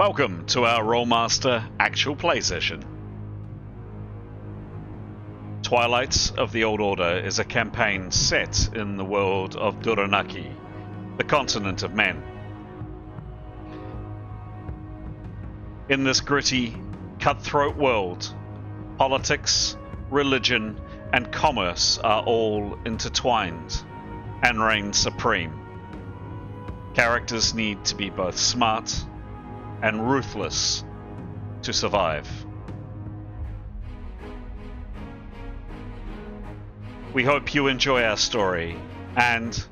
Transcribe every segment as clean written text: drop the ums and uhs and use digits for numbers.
Welcome to our Rolemaster Actual play session. Twilight of the Old Order is a campaign set in the world of Duyranaki, the continent of men. In this gritty, cutthroat world, politics, religion, and commerce are all intertwined and reign supreme. Characters need to be both smart and ruthless to survive. We hope you enjoy our story, and,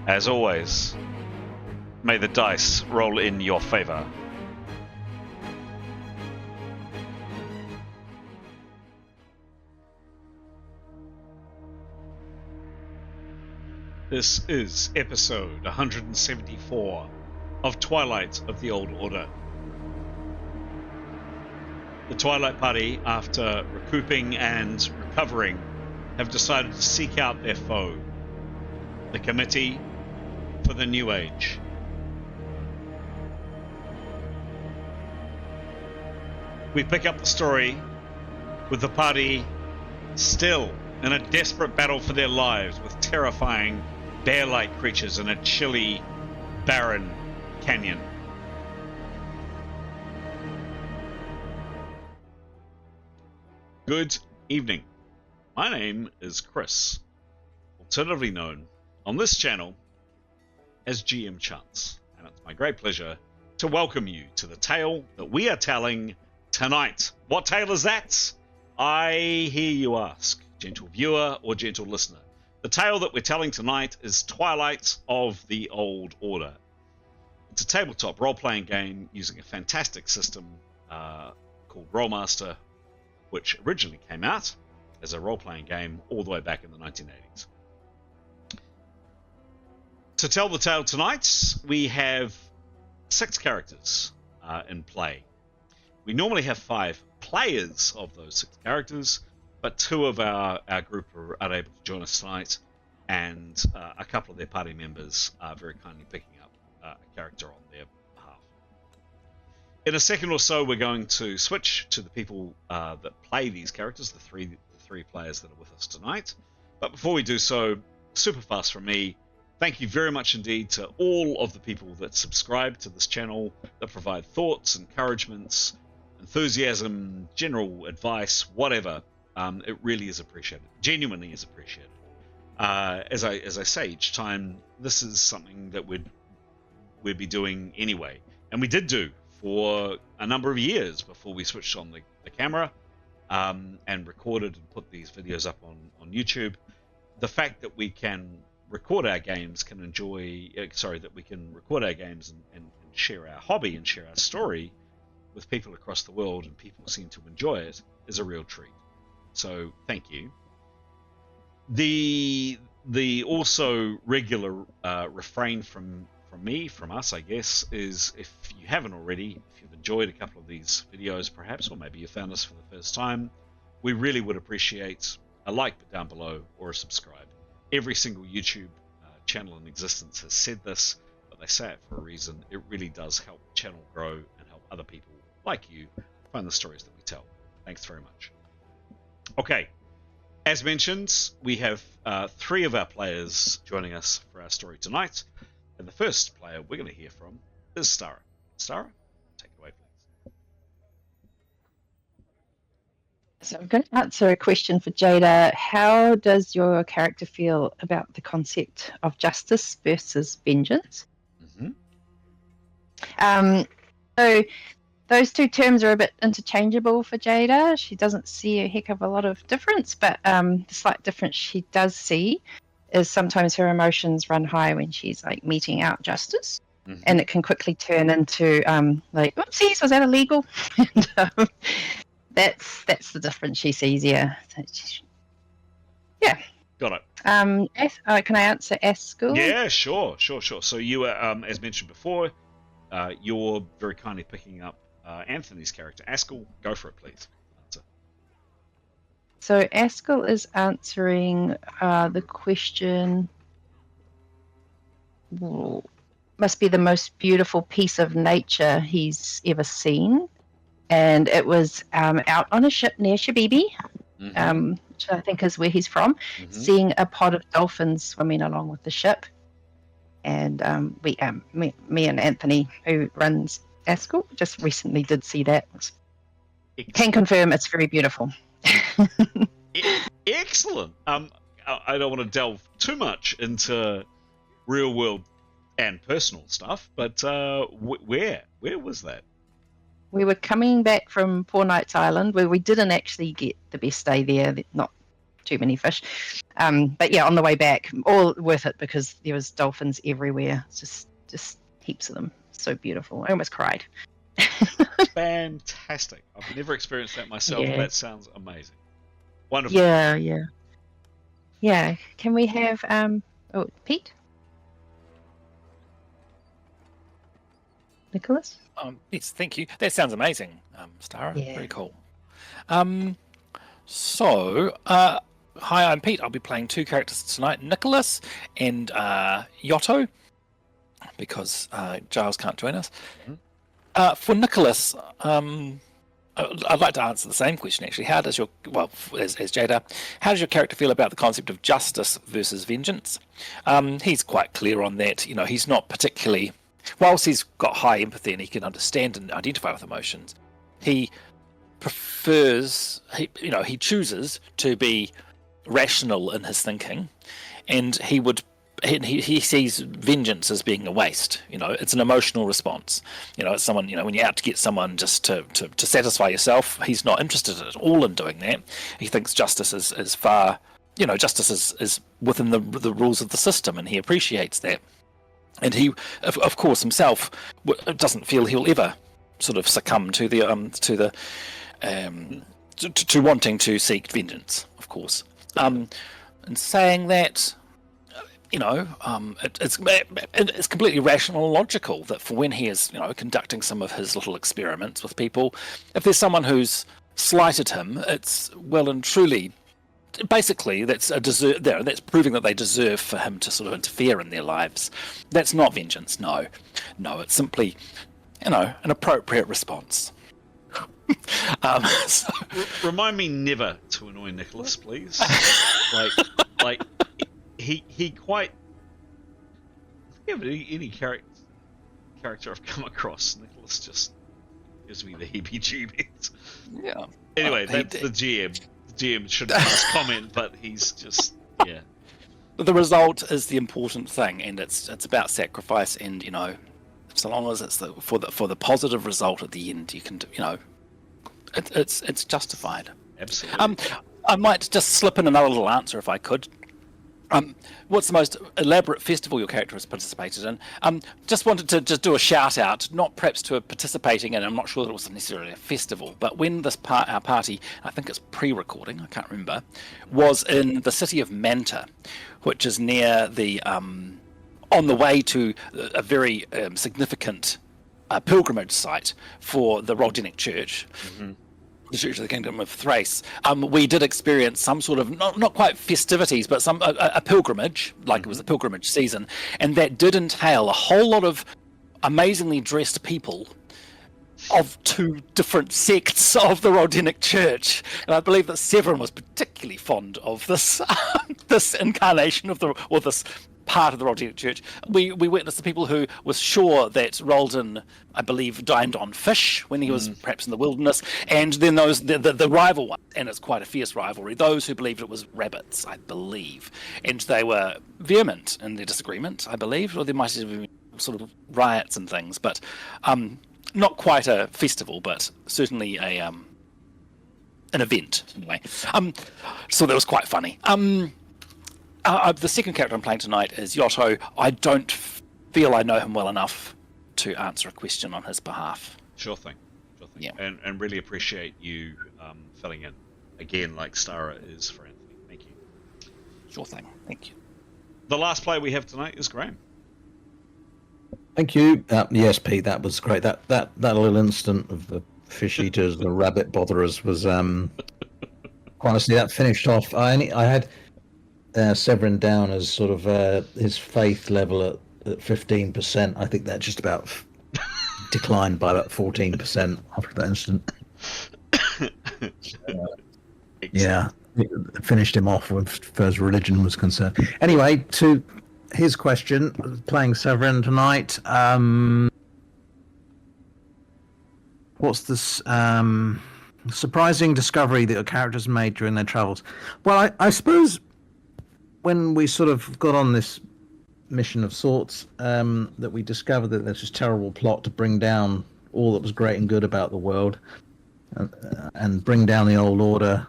as always, may the dice roll in your favor. This is episode 174 of Twilight of the Old Order. The Twilight Party, after recouping and recovering, have decided to seek out their foe, the Committee for the New Age. We pick up the story with the party still in a desperate battle for their lives with terrifying bear-like creatures in a chilly, barren canyon. Good evening. My name is Chris, alternatively known on this channel as GM Chance, and it's my great pleasure to welcome you to the tale that we are telling tonight. What tale is that? I hear you ask, gentle viewer or gentle listener. The tale that we're telling tonight is Twilight of the Old Order. It's a tabletop role-playing game using a fantastic system called Rolemaster, which originally came out as a role-playing game all the way back in the 1980s. To tell the tale tonight, we have 6 characters in play. We normally have 5 players of those 6 characters, but 2 of our group are unable to join us tonight, and a couple of their party members are very kindly picking up a character on their behalf. In a second or so, we're going to switch to the people that play these characters, the three players that are with us tonight. But before we do so, super fast from me, thank you very much indeed to all of the people that subscribe to this channel, that provide thoughts, encouragements, enthusiasm, general advice, whatever. It really is appreciated. Genuinely is appreciated. As I say each time, this is something that we'd be doing anyway, and we did do for a number of years before we switched on the camera and recorded and put these videos up on YouTube. The fact that we can record our games, that we can record our games and share our hobby and share our story with people across the world, and people seem to enjoy it, is a real treat. So thank you. The also regular refrain from us, I guess, is if you haven't already, if you've enjoyed a couple of these videos perhaps, or maybe you found us for the first time, we really would appreciate a like down below or a subscribe. Every single YouTube channel in existence has said this, but they say it for a reason. It really does help the channel grow and help other people like you find the stories that we tell. Thanks very much. Okay, as mentioned, we have 3 of our players joining us for our story tonight. And the first player we're going to hear from is Stara. Stara, take it away, please. So I'm going to answer a question for Jada. How does your character feel about the concept of justice versus vengeance? So those 2 terms are a bit interchangeable for Jada. She doesn't see a heck of a lot of difference, but the slight difference she does see is sometimes her emotions run high when she's like meting out justice, and it can quickly turn into like, oopsies, was that illegal? And that's the difference she sees here. Yeah. Got it. Can I answer Askell? Yeah, sure. So you were, as mentioned before, you're very kindly picking up Anthony's character. Askell, go for it, please. So Askell is answering the question. must be the most beautiful piece of nature he's ever seen. And it was out on a ship near Shabibi, which I think is where he's from, seeing a pod of dolphins swimming along with the ship. And me and Anthony, who runs Ascot, just recently did see that. Can confirm it's very beautiful. Excellent. I don't want to delve too much into real world and personal stuff, but where was that? We were coming back from Four Nights Island, where we didn't actually get the best day there. Not too many fish, but yeah, on the way back, all worth it because there was dolphins everywhere. Just heaps of them. So beautiful. I almost cried. Fantastic. I've never experienced that myself. Yeah. That sounds amazing. Wonderful. Yeah. Can we have Pete? Nicholas? Yes, thank you. That sounds amazing, Stara. Yeah. Very cool. Hi, I'm Pete. I'll be playing 2 characters tonight, Nicholas and Yotto, because Giles can't join us. For Nicholas, I'd like to answer the same question, actually. How does as Jada, how does your character feel about the concept of justice versus vengeance? He's quite clear on that. You know, he's not particularly... Whilst he's got high empathy and he can understand and identify with emotions, he prefers... He chooses to be rational in his thinking, and he sees vengeance as being a waste. It's an emotional response. It's someone, when you're out to get someone just to satisfy yourself, he's not interested at all in doing that. He thinks justice is far, justice is within the rules of the system, and he appreciates that. And he, of course, himself doesn't feel he'll ever sort of succumb to wanting to seek vengeance, of course. And saying that, it's completely rational and logical that for when he is, conducting some of his little experiments with people, if there's someone who's slighted him, it's well and truly, basically, that's proving that they deserve for him to sort of interfere in their lives. That's not vengeance. No, it's simply, an appropriate response. Remind me never to annoy Nicholas, please. like he quite. I think of any character I've come across, Nicholas just gives me the heebie-jeebies. Yeah. Anyway, that's the GM. The GM shouldn't pass comment, but he's just The result is the important thing, and it's about sacrifice, and so long as it's for the positive result at the end, you can it's justified. Absolutely. I might just slip in another little answer if I could. What's the most elaborate festival your character has participated in? Just wanted to just do a shout out, not perhaps to a participating in, I'm not sure that it was necessarily a festival, but when our party, I think it's pre-recording, I can't remember, was in the city of Manta, which is near the, on the way to a very significant pilgrimage site for the Rolemaster Church. The Church of the Kingdom of Thrace. We did experience some sort of not quite festivities, but a pilgrimage, like it was a pilgrimage season, and that did entail a whole lot of amazingly dressed people of 2 different sects of the Rolemaster Church, and I believe that Severin was particularly fond of this this incarnation of this part of the Rolemaster Church. We witnessed the people who were sure that Roldan, I believe, dined on fish when he was perhaps in the wilderness, and then the rival one, and it's quite a fierce rivalry, those who believed it was rabbits, I believe, and they were vehement in their disagreement, I believe, or there might have been sort of riots and things, but not quite a festival, but certainly an event anyway. So that was quite funny. The second character I'm playing tonight is Yotto. I don't feel I know him well enough to answer a question on his behalf. Sure thing. Yeah. And really appreciate you filling in again, like Stara is for Anthony. Thank you. Sure thing. Thank you. The last player we have tonight is Graham. Thank you. Yes, Pete, that was great. That little instant of the fish eaters, the rabbit botherers was honestly, that finished off. I had Severin down as sort of his faith level at 15%. I think that just about declined by about 14% after that incident. Yeah, it finished him off as far as religion was concerned. Anyway, to his question, playing Severin tonight. What's this surprising discovery that your characters made during their travels? Well, I suppose when we sort of got on this mission of sorts, that we discovered that there's this terrible plot to bring down all that was great and good about the world, and bring down the old order.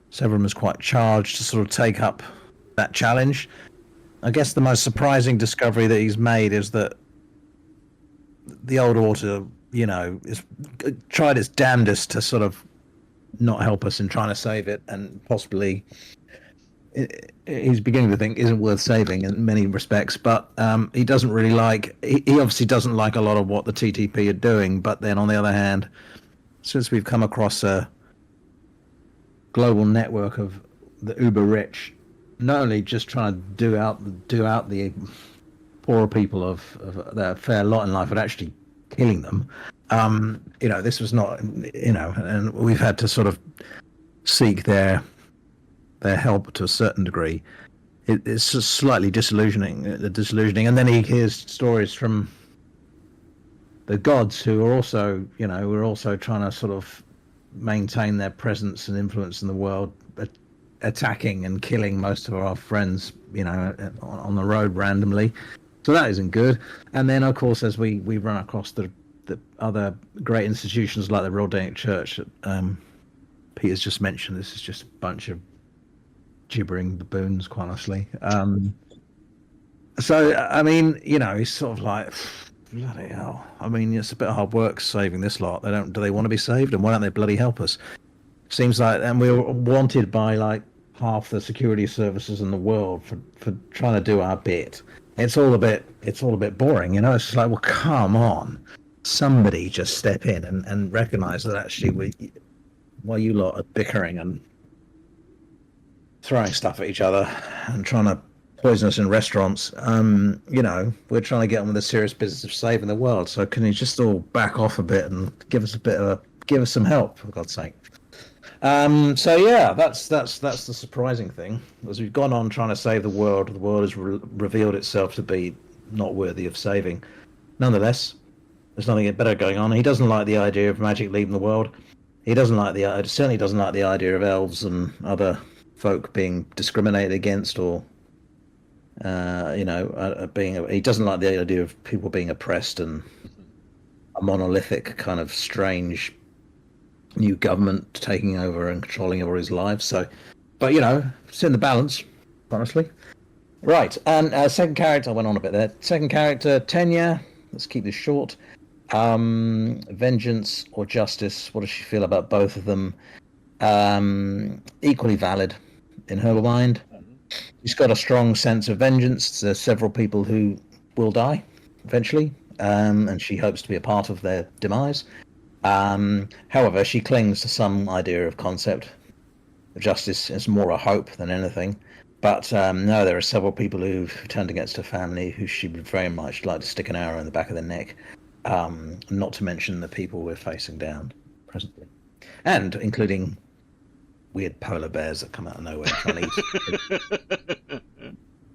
Severin was quite charged to sort of take up that challenge. I guess the most surprising discovery that he's made is that the old order, is tried its damnedest to sort of not help us in trying to save it, and possibly he's beginning to think isn't worth saving in many respects. But he doesn't really he obviously doesn't like a lot of what the TTP are doing. But then on the other hand, since we've come across a global network of the uber rich, not only just trying to do out the poorer people of their fair lot in life, but actually killing them. This was not, and we've had to sort of seek their help to a certain degree. It's just slightly disillusioning. And then he hears stories from the gods who are also, we're also trying to sort of maintain their presence and influence in the world, attacking and killing most of our friends, on the road randomly. So that isn't good. And then, of course, as we run across the other great institutions like the World of Duyranaki Church that Peter's just mentioned, this is just a bunch of gibbering baboons, quite honestly. So, I mean, he's sort of like, bloody hell. I mean, it's a bit of hard work saving this lot. Do they want to be saved? And why don't they bloody help us? Seems like, and we were wanted by like half the security services in the world for trying to do our bit. It's all a bit boring, It's just like, well, come on, somebody just step in and recognise that actually while you lot are bickering and throwing stuff at each other and trying to poison us in restaurants, we're trying to get on with the serious business of saving the world. So can you just all back off a bit and give us some help, for God's sake? So yeah, that's the surprising thing. As we've gone on trying to save the world has revealed itself to be not worthy of saving. Nonetheless, there's nothing better going on. He doesn't like the idea of magic leaving the world. He certainly doesn't like the idea of elves and other folk being discriminated against, or he doesn't like the idea of people being oppressed and a monolithic kind of strange new government taking over and controlling everybody's lives. So, but it's in the balance, honestly. Right, and second character, I went on a bit there. Second character, Tenya. Let's keep this short. Vengeance or justice? What does she feel about both of them? Equally valid in her mind. She's got a strong sense of vengeance. There's several people who will die eventually, and she hopes to be a part of their demise. However, she clings to some idea of concept. Justice is more a hope than anything. But no, there are several people who've turned against her family who she would very much like to stick an arrow in the back of their neck. Not to mention the people we're facing down presently. And including weird polar bears that come out of nowhere trying to eat.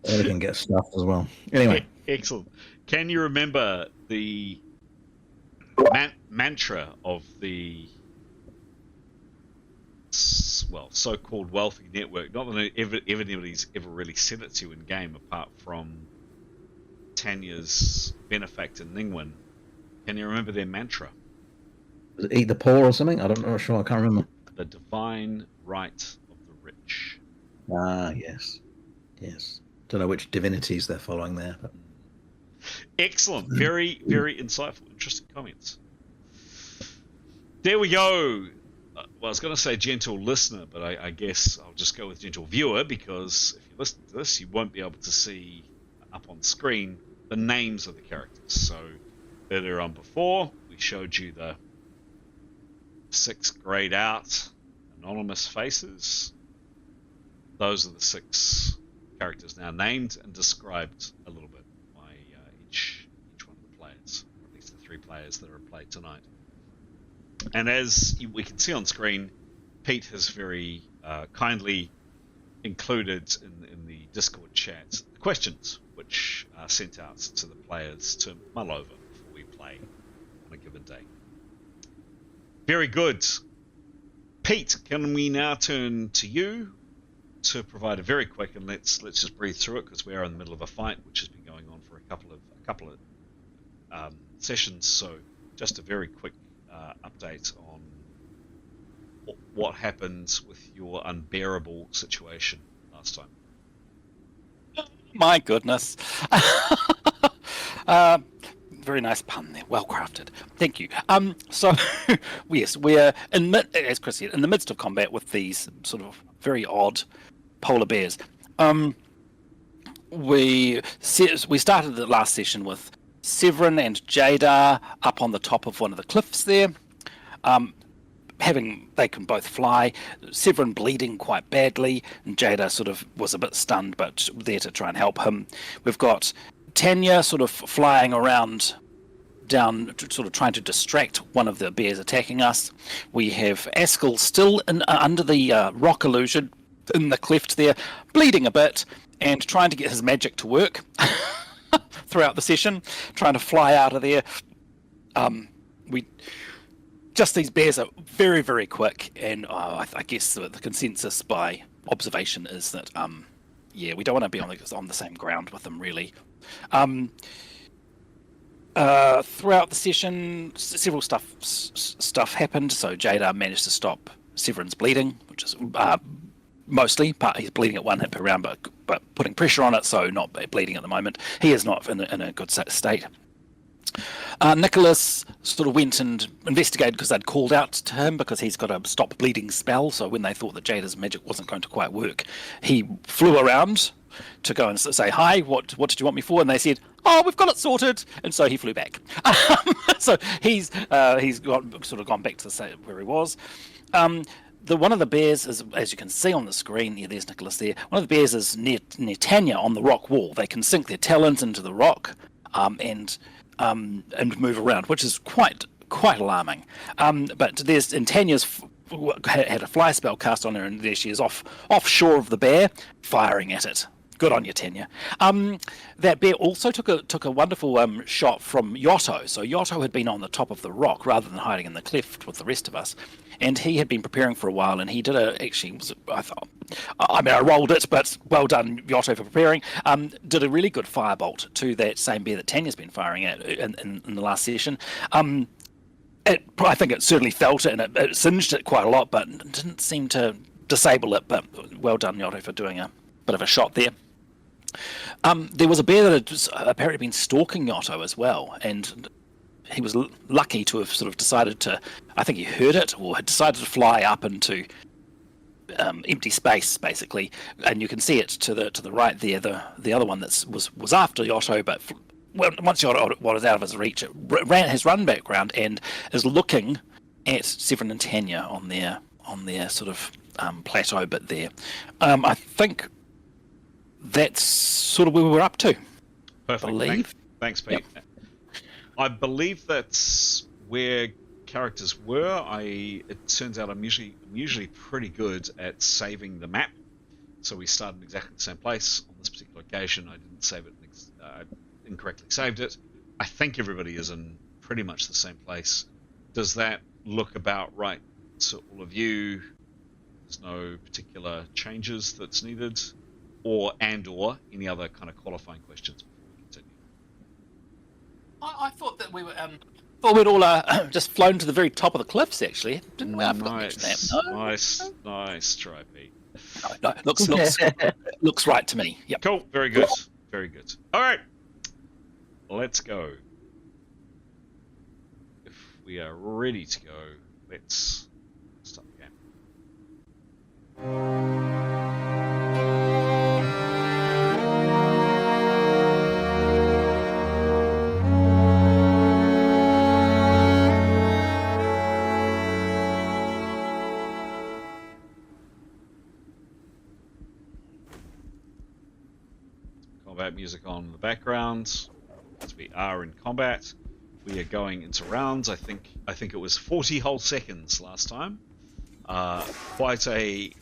They can get stuffed as well. Anyway. Excellent. Can you remember the mantra of the so-called wealthy network? Not that anybody's ever really said it to you in game, apart from Tanya's benefactor Ningwen. Can you remember their mantra? Was it eat the poor or something? I'm not sure. I can't remember. The divine right of the rich. Ah, yes. Don't know which divinities they're following there. But... Excellent. Very, very insightful, interesting comments. There we go. Well, I was going to say gentle listener, but I guess I'll just go with gentle viewer, because if you listen to this, you won't be able to see up on screen the names of the characters. So earlier on before, we showed you the 6 grayed out anonymous faces. Those are the 6 characters now named and described a little bit by 3 players that are in play tonight. And as we can see on screen, Pete has very kindly included in the Discord chat the questions which are sent out to the players to mull over before we play on a given day. Very good. Pete, can we now turn to you to provide a very quick, and let's just breathe through it because we are in the middle of a fight which has been going on for a couple of sessions. So just a very quick update on what happened with your unbearable situation last time. My goodness. Very nice pun there, well crafted. Thank you. So yes, we're as Chris said, in the midst of combat with these sort of very odd polar bears. We started the last session with Severin and Jada up on the top of one of the cliffs there. They can both fly. Severin bleeding quite badly, and Jada sort of was a bit stunned, but there to try and help him. We've got Tanya sort of flying around down, sort of trying to distract one of the bears attacking us. We have Askell still under the rock illusion in the cleft there, bleeding a bit and trying to get his magic to work throughout the session, trying to fly out of there. These bears are very, very quick, and I guess the consensus by observation is that we don't want to be on the same ground with them really. Throughout the session, several stuff happened. So Jada managed to stop Severin's bleeding, which is mostly, but he's bleeding at 1 hit per round, but putting pressure on it, so not bleeding at the moment. He is not in a good state. Nicholas sort of went and investigated because they'd called out to him because he's got a stop bleeding spell. So when they thought that Jada's magic wasn't going to quite work, he flew around to go and say, "Hi, what did you want me for?" And they said, "Oh, we've got it sorted." And so he flew back. So he's gone back to where he was. One of the bears is, as you can see on the screen, there's Nicholas there. One of the bears is near Tanya on the rock wall. They can sink their talons into the rock and move around, which is quite alarming. But Tanya's had a fly spell cast on her, and there she is offshore of the bear, firing at it. Good on you, Tanya. That bear also took a wonderful shot from Yotto. So Yotto had been on the top of the rock rather than hiding in the cleft with the rest of us, and he had been preparing for a while. And he did I rolled it, but well done, Yotto, for preparing. Did a really good firebolt to that same bear that Tanya's been firing at in the last session. I think it certainly felt it, and it singed it quite a lot, but didn't seem to disable it. But well done, Yotto, for doing a bit of a shot there. There was a bear that had apparently been stalking Yotto as well, and he was lucky to have sort of decided to, I think he heard it, or had decided to fly up into empty space, basically. And you can see it to the right there, the other one that was after Yotto, but once Yotto was out of his reach, has run back round and is looking at Severin and Tanya on their sort of plateau bit there. I think that's sort of where we were up to. Perfect. Thanks, Pete. Yep. I believe that's where characters were. It turns out I'm usually pretty good at saving the map, so we started in exactly the same place. On this particular occasion, I didn't save it. Incorrectly saved it. I think everybody is in pretty much the same place. Does that look about right to all of you? There's no particular changes that's needed, or any other kind of qualifying questions before we continue? I thought that we were we'd all just flown to the very top of the cliffs. Actually, didn't we? I forgot to mention that. Nice try, Pete. No, looks right to me. Yep. Cool. Very good. Very good. All right. Let's go. If we are ready to go, let's start the game. Combat music on in the background as we are in combat. We are going into rounds. I think it was 40 whole seconds last time. Quite a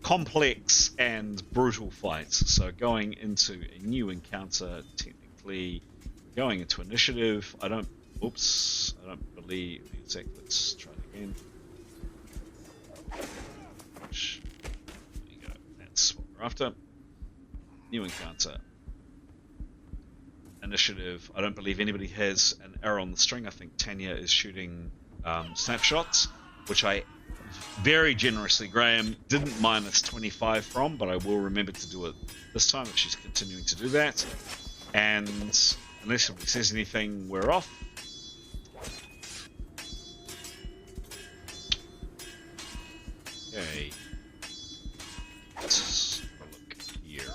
complex and brutal fight. So going into a new encounter, technically going into initiative. I don't believe the exact. Let's try it again. There you go. That's what we're after. New encounter. Initiative. I don't believe anybody has an arrow on the string. I think Tanya is shooting snapshots, which I very generously, Graham, didn't minus 25 from, but I will remember to do it this time if she's continuing to do that. And unless somebody says anything, we're off. Okay. Let's have a look here.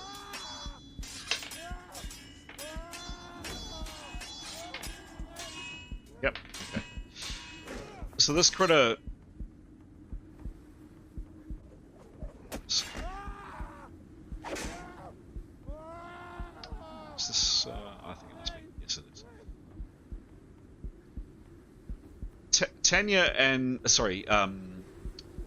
Yep, okay. So this critter... Is this... I think it must be... Yes, it is. Tanya and... Sorry,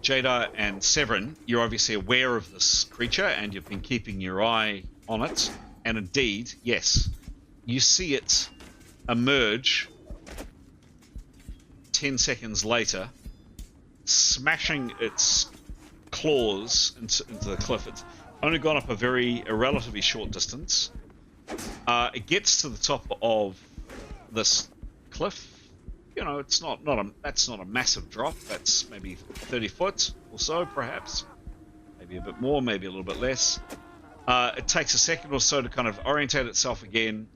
Jada and Severin, you're obviously aware of this creature and you've been keeping your eye on it. And indeed, yes, you see it emerge 10 seconds later, smashing its claws into the cliff. It's only gone up a relatively short distance. It gets to the top of this cliff. You know, that's not a massive drop. That's maybe 30 foot or so, perhaps. Maybe a bit more, maybe a little bit less. It takes a second or so to kind of orientate itself again,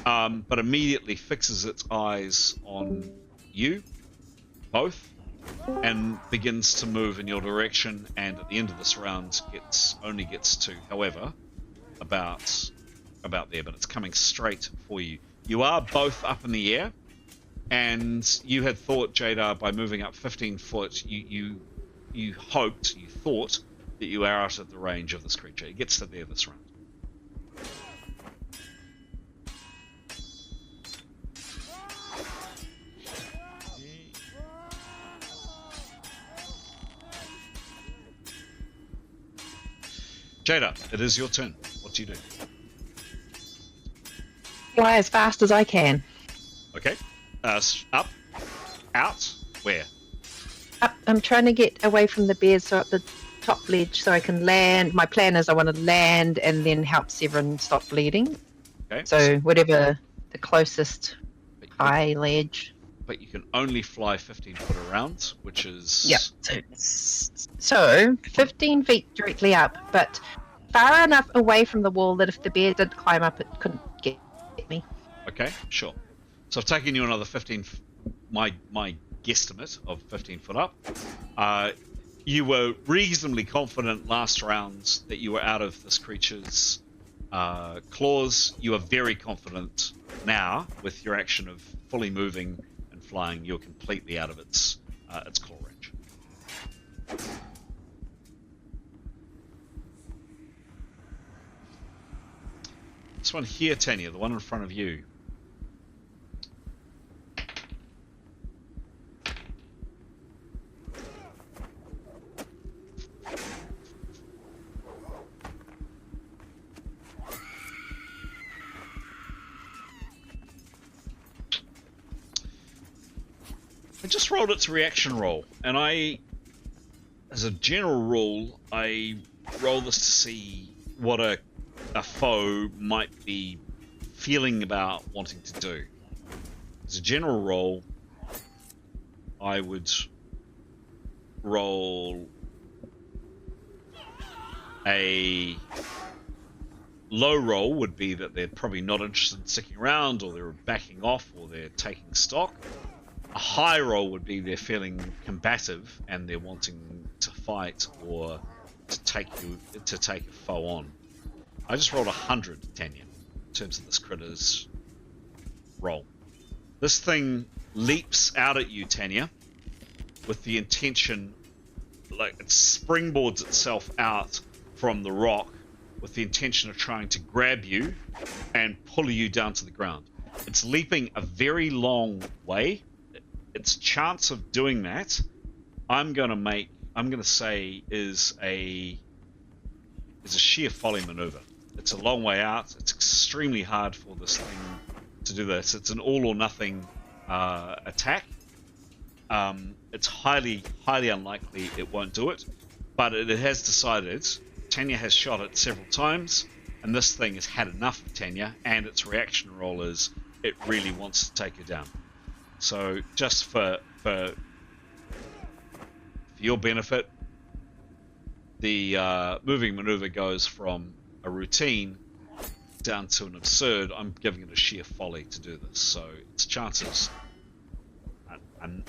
but immediately fixes its eyes on you, both, and begins to move in your direction. And at the end of this round, only gets to, however, about there, but it's coming straight for you. You are both up in the air. And you had thought, Jada, by moving up 15 foot, you thought that you are out of the range of this creature. It gets to there this round. Jada, it is your turn. What do you do? Fly as fast as I can. Okay. Up, out, where? Up. I'm trying to get away from the bears, so up the top ledge, so I can land. My plan is I want to land and then help Severin stop bleeding. Okay. So whatever the closest high ledge. But you can only fly 15 foot around, which is... Yep. So 15 feet directly up, but far enough away from the wall that if the bear did climb up, it couldn't get me. Okay, sure. So I've taken you another 15, my guesstimate of 15 foot up. You were reasonably confident last round that you were out of this creature's claws. You are very confident now with your action of fully moving and flying. You're completely out of its claw range. This one here, Tanya, the one in front of you. I just rolled its reaction roll, and as a general rule, I roll this to see what a foe might be feeling about wanting to do. As a general roll, I would roll a low roll would be that they're probably not interested in sticking around, or they're backing off, or they're taking stock. A high roll would be they're feeling combative and they're wanting to fight or to take a foe on. I just rolled 100, Tanya, in terms of this critter's roll. This thing leaps out at you, Tanya, with the intention, like it springboards itself out from the rock with the intention of trying to grab you and pull you down to the ground. It's leaping a very long way. Its chance of doing that, I'm gonna say is a sheer folly maneuver. It's a long way out. It's extremely hard for this thing to do this. It's an all or nothing attack. It's highly unlikely it won't do it, but it has decided. Tanya has shot it several times, and this thing has had enough of Tanya, and its reaction roll is it really wants to take her down. So just for your benefit, the moving maneuver goes from a routine down to an absurd. I'm giving it a sheer folly to do this, so its chances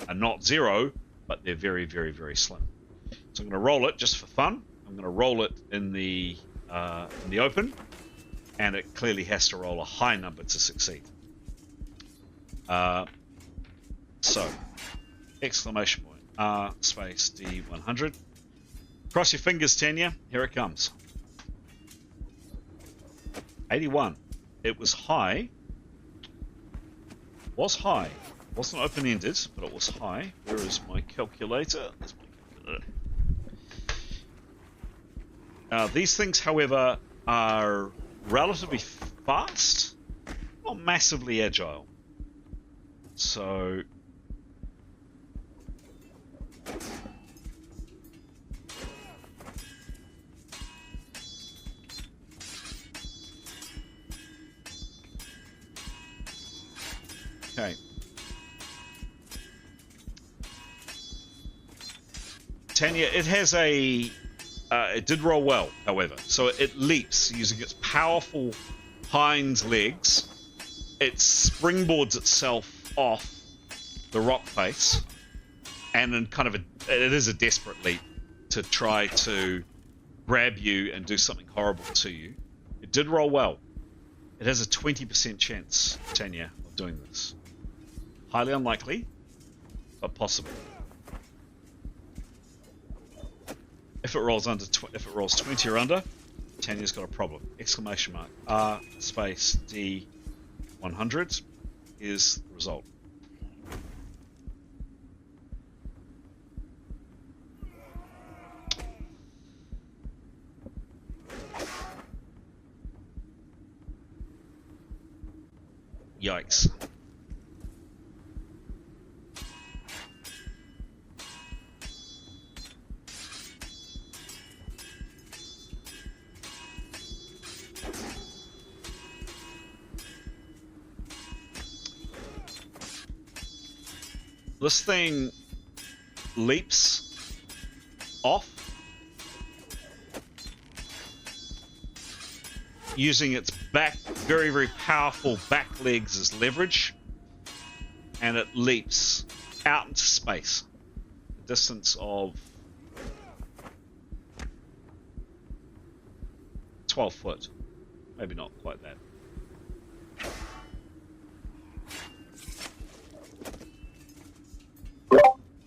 are not zero, but they're very, very, very slim. So I'm going to roll it just for fun. I'm going to roll it in the open, and it clearly has to roll a high number to succeed. So, exclamation point, R space D100. Cross your fingers, Tanya. Here it comes. 81. It was high. Was high. Wasn't open-ended, but it was high. Where is my calculator? There's my calculator. These things, however, are relatively fast, not massively agile. So okay. Tanya, it has it did roll well, however. So it leaps using its powerful hind legs. It springboards itself off the rock face, and in kind of it is a desperate leap to try to grab you and do something horrible to you. It did roll well. It has a 20% chance, Tanya, of doing this. Highly unlikely, but possible. If it rolls if it rolls 20 or under, Tanya's got a problem. Exclamation mark. R space D 100 is the result. Yikes. This thing leaps off using its back, very, very powerful back legs as leverage, and it leaps out into space, a distance of 12 foot, maybe not quite that.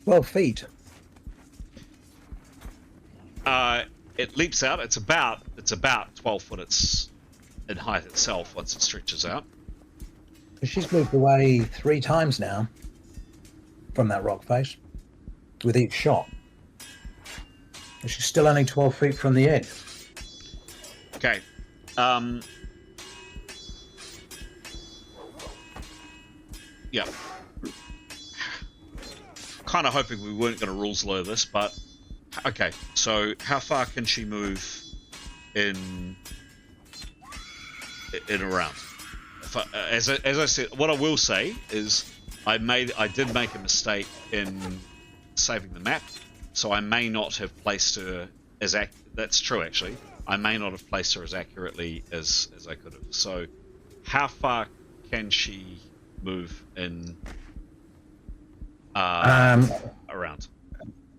Well, feet. It leaps out. It's about 12 foot in height itself once it stretches out. She's moved away 3 times now from that rock face with each shot. And she's still only 12 feet from the edge. Okay. Yeah. Kind of hoping we weren't going to rules low this, but okay. So how far can she move in a round? As I said, what I will say is I did make a mistake in saving the map, so I may not have placed her as that's true actually. I may not have placed her as accurately as I could have. So how far can she move in around?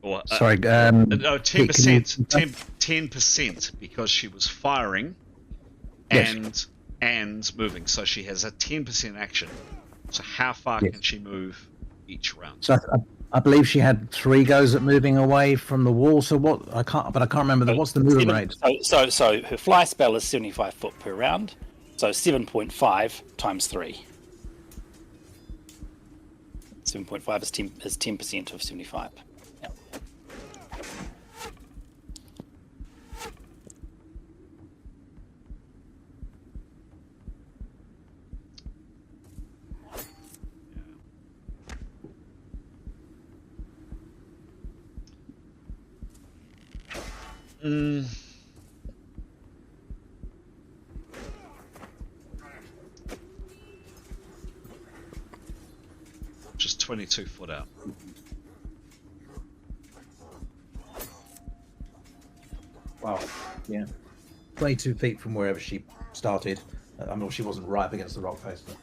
Or sorry, no, 10%. 10% because she was firing yes. and moving. So she has a 10% action. So how far yes. can she move each round? So I believe she had 3 goes at moving away from the wall. So what? I can't remember. What's the movement rate? So her fly spell is 75 foot per round. So 7.5 times 3. 7.5 is 10% of 75. Yeah. Just 22 foot out. Wow. Yeah. 22 feet from wherever she started. I mean, she wasn't right up against the rock face. But...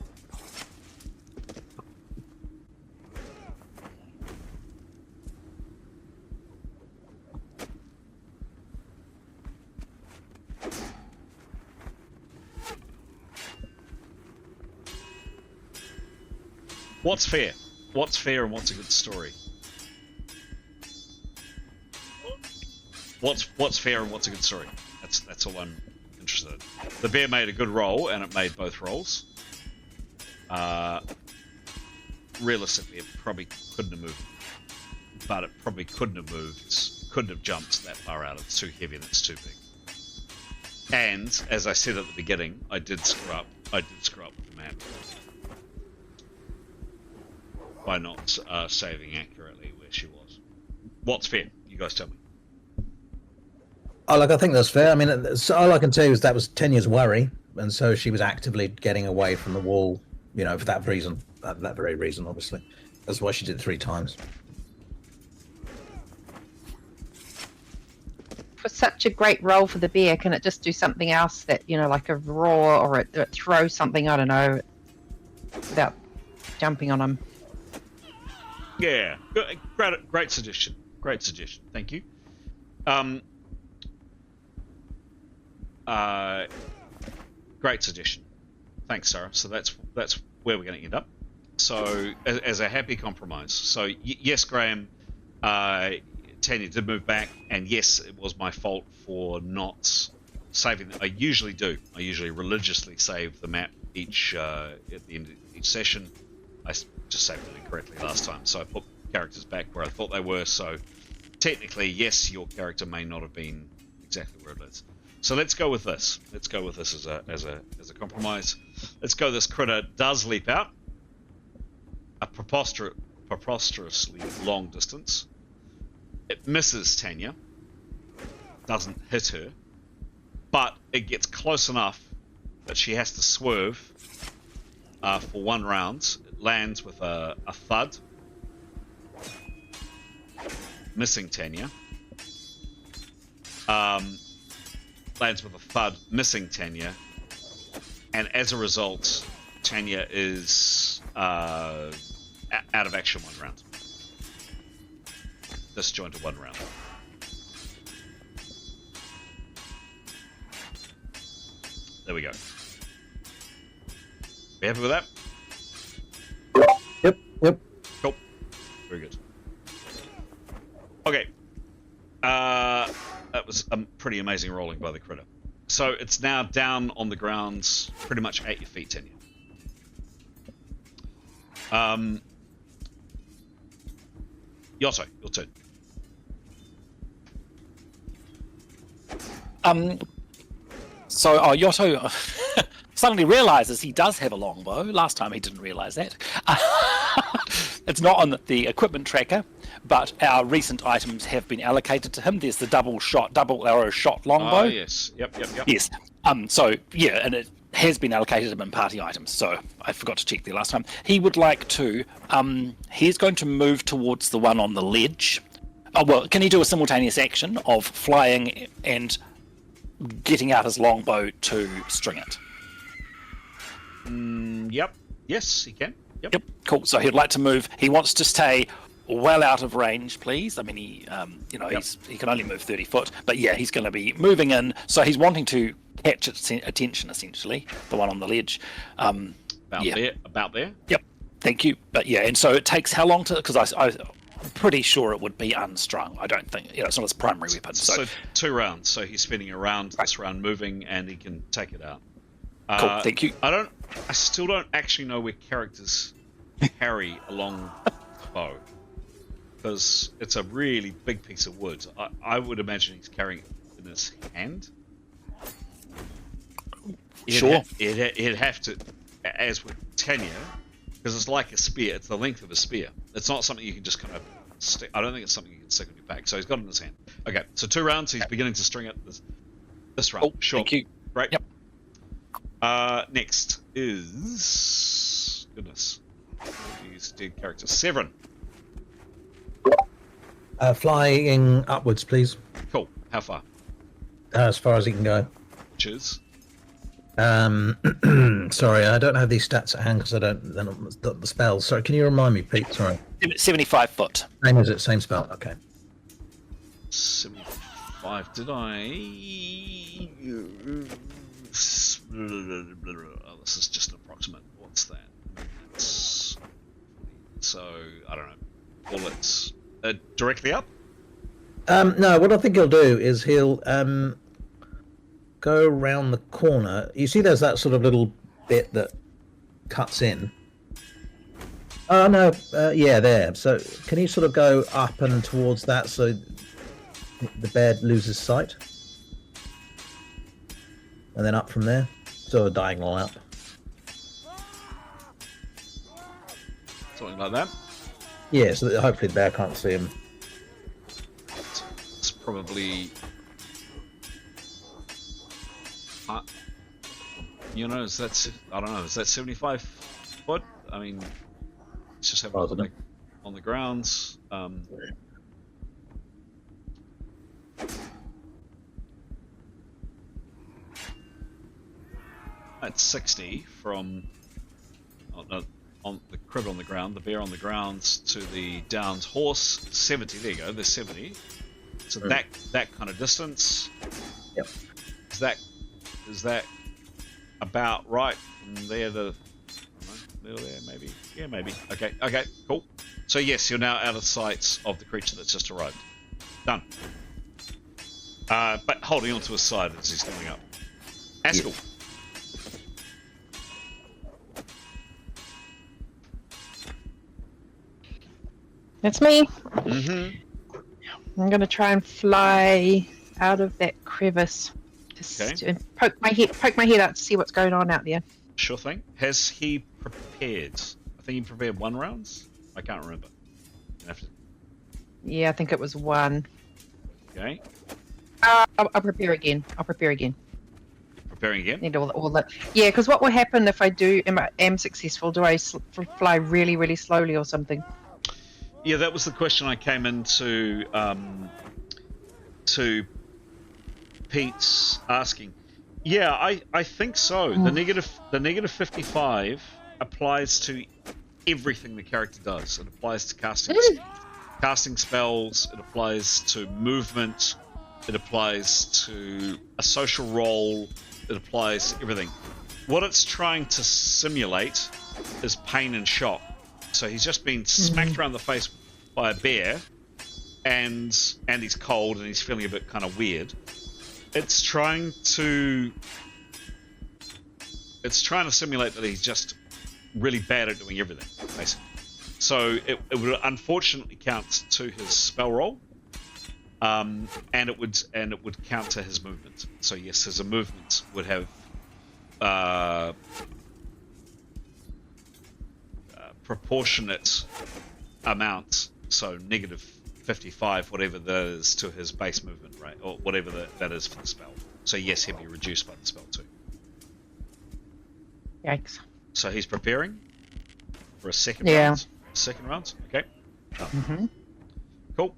What's fair? What's fair and what's a good story? What's fair and what's a good story? That's all I'm interested in. The bear made a good roll, and it made both rolls. Realistically, it probably couldn't have moved, but it probably couldn't have moved, couldn't have jumped that far out. It's too heavy and it's too big. And as I said at the beginning, I did screw up with the map by not saving accurately where she was. What's fair? You guys tell me. Oh, I think that's fair. I mean, so all I can tell you is that was Tenya's worry, and so she was actively getting away from the wall, for that reason, that very reason, obviously. That's why she did it 3 times. For such a great role for the bear, can it just do something else that, like a roar, or it throw something, I don't know, without jumping on him? Yeah, great suggestion. Great suggestion. Thank you. Great suggestion. Thanks, Sarah. So that's where we're going to end up. So as a happy compromise. So yes, Graham, Tanya did move back, and yes, it was my fault for not saving. I usually do. I usually religiously save the map at the end of each session. I just saved it incorrectly last time, so I put characters back where I thought they were. So technically, yes, your character may not have been exactly where it is. So let's go with this. Let's go with this as a compromise. Let's go. This critter does leap out a preposterously long distance. It misses Tanya, doesn't hit her, but it gets close enough that she has to swerve for 1 round. It lands with a thud, missing Tanya. Lands with a thud, missing Tanya, and as a result, Tanya is out of action 1 round. Disjointed 1 round. There we go. We happy with that? Yep. Cool. Very good. Okay. That was a pretty amazing rolling by the critter. So it's now down on the ground, pretty much at your feet, Tanya. Yotto, your turn. So Yotto suddenly realizes he does have a longbow. Last time he didn't realize that. It's not on the equipment tracker, but our recent items have been allocated to him. There's the double arrow shot longbow. Oh, yes. Yep. Yes. So yeah, and it has been allocated to him in party items. So I forgot to check there last time. He would like to. He's going to move towards the one on the ledge. Oh well, can he do a simultaneous action of flying and getting out his longbow to string it? Yep. Yes, he can. Yep. Cool. So he'd like to move. He wants to stay well out of range, please. I mean, he can only move 30 foot, but yeah, he's going to be moving in. So he's wanting to catch its attention, essentially, the one on the ledge. About there. Yep. Thank you. But yeah, and so it takes how long to? Because I'm pretty sure it would be unstrung. I don't think it's not his primary weapon. So 2 rounds. So he's spending a round, this round moving, and he can take it out. Cool. Thank you. I still don't actually know where characters carry along bow, because it's a really big piece of wood. I would imagine he's carrying it in his hand. Sure. He'd have to, as with Tanya, because it's like a spear. It's the length of a spear. It's not something you can just kind of stick. I don't think it's something you can stick on your back. So he's got it in his hand. Okay, so 2 rounds. He's beginning to string it this round. Oh, Sure. thank you. Great. Yep. Next is he's dead character 7. Flying upwards, please. Cool. How far? As far as he can go. Which is Sorry, I don't have these stats at hand because they're not the spells. Sorry, can you remind me, Pete? Sorry. 75 foot. Same as it, same spell. Okay. 75. Did I? Oh, this is just an approximate. What's that? It's... So I don't know. Well, it's directly up. No, what I think he'll do is he'll go around the corner. You see, there's that sort of little bit that cuts in. Oh no, yeah, there. So can he sort of go up and towards that so the bear loses sight, and then up from there, sort of diagonal up. Something like that. Yeah, so that hopefully the bear can't see him. It's probably. You know, is that, I don't know, is that 75 foot? I mean, let's just have a look on the grounds. That's 60 from on the crib on the ground, the bear on the grounds, to the downed horse. 70. There you go. There's 70. So that kind of distance. Yep. Is that about right from there to there, maybe? Yeah, maybe. Okay, cool. So yes, you're now out of sight of the creature that's just arrived. Done. But holding onto his side as he's coming up. Askell. Yes. That's me. Mm-hmm. I'm gonna try and fly out of that crevice. And poke my head out to see what's going on out there. Sure thing. Has he prepared? I think he prepared 1 round. I can't remember. Yeah, I think it was 1. Okay. I'll prepare again. Preparing again. Need all that. Yeah, because what will happen if I am successful? Do I fly really, really slowly or something? Yeah, that was the question I came into to Pete's asking. Yeah, I think so. The negative 55 applies to everything the character does. It applies to casting spells. It applies to movement. It applies to a social role. It applies to everything. What it's trying to simulate is pain and shock. So he's just been smacked around the face by a bear, and he's cold and he's feeling a bit kind of weird. It's trying to simulate that he's just really bad at doing everything, basically. So it would unfortunately count to his spell roll, and it would count to his movement. So yes, his movement would have proportionate amount. So negative 55, whatever that is, to his base movement rate, or whatever that is for the spell. So yes, he'll be reduced by the spell too. Yikes. So he's preparing for a second Yeah. round. Second round? Okay. Mm-hmm. Cool.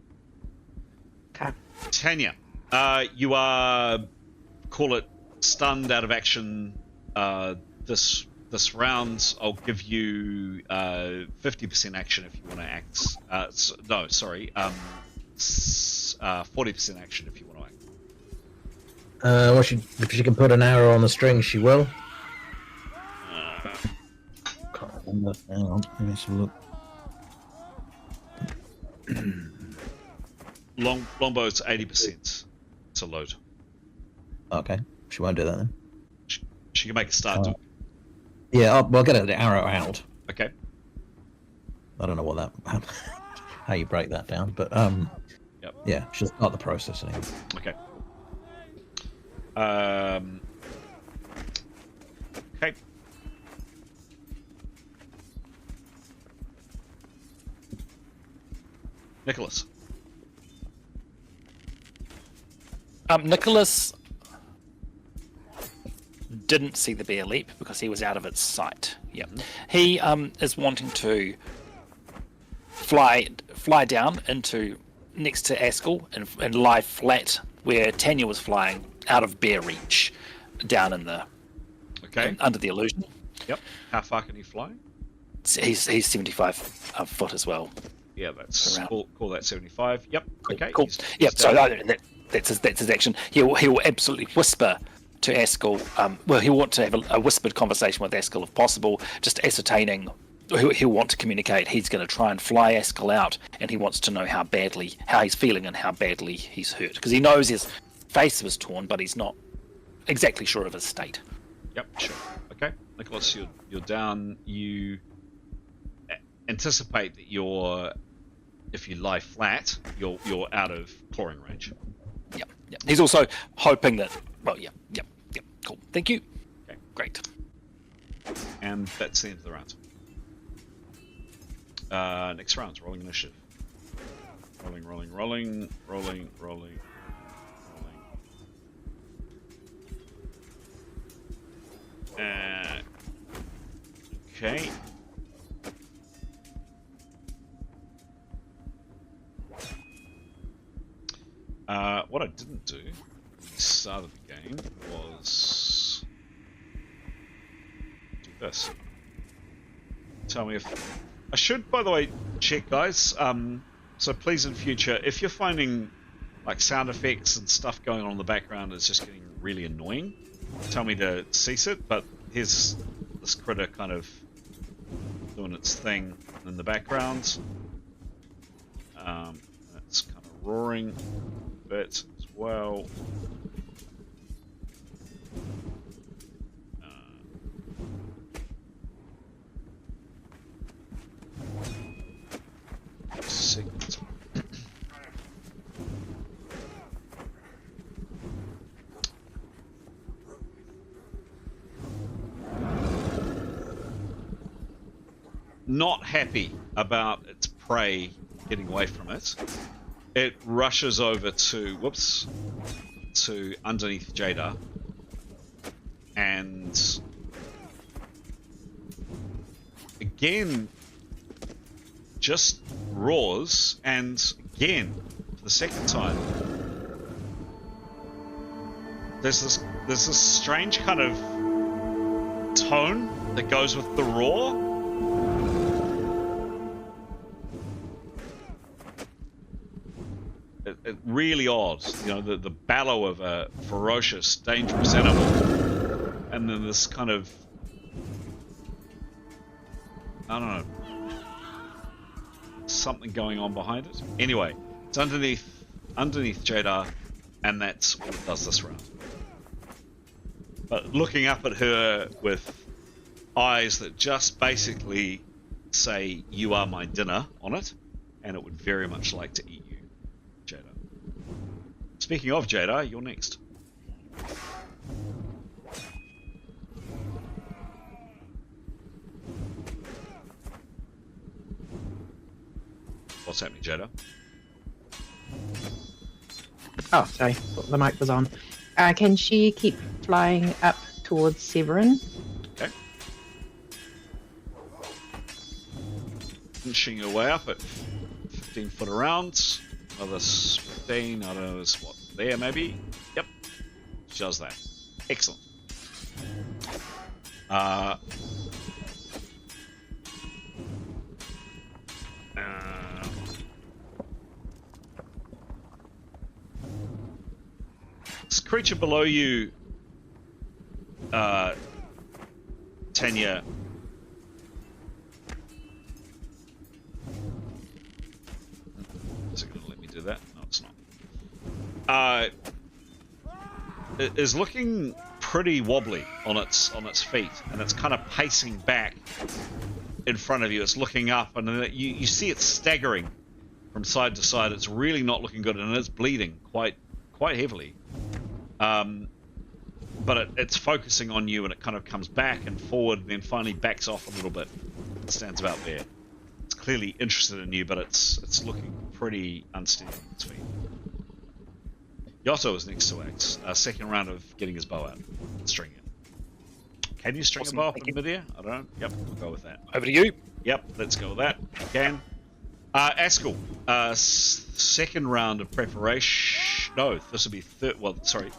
Okay. Tanya, you are, call it, stunned out of action this round. I'll give you 50% action if you want to act. 40% action if you want to act. Well, if she can put an arrow on the string, she will. Can't remember. Hang on, let me have a look. Longbow's 80% to load. Okay, she won't do that then. She can make a start. Yeah, I'll get the arrow out. Okay. I don't know what that how you break that down, but Yep. yeah, she'll start the process anyway. Okay. Okay. Nicholas. Nicholas didn't see the bear leap because he was out of its sight. Yep. He is wanting to fly down into next to Askell and lie flat where Tanya was flying out of bear reach, down in the under the illusion. Yep. How far can he fly? He's 75 foot as well. Yeah, that's call that 75. Yep. Okay. Cool. Yep. So that's his action. He'll absolutely whisper to Askell. Well, he'll want to have a whispered conversation with Askell if possible, just ascertaining. He'll want to communicate. He's going to try and fly Askell out, and he wants to know how he's feeling and how badly he's hurt, because he knows his face was torn, but he's not exactly sure of his state. Yep. Sure. Okay, Nicholas, you're down. You anticipate that if you lie flat, you're out of clawing range. Yep. He's also hoping that. Well, yep. Cool. Thank you. Okay. Great. And that's the end of the round. Next round's rolling initiative. Rolling. Okay. What I didn't do at the start of the game was do this. Tell me if I should, by the way, check, guys. So please, in future, if you're finding like sound effects and stuff going on in the background is just getting really annoying, tell me to cease it. But here's this critter kind of doing its thing in the background. It's kind of roaring a bit as well. Second. Not happy about its prey getting away from it, it rushes over to underneath Jada and again just roars, and again for the second time there's this strange kind of tone that goes with the roar. It really odd, you know, the bellow of a ferocious, dangerous animal, and then this kind of, I don't know, something going on behind it. Anyway, it's underneath Jada, and that's what it does this round. But looking up at her with eyes that just basically say, "You are my dinner" on it, and it would very much like to eat you, Jada. Speaking of Jada, you're next. What's happening, Jada? Oh, sorry, thought the mic was on. Can she keep flying up towards Severin? Okay. Inching her way up at 15 foot around. Another 15, I don't know, is what, there maybe? Yep. She does that. Excellent. This creature below you, Tanya, is it going to let me do that? No, it's not. It is looking pretty wobbly on its feet, and it's kind of pacing back in front of you. It's looking up, and then you see it staggering from side to side. It's really not looking good, and it's bleeding quite heavily. But it's focusing on you, and it kind of comes back and forward, and then finally backs off a little bit. It stands about there. It's clearly interested in you, but it's looking pretty unsteady on its feet. Yotto is next to Axe. Second round of getting his bow out. String it. Can you string Awesome, a bow up thank in midair? I don't know. Yep, we'll go with that. Over to you. Yep, let's go with that. You can. Askell, second round of preparation. No, this will be third. Well, sorry.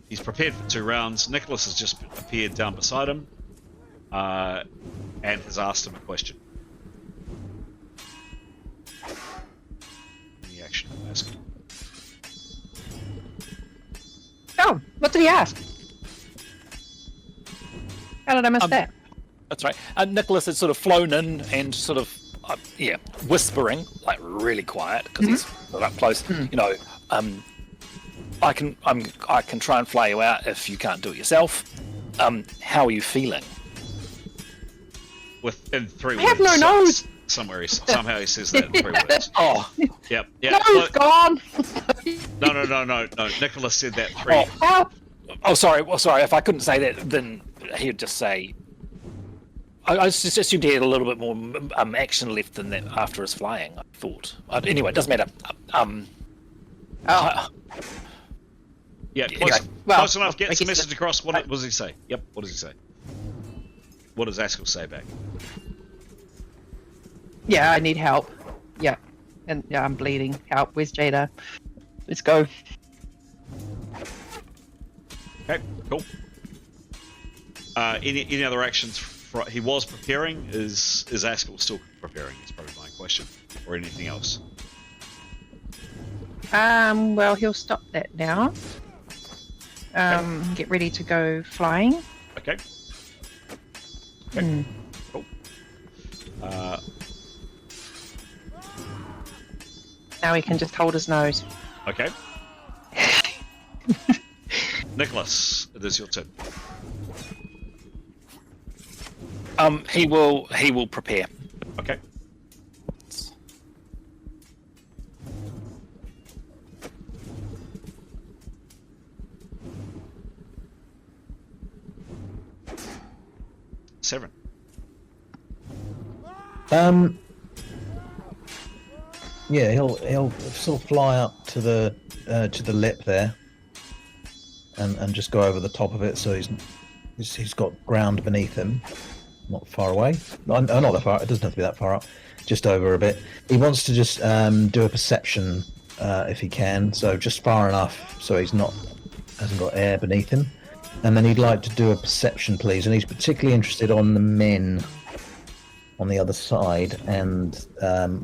He's prepared for 2 rounds. Nicholas has just appeared down beside him and has asked him a question. Any action from Askell? Oh, what did he ask? How did I miss that? That's right. Nicholas had sort of flown in and sort of, whispering, like really quiet, because he's up close. You know, I can try and fly you out if you can't do it yourself. How are you feeling? Within 3 words. I have no nose. Somehow he says that in 3 words. Oh, Yep. Nose gone. No. Nicholas said that 3. oh, sorry. Well, sorry. If I couldn't say that, then he'd just say. I just assumed he had a little bit more action left than that after his flying. I thought. Anyway, it doesn't matter. Yeah, Anyway, close enough. Get I the guess message across. What does he say? Yep. What does he say? What does Askell say back? Yeah, I need help. Yeah. And yeah, I'm bleeding. Help. Where's Jada? Let's go. Okay, cool. Any other actions? He was preparing. Is Askell still preparing? Is probably my question. Or anything else? Well, he'll stop that now. Get ready to go flying. Okay. Okay. Cool. Now he can just hold his nose. Okay. Nicholas, it is your turn. he will prepare. Okay. Seven. Yeah, he'll sort of fly up to the lip there, and just go over the top of it, so he's got ground beneath him, not far away. Not that far. It doesn't have to be that far up. Just over a bit. He wants to just do a perception if he can, so just far enough so hasn't got air beneath him, and then he'd like to do a perception, please. And he's particularly interested on the men on the other side and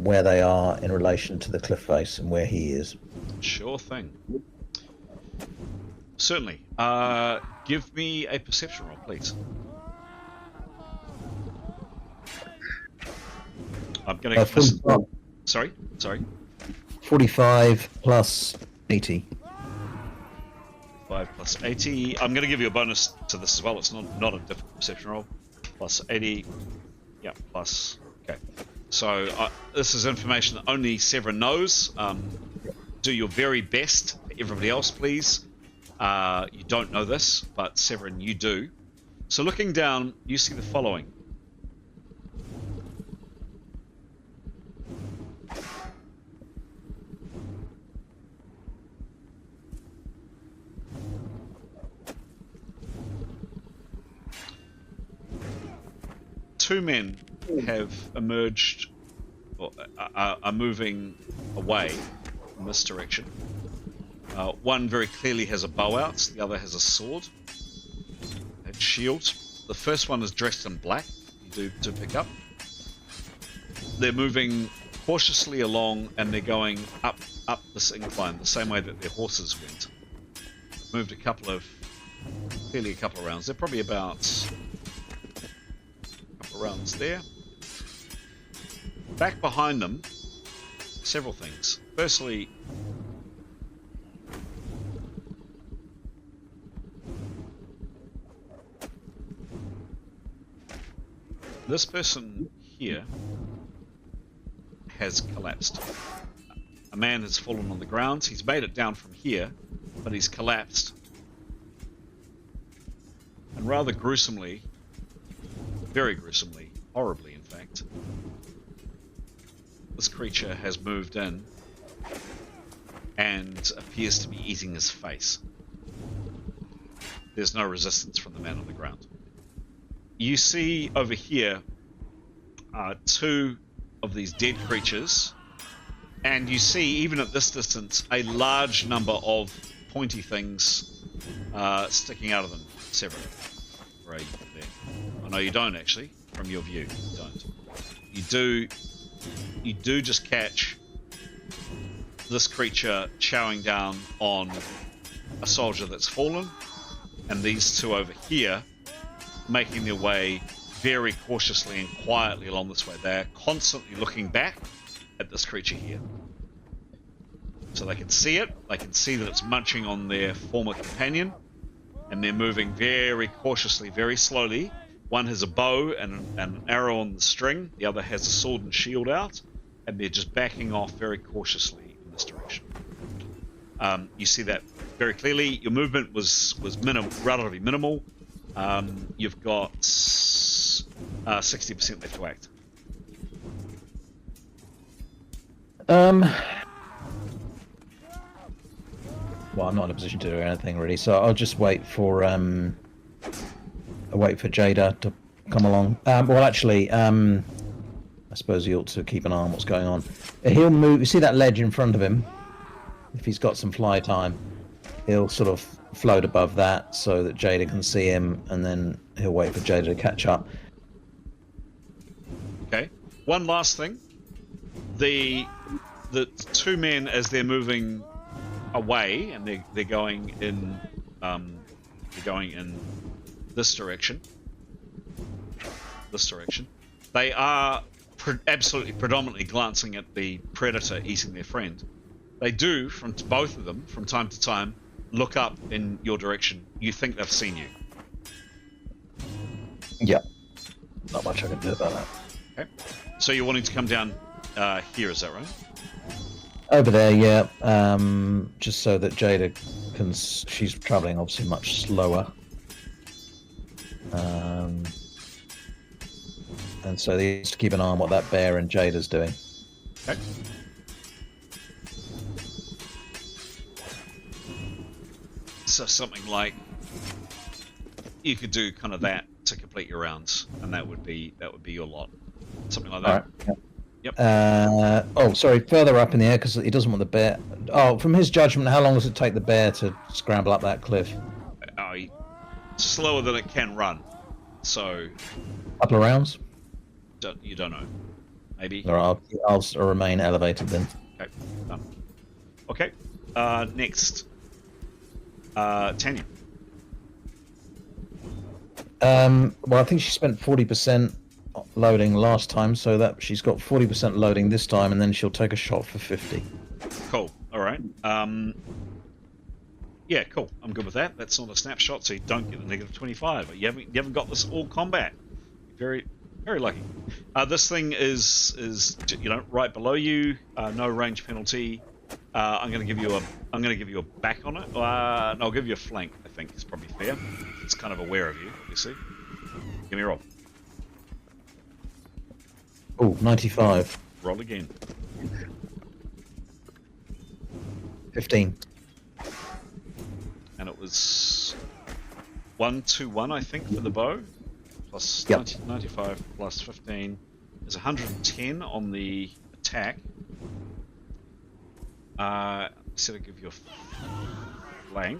where they are in relation to the cliff face and where he is. Sure thing. Certainly. Give me a perception roll, please. I'm going to... 45, Sorry? 45 plus 80. 5 plus 80. I'm going to give you a bonus to this as well. It's not a difficult perception roll. Plus 80. Yeah, plus... Okay. So this is information that only Severin knows. Do your very best. Everybody else, please. You don't know this, but Severin, you do. So looking down, you see the following. Two men have emerged, or are moving away in this direction. One very clearly has a bow out, the other has a sword and shield. The first one is dressed in black, you do pick up. They're moving cautiously along and they're going up this incline the same way that their horses went. Moved a couple of rounds. They're probably about a couple of rounds there. Back behind them, several things. Firstly, this person here has collapsed. A man has fallen on the ground. He's made it down from here, but he's collapsed. And rather gruesomely, very gruesomely, horribly in fact, this creature has moved in and appears to be eating his face. There's no resistance from the man on the ground. You see over here two of these dead creatures, and you see, even at this distance, a large number of pointy things sticking out of them separately. Right there. Oh, no, you don't actually. From your view, you don't. You do just catch this creature chowing down on a soldier that's fallen, and these two over here making their way very cautiously and quietly along this way. They're constantly looking back at this creature here. So they can see it, they can see that it's munching on their former companion, and they're moving very cautiously, very slowly. One has a bow and an arrow on the string, the other has a sword and shield out, and they're just backing off very cautiously in this direction. You see that very clearly. Your movement was relatively minimal. You've got 60% left to act. Well, I'm not in a position to do anything really, so I'll just wait for Jada to come along. Well, actually, I suppose he ought to keep an eye on what's going on. He'll move. You see that ledge in front of him? If he's got some fly time, he'll sort of float above that so that Jada can see him, and then he'll wait for Jada to catch up. Okay. One last thing. The two men, as they're moving away, and they're going in this direction. They are absolutely predominantly glancing at the predator eating their friend. They do, from both of them, from time to time, look up in your direction. You think they've seen you. Yep. Not much I can do about that. Okay. So you're wanting to come down here, is that right? Over there, yeah. Just so that Jada can... She's travelling obviously much slower. And so they used to keep an eye on what that bear and Jada's doing. Okay. So something like you could do kind of that to complete your rounds, and that would be your lot. Something like that. All right. Yep. Oh, sorry. Further up in the air because he doesn't want the bear. Oh, from his judgment, how long does it take the bear to scramble up that cliff? Slower than it can run. So. Couple of rounds. You don't know. Maybe. All right. I'll remain elevated then. Okay. Done. Okay. Next. Tanya. Well, I think she spent 40% loading last time, so that she's got 40% loading this time, and then she'll take a shot for 50. Cool. All right. Yeah, cool. I'm good with that. That's not a snapshot, so you don't get a negative 25. You haven't got this all combat. Very, very lucky. This thing is right below you. No range penalty. I'm going to give you a a back on it. No, I'll give you a flank. I think it's probably fair. It's kind of aware of you, obviously. Give me a roll. Oh, 95. Roll again. 15. And it was 121, I think, for the bow. Plus Yep. 95 plus 15 is 110 on the attack. Instead of give you a flank.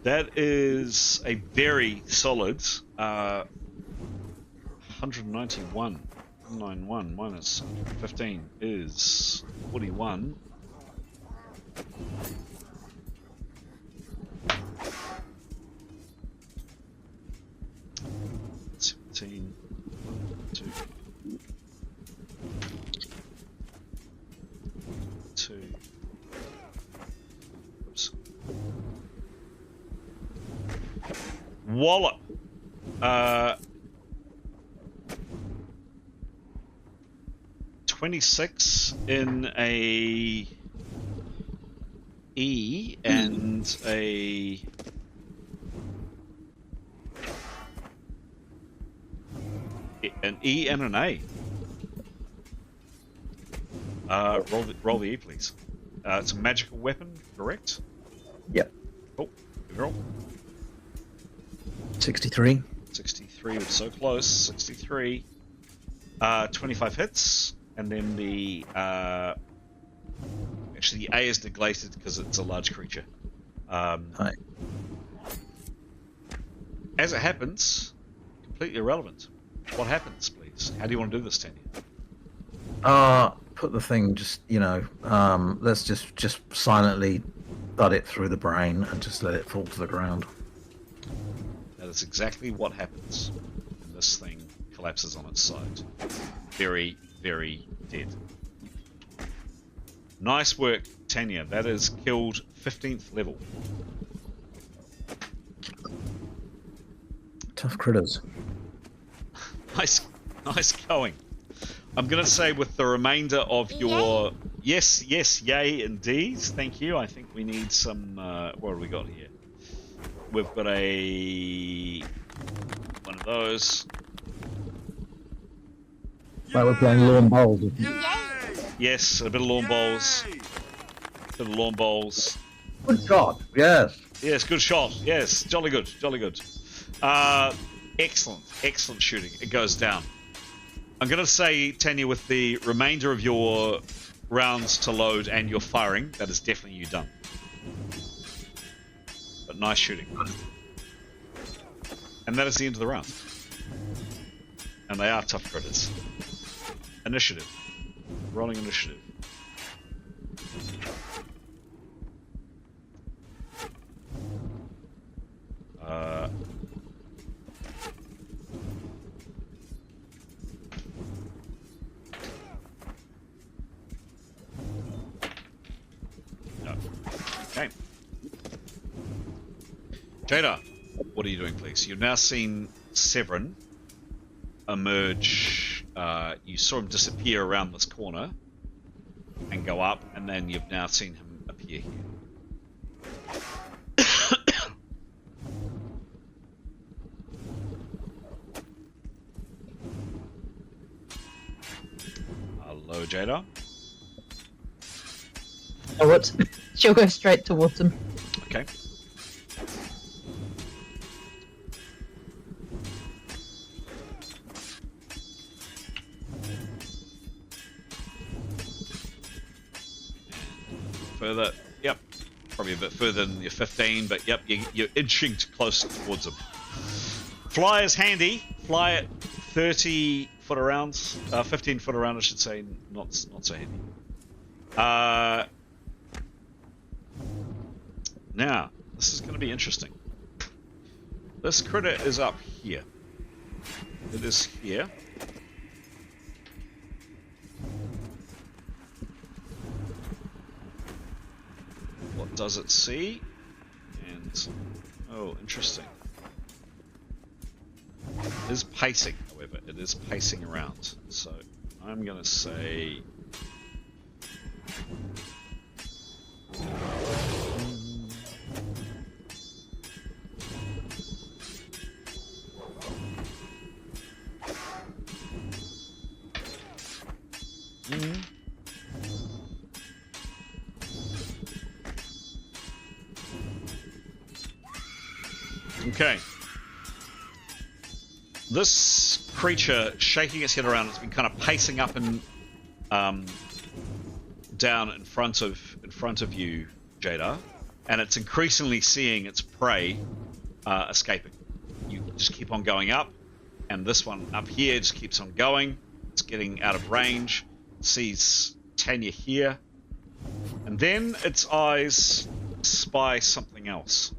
That is a very solid 191. 191 minus 15 is 41. Two. Oops. Wallop. 26 in a E and an E and an A. Roll the E, please. It's a magical weapon, correct? Yep. Oh, roll. 63. 63 was so close. 63. 25 hits, and then the actually the A is neglected because it's a large creature. Hi. As it happens, completely irrelevant. What happens, please? How do you want to do this, Tanya? Put the thing let's just silently thud it through the brain and just let it fall to the ground. That is exactly what happens. And this thing collapses on its side. Very, very dead. Nice work, Tanya. That is killed 15th level. Tough critters. Nice going. I'm going to say with the remainder of your... Yes, yay, indeed. Thank you. I think we need some... what have we got here? We've got one of those. Well, we're playing lawn bowls. Yes, a bit of lawn bowls. Good shot. Yes. Yes, good shot. Yes, jolly good. Excellent shooting. It goes down. I'm going to say, Tanya, with the remainder of your rounds to load and your firing, that is definitely you done. But nice shooting. And that is the end of the round. And they are tough critters. Initiative. Rolling initiative. No. Okay. Jada, what are you doing, please? You've now seen Severin emerge. You saw him disappear around this corner and go up, and then you've now seen him appear here. Hello, Jada. Oh, what? She'll go straight towards him. Okay. Further, yep, probably a bit further than your 15, but yep, you're inching closer towards him. Fly is handy. Fly at 30 foot around, 15 foot around, I should say. Not so handy. Now, this is going to be interesting. This critter is up here. It is here. What does it see? And oh, interesting. It is pacing, however. It is pacing around. So I'm gonna say okay. This creature shaking its head around, it's been kind of pacing up and down in front of you, Jada, and it's increasingly seeing its prey escaping. You just keep on going up, and this one up here just keeps on going. It's getting out of range, sees Tanya here, and then its eyes spy something else.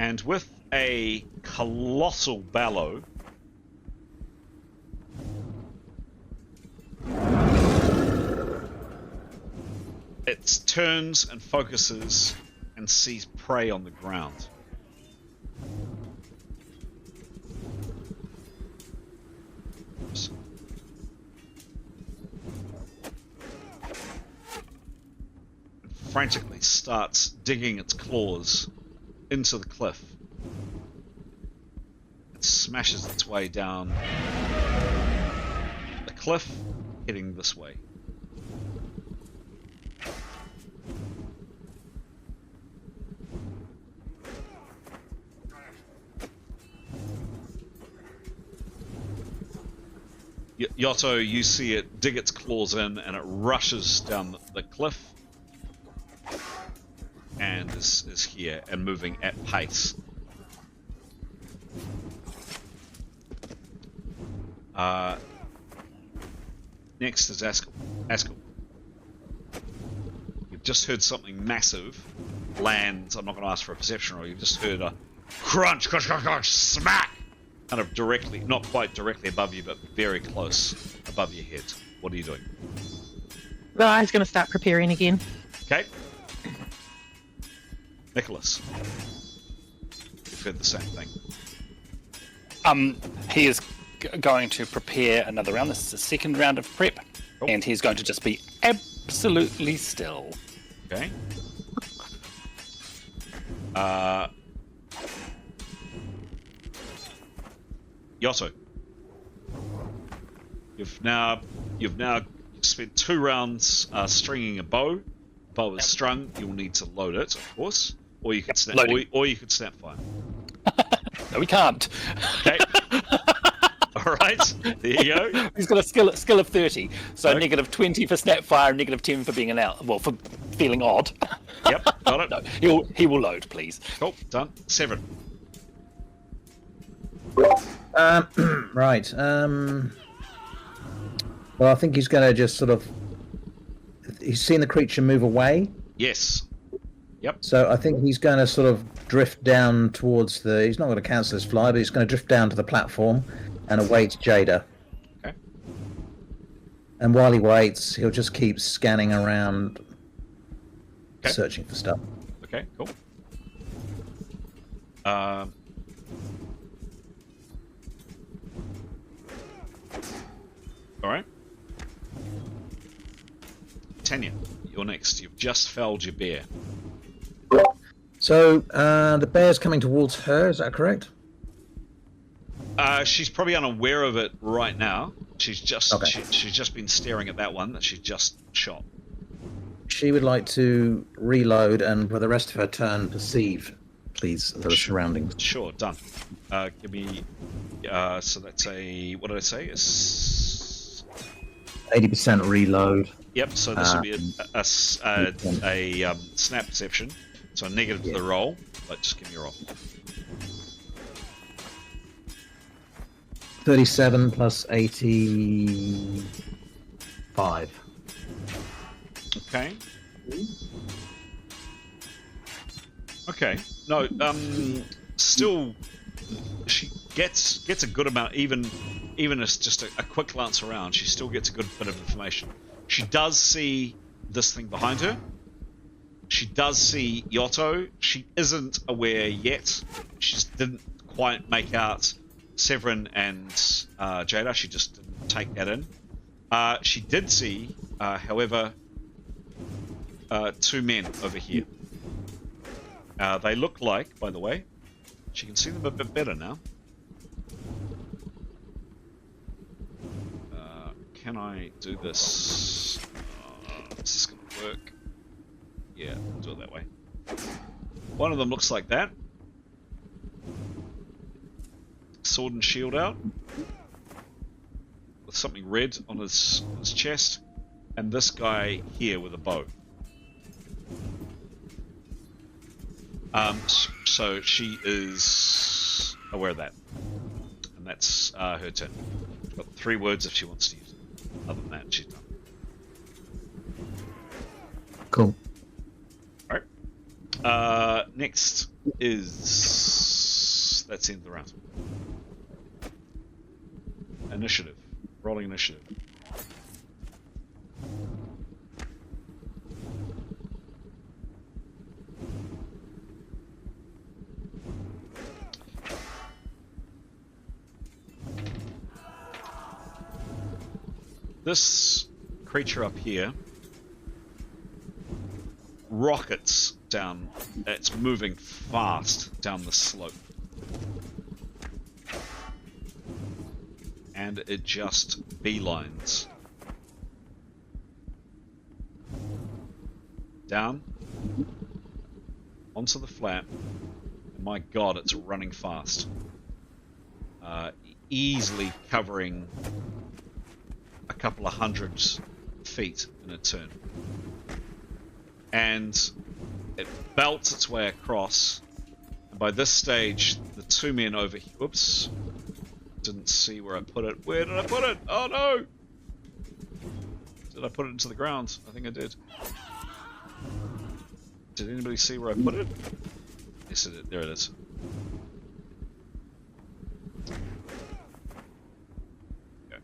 And with a colossal bellow, it turns and focuses and sees prey on the ground. frantically starts digging its claws into the cliff. It smashes its way down the cliff, heading this way. Yotto, you see it dig its claws in, and it rushes down the cliff, and is here and moving at pace. Next is Askell. You've just heard something massive land. I'm not going to ask for a perception roll. You've just heard a crunch, crunch, crunch, crunch, smack, kind of directly, not quite directly above you, but very close above your head. What are you doing? Well, I was going to start preparing again. Okay. Nicholas, you've heard the same thing. He is going to prepare another round. This is the second round of prep, and he's going to just be absolutely still. Okay. Yotto, you've now spent 2 rounds stringing a bow. Bow is strung. You'll need to load it, of course, or you could snap, or you could snap fire. No, we can't. Okay. All right. There you go. He's got a skill of 30, so Okay. negative 20 for snapfire, negative 10 for being for feeling odd. Yep. Got it. No, he will load, please. Cool. Done. 7. Right. Well, I think he's going to just sort of. He's seen the creature move away, Yes. Yep. so I think he's going to sort of drift down towards the. He's not going to cancel his fly, but he's going to drift down to the platform and await Jada. Okay. And while he waits, he'll just keep scanning around, Okay. searching for stuff. Okay. Cool. All right. Tanya, you're next. You've just felled your bear. So the bear's coming towards her. Is that correct? She's probably unaware of it right now. She's just Okay. she's just been staring at that one that she just shot. She would like to reload and, for the rest of her turn, perceive, please, the surroundings. Sure, done. Give me. So that's a. What did I say? It's 80% reload. Yep. So this would be a snap perception. So a negative to the roll, but just give me a roll. 37 plus 85. Okay. Okay. No. Still, she gets a good amount. Even as just a quick glance around, she still gets a good bit of information. She does see this thing behind her. She does see Yotto. She isn't aware yet. She just didn't quite make out Severin and Jada. She just didn't take that in. She did see, however, 2 men over here. They look like, by the way, she can see them a bit better now. Can I do this? Is this going to work? Yeah, we'll do it that way. One of them looks like that. Sword and shield out. With something red on his chest. And this guy here with a bow. So she is aware of that. And that's her turn. She's got 3 words if she wants to use it. Other than that, she's done. Cool. Alright. Next is... That's the end of the round. Initiative. Rolling initiative. This creature up here rockets down. It's moving fast down the slope. And it just beelines down onto the flat. And my god, it's running fast. Easily covering a couple of hundred feet in a turn. And it belts its way across. And by this stage, the two men over here... Whoops. Didn't see where I put it. Where did I put it? Oh no! Did I put it into the ground? I think I did. Did anybody see where I put it? Yes, it did. There it is. Okay.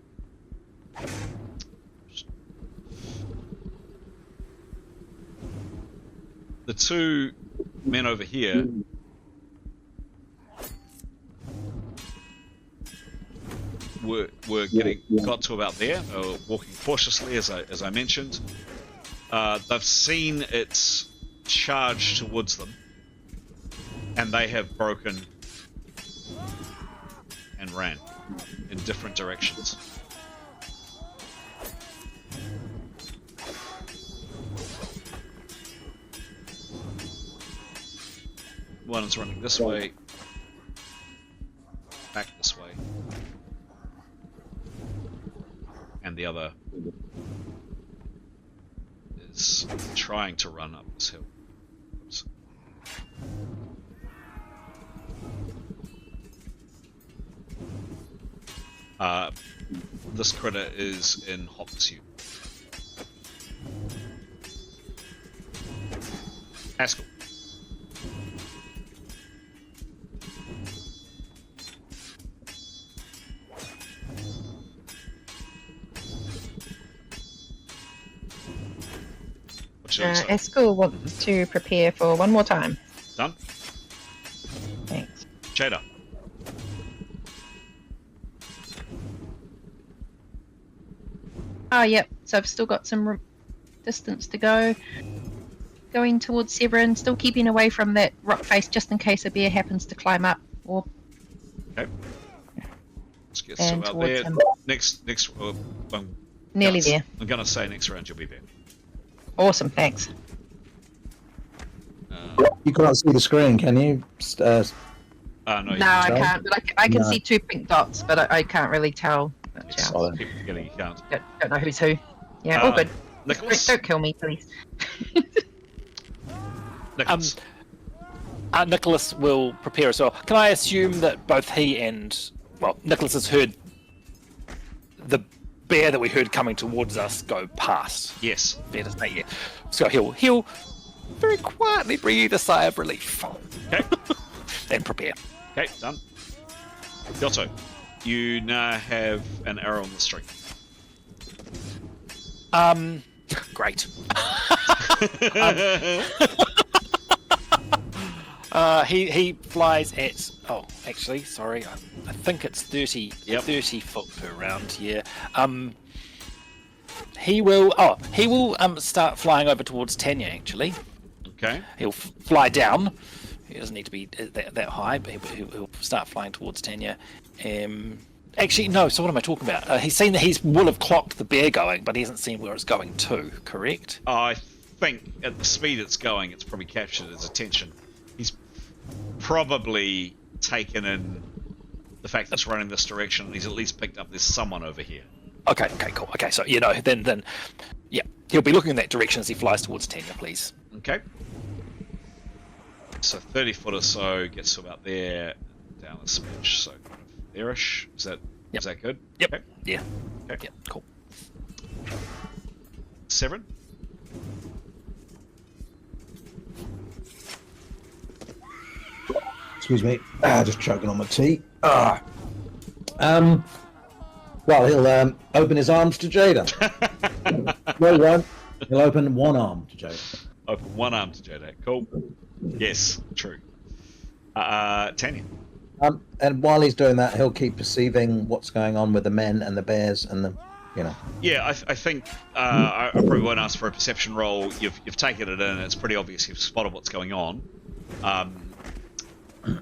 The two men over here were got to about there, walking cautiously, as I mentioned. They've seen its charge towards them, and they have broken and ran in different directions. One is running this way, back this way. And the other is trying to run up this hill. Oops. This critter is in hot pursuit. Haskell. Eskel wants to prepare for one more time. Done? Thanks. Jada. Oh, yep. So I've still got some distance to go. Going towards Severin, still keeping away from that rock face just in case a bear happens to climb up. Or Okay. Let's get and some out towards there. him. Next, Nearly there. I'm gonna say next round you'll be there. Awesome, thanks. You can't see the screen, can you? No, No, I can't. But I can No. see two pink dots, but I can't really tell. Yes, Solid. keep forgetting you can't. Don't know who's who. Yeah, all good. Nicholas? Don't kill me, please. Nicholas. Nicholas will prepare as well. Can I assume that both he and, well, Nicholas has heard the bear that we heard coming towards us go past? Yes. Fair to say, yeah. So he'll very quietly breathe a sigh of relief. Okay. Then prepare. Okay, done. Giotto, you now have an arrow on the string. Great. He flies at. Oh, actually, sorry. I think it's 30 foot per round here. He will start flying over towards Tanya. Actually, Okay. he'll fly down. He doesn't need to be that high, but he'll start flying towards Tanya. Actually, no. So what am I talking about? He's seen that he will have clocked the bear going, but he hasn't seen where it's going to. Correct? I think at the speed it's going, it's probably captured his attention. He's probably taken in the fact that it's running this direction, and he's at least picked up there's someone over here. Okay, cool. Okay, so then yeah, he'll be looking in that direction as he flies towards Tanya, please. Okay. So 30 foot or so gets to about there, down a smidge, so kind of there-ish. Is that good? Yep. Okay. Yeah. Okay. Yeah. Cool. Severin? Excuse me. Just choking on my tea. Well, he'll open his arms to Jada. No, he won't. He'll open one arm to Jada. Open one arm to Jada. Cool. Yes, true. Tanya. And while he's doing that, he'll keep perceiving what's going on with the men and the bears and the you know. Yeah, I think I probably won't ask for a perception roll. You've taken it in. It's pretty obvious you've spotted what's going on.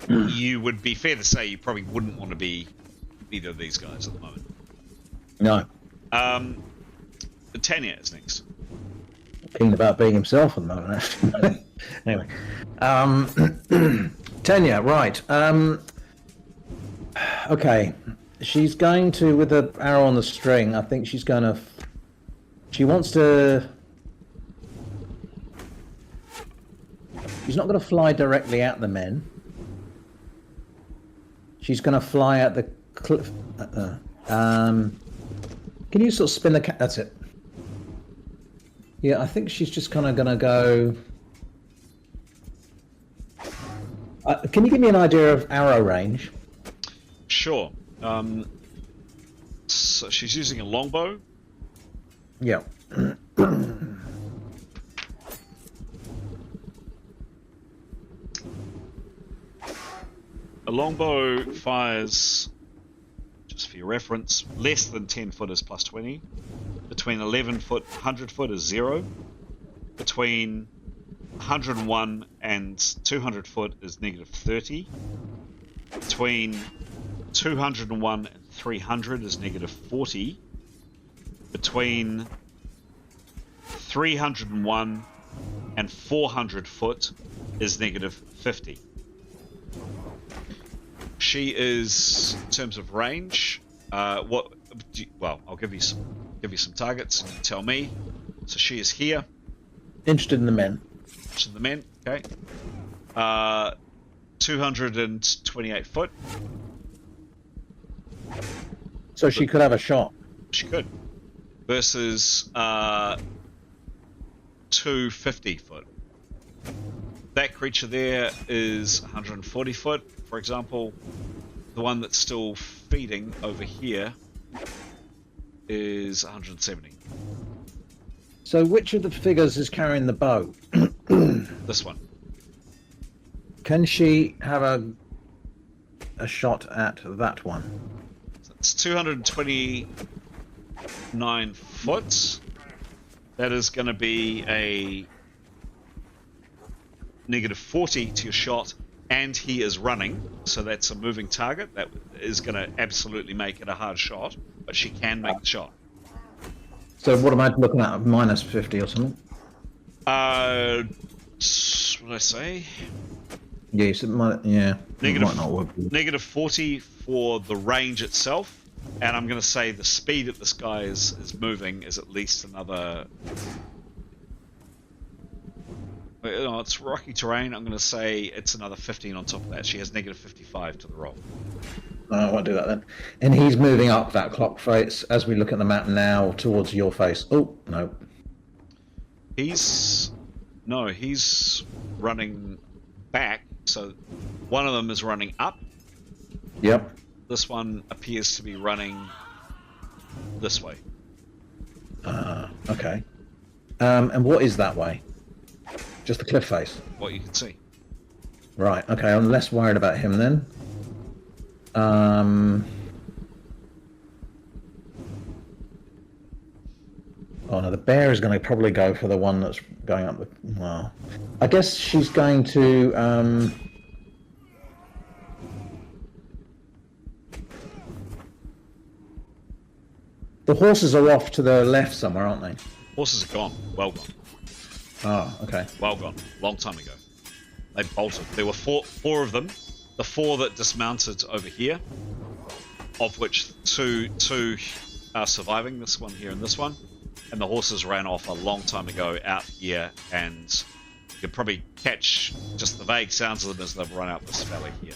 You would be fair to say you probably wouldn't want to be either of these guys at the moment. No. Tanya is next. Keen about being himself at the moment, actually. Anyway. Tanya, right. Okay. She's going to, with the arrow on the string, I think she's going to... She wants to... She's not going to fly directly at the men. She's going to fly at the cliff. Can you sort of spin the cat? That's it. Yeah, I think she's just kind of going to go... can you give me an idea of arrow range? Sure. So she's using a longbow. Yeah. A longbow fires, just for your reference, less than 10 foot is plus 20. Between 11 foot, 100 foot is 0. Between 101 and 200 foot is negative 30. Between 201 and 300 is negative 40. Between 301 and 400 foot is negative 50. She is, in terms of range, well, I'll give you some targets and you tell me. So she is here. Interested in the men. Interested in the men, okay. 228 foot. So she could have a shot. She could. Versus 250 foot. That creature there is 140 foot, for example. The one that's still feeding over here is 170. So which of the figures is carrying the bow? This one. Can she have a shot at that one? So it's 229 foot. That is going to be a negative 40 to your shot, and he is running, so that's a moving target. That is going to absolutely make it a hard shot, but she can make the shot. So what am I looking at? Minus 50 or something? What did I say? Yeah, you said yeah. Negative, might not work. negative 40 for the range itself, and I'm going to say the speed that this guy is moving is at least another... it's rocky terrain. I'm going to say it's another 15 on top of that. She has negative 55 to the roll. I won't do that then. And he's moving up that clock face as we look at the map now towards your face. Oh, no. He's running back. So one of them is running up. Yep. This one appears to be running this way. Okay. And what is that way? Just the cliff face? What you can see. Right, okay, I'm less worried about him then. Oh no, the bear is going to probably go for the one that's going up the... Well, I guess she's going to... The horses are off to the left somewhere, aren't they? Horses are gone. Well gone. Oh, okay. Well gone. Long time ago. They bolted. There were four of them. The four that dismounted over here, of which two are surviving, this one here and this one. And the horses ran off a long time ago out here, and you could probably catch just the vague sounds of them as they've run out this valley here.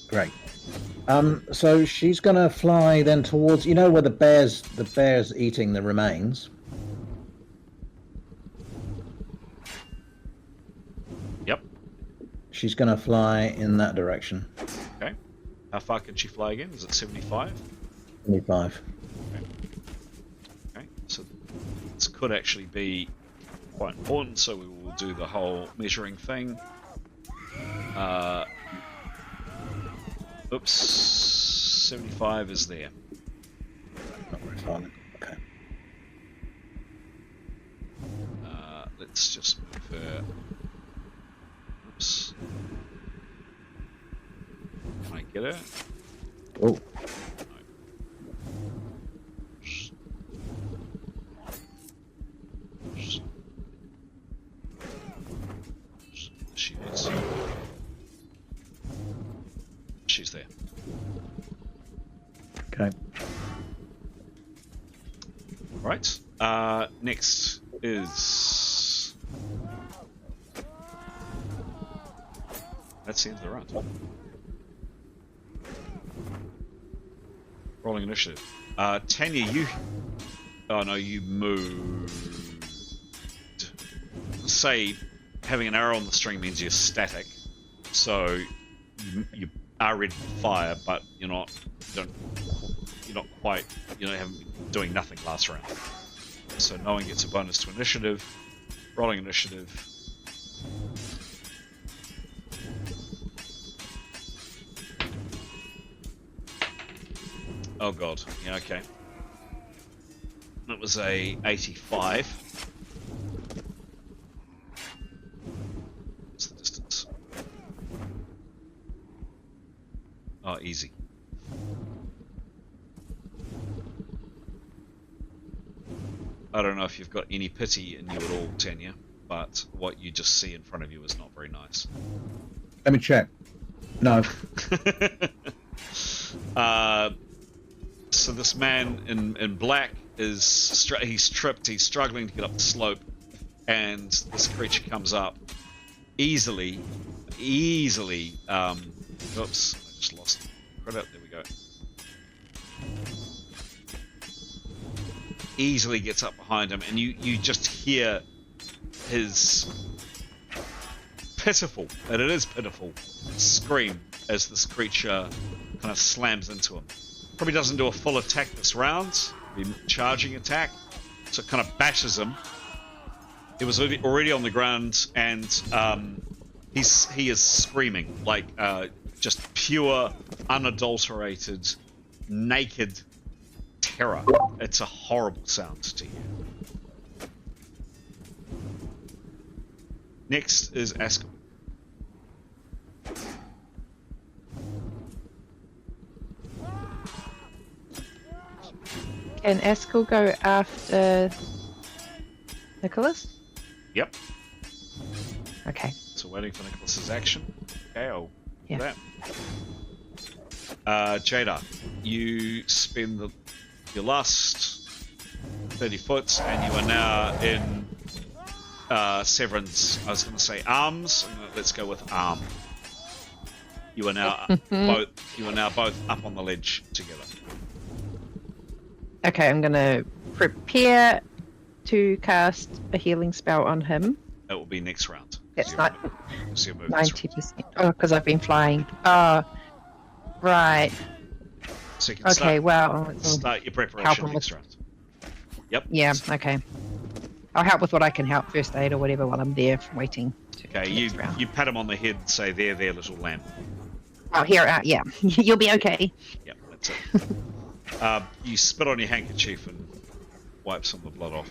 Great. So she's going to fly then towards, you know, where the bear's eating the remains. Yep. She's going to fly in that direction. Okay. How far can she fly again? Is it 75? 75. Okay. So this could actually be quite important, so we will do the whole measuring thing. Oops. 75 is there. fine. Okay. Let's just move her. Oops. Can I get her? Oh. She is. She's there. Okay. Right. Next is. That's the end of the round. Rolling initiative. Tanya, you. Oh no, you moved. Say, having an arrow on the string means you're static, so you are ready to fire, but you're not quite. You haven't been doing nothing last round. So no one gets a bonus to initiative. Rolling initiative. Oh god. Yeah. Okay. That was a 85. What's the distance? Oh, easy. I don't know if you've got any pity in you at all, Tanya, but what you just see in front of you is not very nice. Let me check. No. So this man in black is he's tripped. He's struggling to get up the slope, and this creature comes up easily. Oops, I just lost credit. There we go. Easily gets up behind him, and you just hear his pitiful, and it is pitiful, scream as this creature kind of slams into him. Probably doesn't do a full attack this round, charging attack, so it kind of bashes him. It was already on the ground, and he is screaming like just pure, unadulterated, naked terror. It's a horrible sound to hear. Next is Askell. Can Askell go after Nicholas? Yep. Okay. So waiting for Nicholas's action. Okay, I'll do Yeah. that. Jada, you spend your last 30 foot, and you are now in Severin's. I was going to say arms. Let's go with arm. You are now both. You are now both up on the ledge together. Okay, I'm gonna prepare to cast a healing spell on him. That will be next round. That's not So your move this 90%. Oh, because I've been flying. Oh, right. round. So you can Okay, well, start your help preparation him next with- round. Yep. yeah, okay. I'll help with what I can help, first aid or whatever, while I'm there waiting. Okay, you pat him on the head and say, there, little lamb. Oh, here, yeah. You'll be okay. Yep, that's it. You spit on your handkerchief and wipe some of the blood off.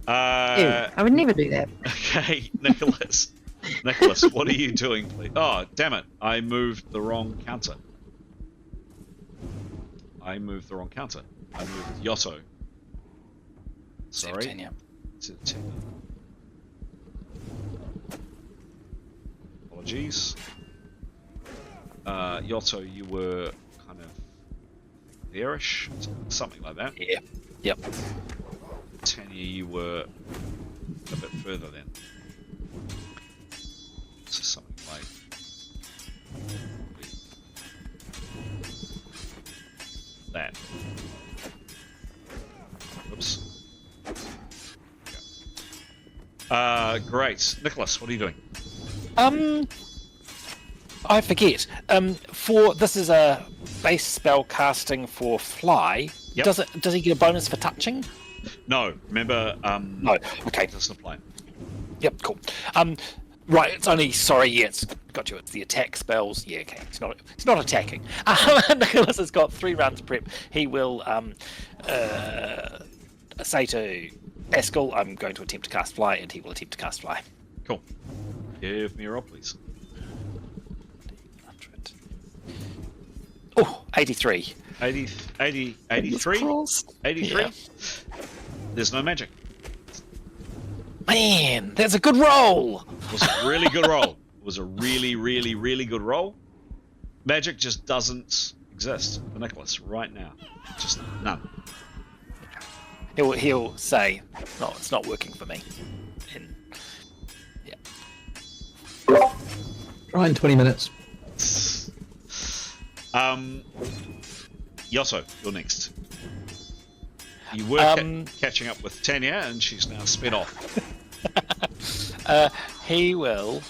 Ew, I would never do that. Okay, Nicholas. Nicholas, what are you doing, please? Oh, damn it. I moved the wrong counter. I moved Yotto. Sorry. Tanya. To Tanya. Apologies. Yotto, you were kind of there-ish, something like that. Yeah. Yep. Tanya, you were a bit further then. So something like that. Oops. Great. Nicholas, what are you doing? I forget. For this is a base spell casting for fly. Yep. Does he get a bonus for touching? No, remember, No. Okay. it doesn't apply. Yep. Cool. Right, it's only it's got you. It's the attack spells. Yeah, okay. It's not attacking. Nicholas has got 3 rounds of prep. He will say to Askel, I'm going to attempt to cast fly, and he will attempt to cast fly. Cool. Give me a roll, please. 100. Oh, 83. 83? 83? Yeah. There's no magic. Man, that's a good roll. It was a really good roll. It was a really, really, really good roll. Magic just doesn't exist for Nicholas right now. Just none. He'll say, no, it's not working for me. And, yeah. Try in 20 minutes. Yosso, you're next. You were catching up with Tanya, and she's now sped off. He will.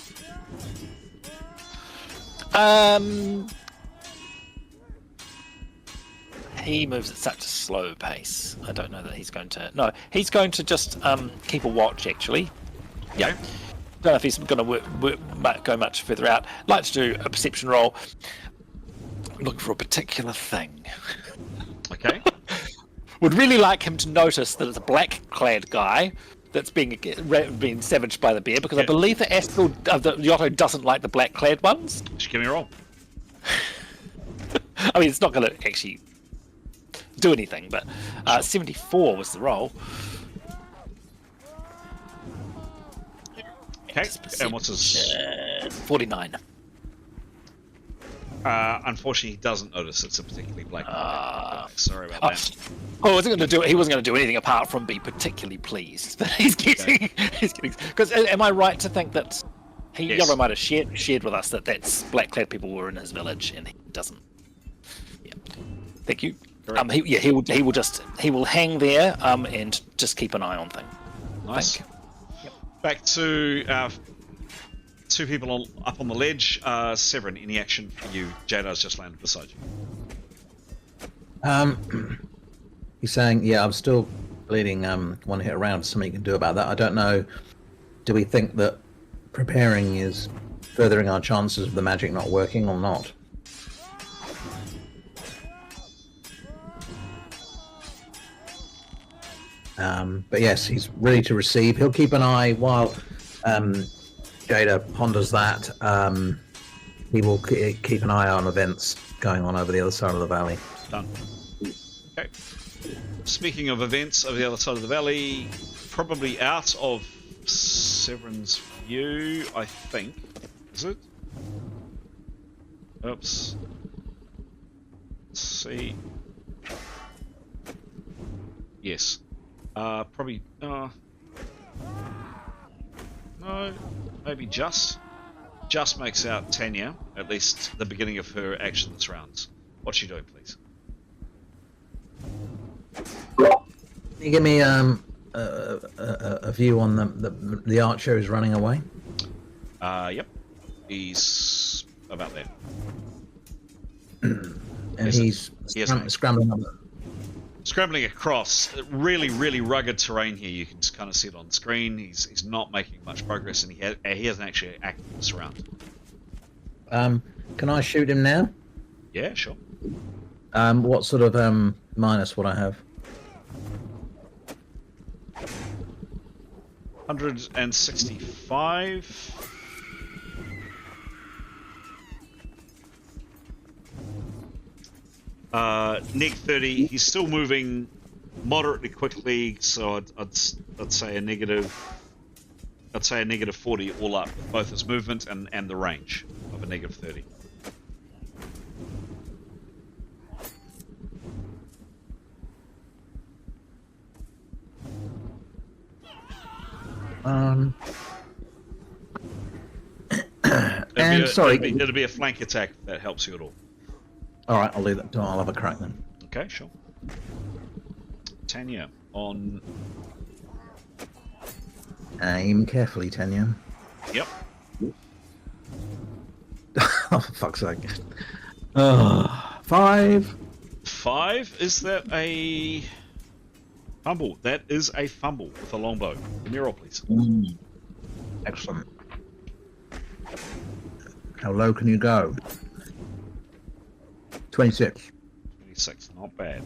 He moves at such a slow pace. I don't know that he's going to. No, he's going to just keep a watch. Actually, yeah. Don't know if he's going to go much further out. Like to do a perception roll. Look for a particular thing. Okay. Would really like him to notice that it's a black-clad guy that's being savaged by the bear, because I believe that Askel, the Yotto doesn't like the black-clad ones. Just give me a roll. I mean, it's not going to actually do anything, but 74 was the roll. Okay, and what's his... 49. Unfortunately, he doesn't notice it's a particularly black guy. Sorry about that. Oh, he wasn't going to do anything apart from be particularly pleased that he's getting. Because am I right to think that Yellow might have shared with us that that's black-clad people were in his village, and he doesn't. Yeah. Thank you. He will hang there and just keep an eye on things. Nice. Yep. Back to our 2 people up on the ledge. Severin, any action for you? Jadar's just landed beside you. He's saying, yeah, I'm still bleeding 1 hit around. Something you can do about that. I don't know. Do we think that preparing is furthering our chances of the magic not working or not? But yes, he's ready to receive. He'll keep an eye while Jada ponders that. He will keep an eye on events going on over the other side of the valley. Done. Okay. Speaking of events over the other side of the valley, probably out of Severin's view, I think. Is it? Oops. Let's see. Yes. Probably. No. Maybe just makes out Tanya, at least the beginning of her action this round. What's she doing, please? Can you give me a view on the archer who's running away? Yep. He's about there. And he's scrambling up. Scrambling across really, really rugged terrain here. You can just kind of see it on the screen. He's not making much progress, and he hasn't actually acted this round. Can I shoot him now? Yeah, sure. What sort of minus would I have? 165. Neg 30. He's still moving moderately quickly, so I'd say a negative. I'd say a negative 40 all up, with both his movement and the range of a negative 30. It'll be a flank attack if that helps you at all. All right, I'll do that. I'll have a crack then. Okay, sure. Tanya on. Aim carefully, Tanya. Yep. Oh, for fuck's sake. 5. 5? Is that a fumble? That is a fumble with a longbow. Give me a roll, please. Excellent. How low can you go? 26. 26, not bad.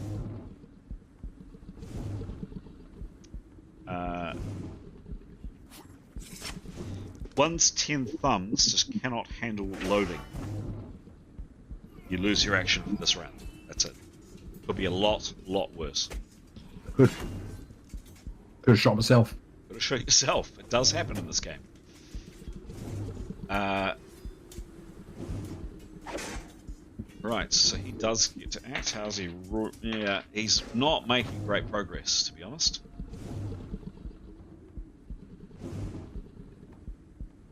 One's 10 thumbs just cannot handle loading. You lose your action for this round. That's it. Could be a lot worse. Good. Could have shot myself. Could have shot yourself. It does happen in this game. Right, so he does get to act. How's he? Yeah, he's not making great progress, to be honest.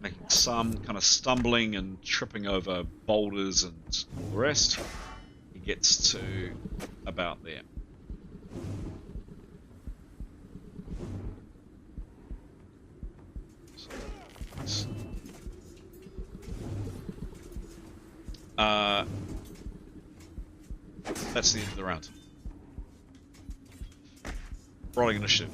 Making some kind of stumbling and tripping over boulders and all the rest. He gets to about there. That's the end of the round. Rolling initiative.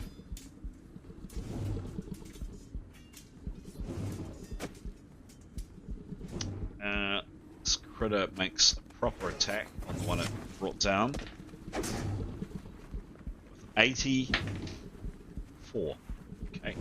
This critter makes a proper attack on the one it brought down. With 84. Okay.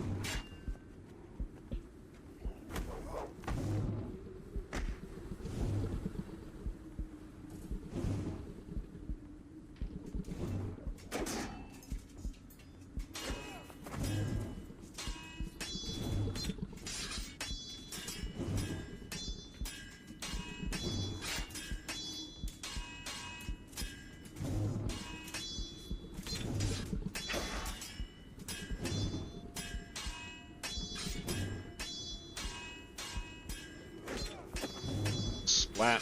Splat.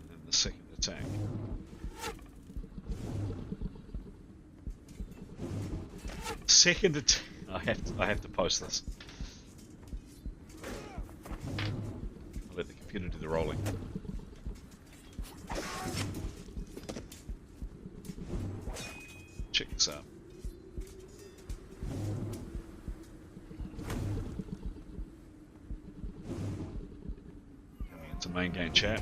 And then the second attack. Second attack. I have to post this. I'll let the computer do the rolling. Check this out. Coming into main game chat.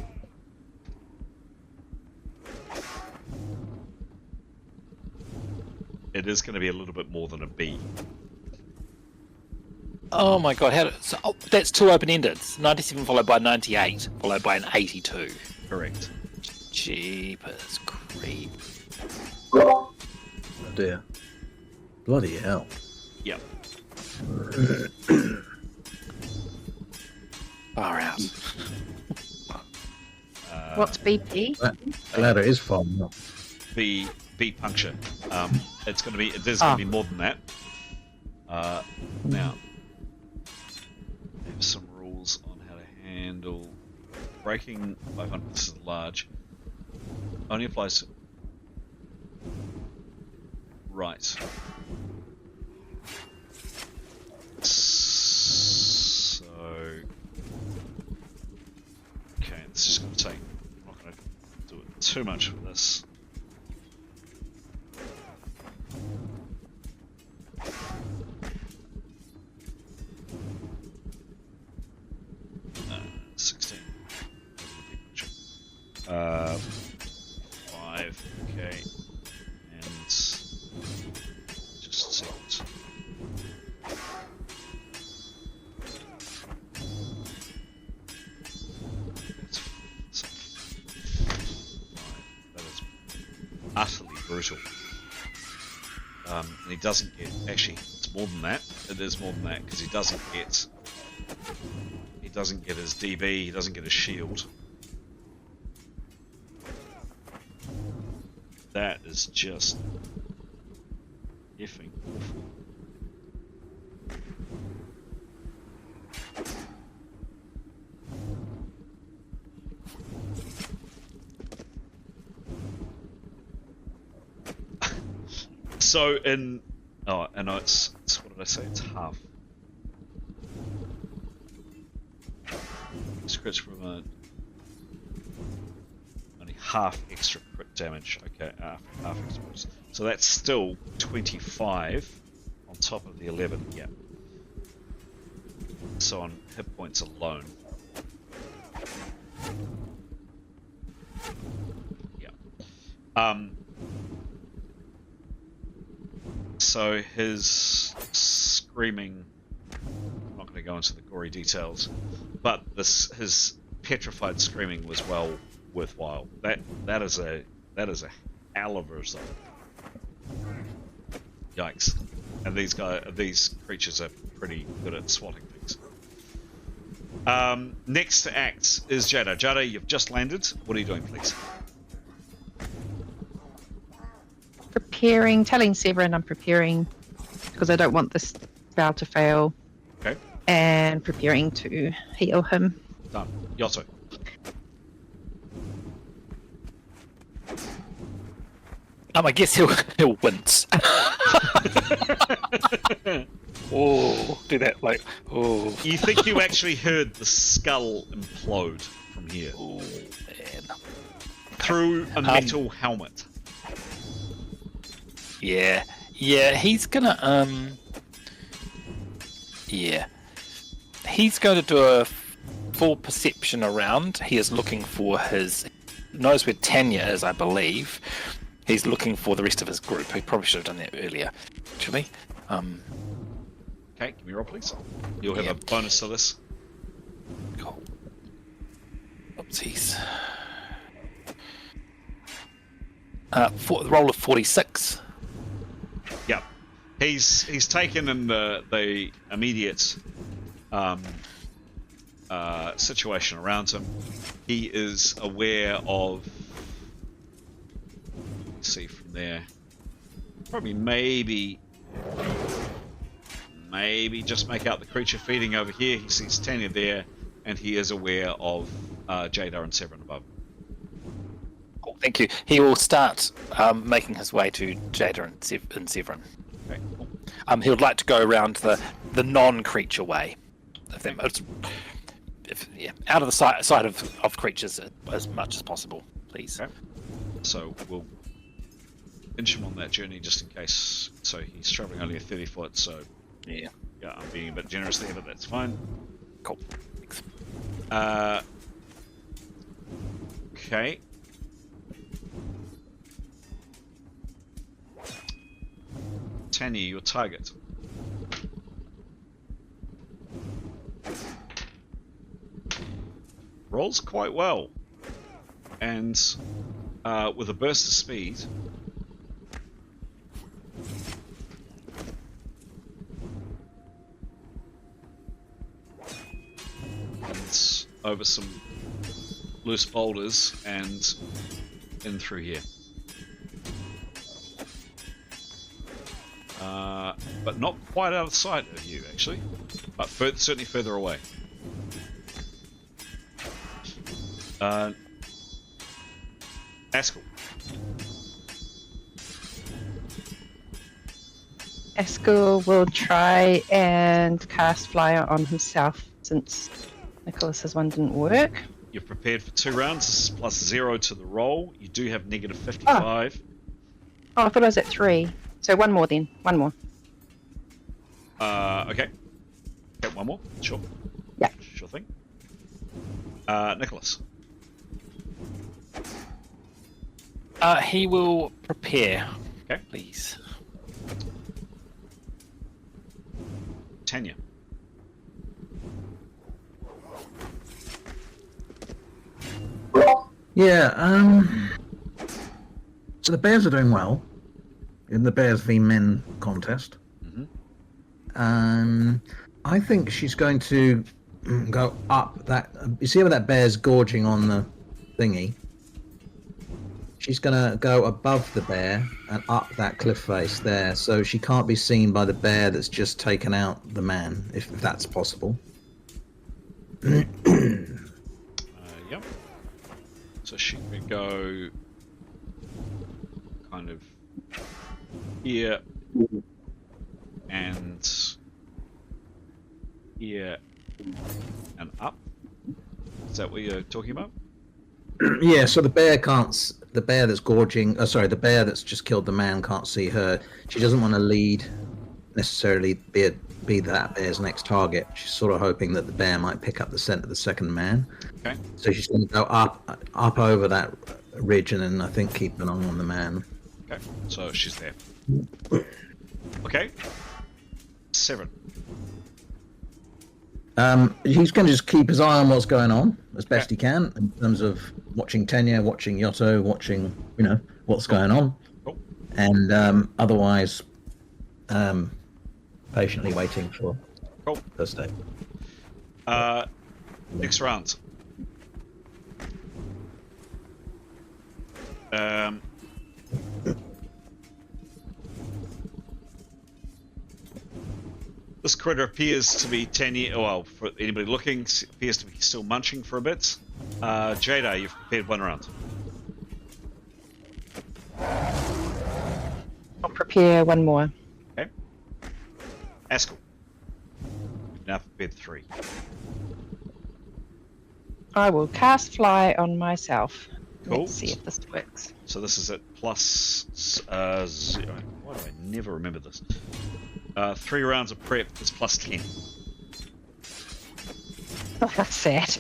It is going to be a little bit more than a B. Oh my god, that's two open-ended. 97 followed by 98, followed by an 82. Correct. Jeepers creep. Oh dear. Bloody hell. Yep. Far out. What's BP? That ladder is falling up. B puncture. It's going to be. There's going to be more than that. Now, I have some rules on how to handle breaking 500. This is large. Only applies. Right. So, okay, this is going to take. I'm not going to do it too much for this. 16. 5, okay. And just a second. That is utterly brutal. And he doesn't get, actually, it's more than that. It is more than that, because he doesn't get his DB, he doesn't get his shield. That is just effing awful. So in it's what did I say? It's half. Crits from only half extra crit damage. Okay, after exposure. So that's still 25 on top of the 11. Yeah. So on hit points alone. Yeah. So his screaming. I'm not going to go into the gory details, but his petrified screaming was well worthwhile. That is a hell of a result. Yikes! And these creatures are pretty good at swatting things. Next to act is Jada. Jada, you've just landed. What are you doing, please? Telling Severin I'm preparing because I don't want this spell to fail. Okay. And preparing to heal him. Done. Yoto. I guess he'll wince. Oh, do that like oh. You think you actually heard the skull implode from here? Oh man. Through a metal helmet. Yeah, he's gonna he's going to do a full perception around. He is looking for knows where Tanya is, I believe. He's looking for the rest of his group. He probably should have done that earlier, actually. Okay, give me a roll, please. You'll have a bonus to this. Cool. Oopsies. Roll of 46. Yep. He's taken in the immediate situation around him. He is aware of. Let's see from there. Probably maybe just make out the creature feeding over here. He sees Tanya there, and he is aware of Jada and Severin above. Cool, thank you. He will start making his way to Jada and Severin. Okay, cool. He would like to go around the non-creature way. Out of the sight of creatures as much as possible, please. Okay. So we'll inch him on that journey just in case. So he's traveling only a 30 foot, so yeah, I'm being a bit generous there, but that's fine. Cool. Thanks. Okay. Tanya, your target. Rolls quite well, and with a burst of speed, and over some loose boulders and in through here. But not quite out of sight of you, actually, but certainly further away. Askell. Askell will try and cast Flyer on himself since Nicholas's one didn't work. You're prepared for 2 rounds. This is plus 0 to the roll. You do have negative 55. Oh, I thought I was at 3. So one more then. One more. Okay. Okay, one more. Sure. Yeah. Sure thing. Nicholas. He will prepare. Okay. Please. Tanya. Yeah, so the bears are doing well in the Bears v Men contest. Mm-hmm. I think she's going to go up that. You see where that bear's gorging on the thingy? She's going to go above the bear and up that cliff face there, so she can't be seen by the bear that's just taken out the man, if that's possible. Yep. So she could go kind of here and here and up. Is that what you're talking about? Yeah, so the bear can't. the bear that's gorging. Sorry, the bear that's just killed the man can't see her. She doesn't want to lead necessarily be that bear's next target. She's sort of hoping that the bear might pick up the scent of the second man. Okay. So she's going to go up over that ridge, and then I think keep an eye on the man. Okay, so she's there. Okay. 7. He's going to just keep his eye on what's going on as best he can in terms of watching Tenya, watching Yotto, watching what's going on, and otherwise patiently waiting for first day. Next round. This critter appears to be 10 years. Well, for anybody looking, appears to be still munching for a bit. Jada, you've prepared 1 round. I'll prepare 1 more. Okay. Askell, you've now prepared 3. I will cast fly on myself. Cool. Let's see if this works. So this is at plus 0. Why do I never remember this? 3 rounds of prep is plus 10. Oh, that's sad.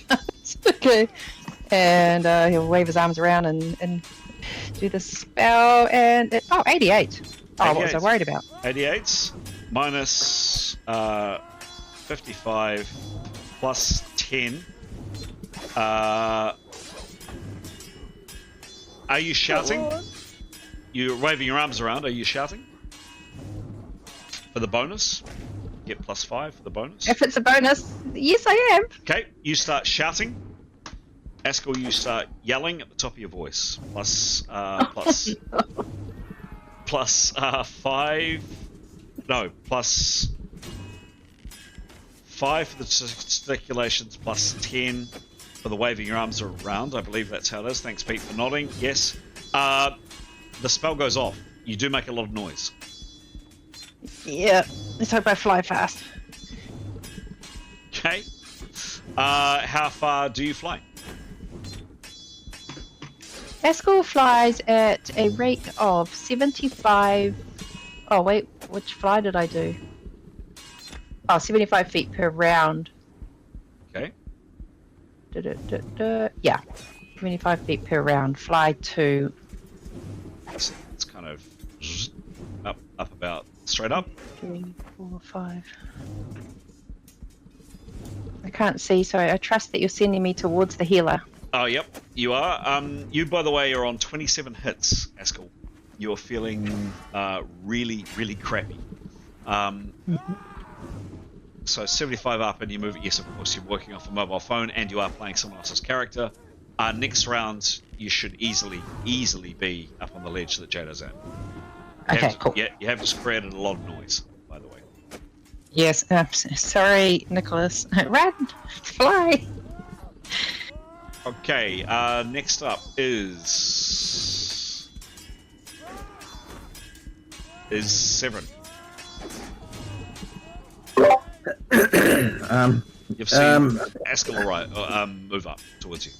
Okay. And he'll wave his arms around and do the spell. And 88. Oh, what was I worried about? 88 minus 55 plus 10. Are you shouting? You're waving your arms around. Are you shouting? For the bonus? Get plus 5 for the bonus. If it's a bonus, yes, I am. Okay, you start shouting. Askell, you start yelling at the top of your voice. Plus 5. No, plus 5 for the gesticulations, plus 10 for the waving your arms around. I believe that's how it is. Thanks, Pete, for nodding. Yes. The spell goes off. You do make a lot of noise. Yeah, let's hope I fly fast. Okay. How far do you fly? Askell flies at a rate of 75. Oh, wait, which fly did I do? Oh, 75 feet per round. Okay. Yeah, 25 feet per round. Fly 2. It's kind of up about straight up. 3, 4, 5. I can't see, so I trust that you're sending me towards the healer. Oh, yep, you are. You, by the way, are on 27 hits, Askell. You're feeling really, really crappy. So 75 up and you move it. Yes, of course, you're working off a mobile phone and you are playing someone else's character. Next round, you should easily be up on the ledge that Jada's at. Cool. Yeah, you have just created a lot of noise, by the way. Yes, sorry, Nicholas. Run! Fly! Okay, next up is Severin. You've seen Askell move up towards you.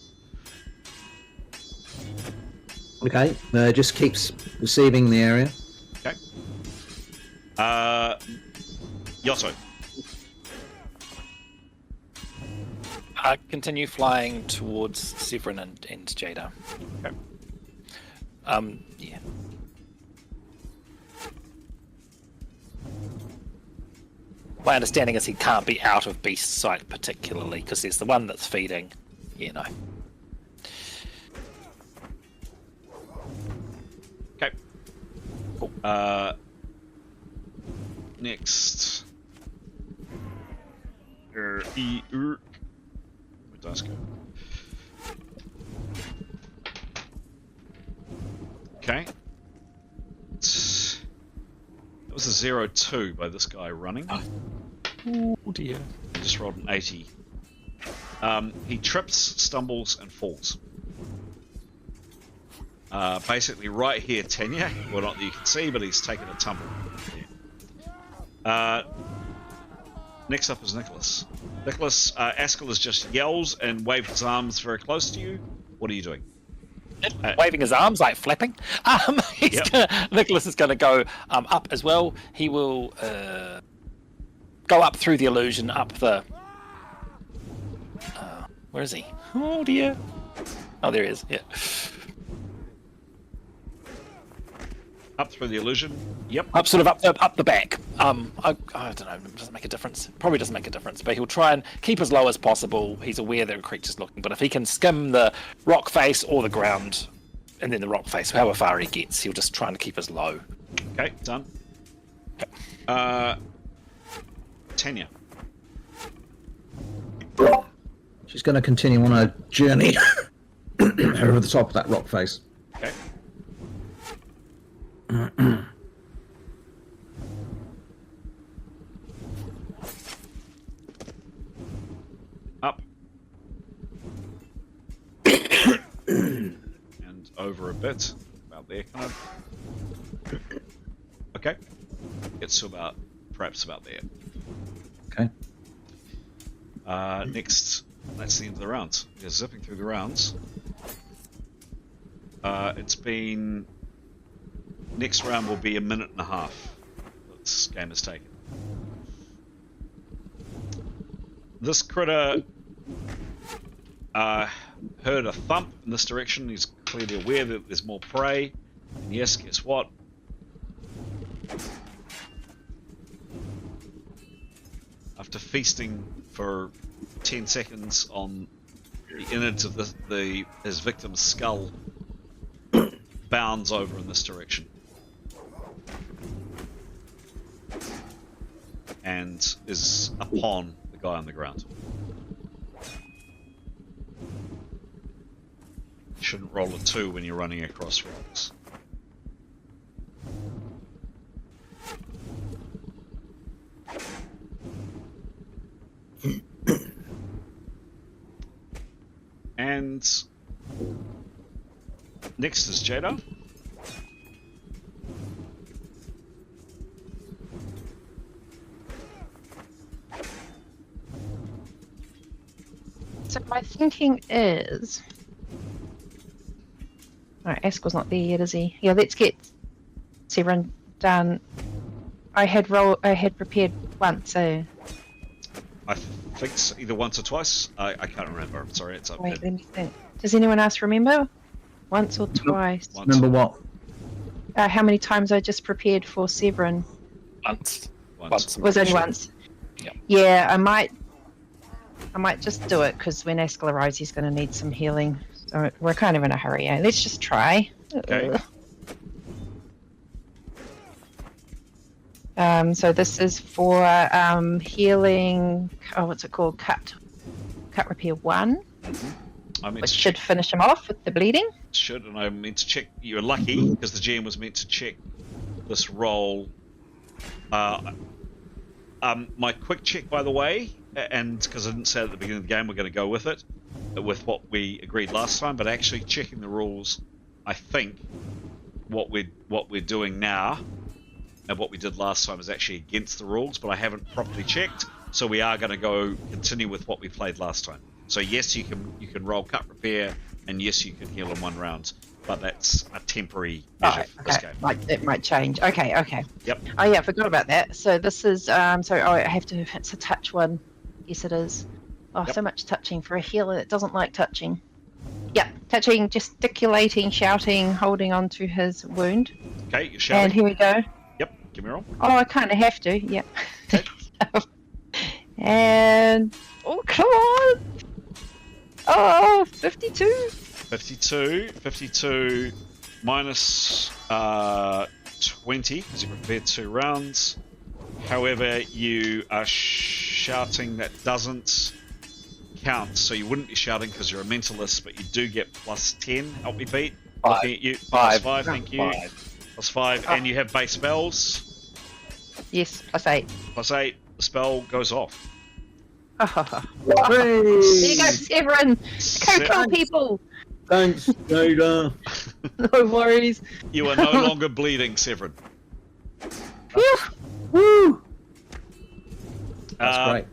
Okay, just keeps receiving the area. Okay. Yotto. Continue flying towards Severin and Jada. Okay. Yeah. My understanding is he can't be out of beast sight particularly because there's the one that's feeding, Okay. Cool. Next. Where does go? Okay. That was a 0-2 by this guy running. Oh dear. I just rolled an 80. He trips, stumbles, and falls. Basically right here, Tenya. Well, not that you can see, but he's taken a tumble. Next up is Nicholas. Nicholas, Askell has just yelled and waved his arms very close to you. What are you doing? Waving his arms, like flapping. Nicholas is going to go up as well. He will go up through the illusion, up the... where is he? Oh, dear. Oh, there he is, yeah. Up through the illusion. Yep. Up the back. I don't know. Doesn't make a difference. Probably doesn't make a difference. But he'll try and keep as low as possible. He's aware that a creature's looking. But if he can skim the rock face or the ground, and then the rock face, however far he gets, he'll just try and keep as low. Okay, done. Okay. Tanya. She's going to continue on her journey over the top of that rock face. Okay. Up. And over a bit. About there, kind of. Okay. Gets to perhaps about there. Okay. Next, that's the end of the rounds. You're zipping through the rounds. It's been... Next round will be a minute and a half. This game has taken. This critter heard a thump in this direction. He's clearly aware that there's more prey. And yes, guess what? After feasting for 10 seconds on the innards of his victim's skull, bounds over in this direction. And is upon the guy on the ground. You shouldn't roll a 2 when you're running across rocks. And next is Jada. So my thinking is... Alright, Askel's not there yet, is he? Yeah, let's get Severin done. I had prepared once, so... I think it's either once or twice. I can't remember. I'm sorry, it's up Wait, there. let me think. Does anyone else remember? Once or twice? Once. Remember what? How many times I just prepared for Severin? Once. Was only once. Yeah, I might just do it because when Askel arrives, he's going to need some healing. So we're kind of in a hurry. Eh? Let's just try. Okay. So this is for healing. Oh, what's it called? Cut repair 1, which should finish him off with the bleeding. Should, and I meant to check. You're lucky because the GM was meant to check this roll. My quick check, by the way, and because I didn't say at the beginning of the game, we're going to go with it, with what we agreed last time. But actually checking the rules, I think what we're doing now and what we did last time is actually against the rules, but I haven't properly checked. So we are going to continue with what we played last time. So yes, you can roll cut repair, and yes, you can heal in 1 round, but that's a temporary measure for this game. It might change. Okay. Yep. Oh yeah, I forgot about that. So this is I have to. It's a touch one. Yes, it is. Oh, Yep. So much touching for a healer that doesn't like touching. Yeah, touching, gesticulating, shouting, holding on to his wound. Okay, you're shouting. And here we go. Yep, give me a roll. Oh, I kind of have to. Yep. Okay. And oh, come on. Oh, 52. 52 minus 20 because you prepared 2 rounds. However, you are shouting that doesn't count, so you wouldn't be shouting because you're a mentalist, but you do get plus 10. Help me, Pete. 5. Looking at you. 5. Plus 5, thank you. 5. Plus 5, and you have base spells. Yes, plus 8. Plus 8, the spell goes off. There you go, Severin. Go kill people. Thanks, Jada. No worries. You are no longer bleeding, Severin. Woo! That's great.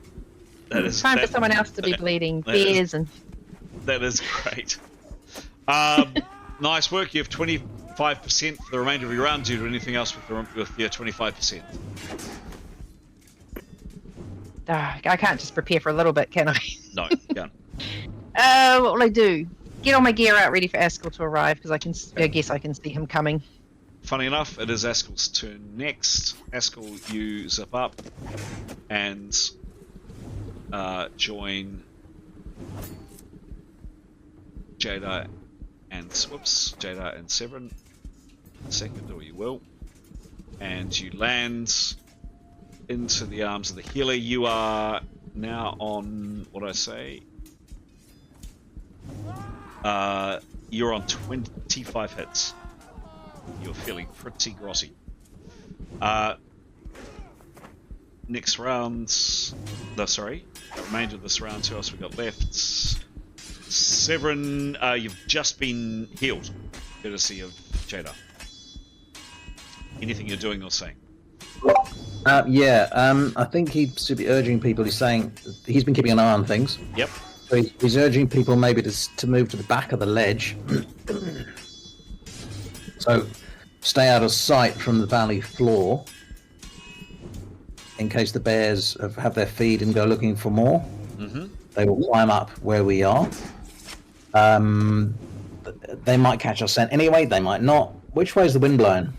That is Time for someone else to be bleeding. that is- Bears and... That is great. Nice work. You have 25% for the remainder of your round. Do you do anything else with your 25%? I can't just prepare for a little bit, can I? No, can't. What will I do? Get all my gear out, ready for Askell to arrive, because I guess I can see him coming. Funny enough, it is Askell's turn next. Askell, you zip up and join Jada and Severin. Second, or you will. And you land into the arms of the healer. You are now on, what do I say? You're on 25 hits. You're feeling pretty grotty. Next round... No, sorry. The remainder of this round, who else we got left? Severin, you've just been healed, courtesy of Jada. Anything you're doing or saying? I think he should be urging people. He's saying he's been keeping an eye on things. Yep. So he's urging people maybe to move to the back of the ledge. So stay out of sight from the valley floor in case the bears have their feed and go looking for more. Mm-hmm. They will climb up where we are. They might catch our scent anyway, they might not. Which way is the wind blowing?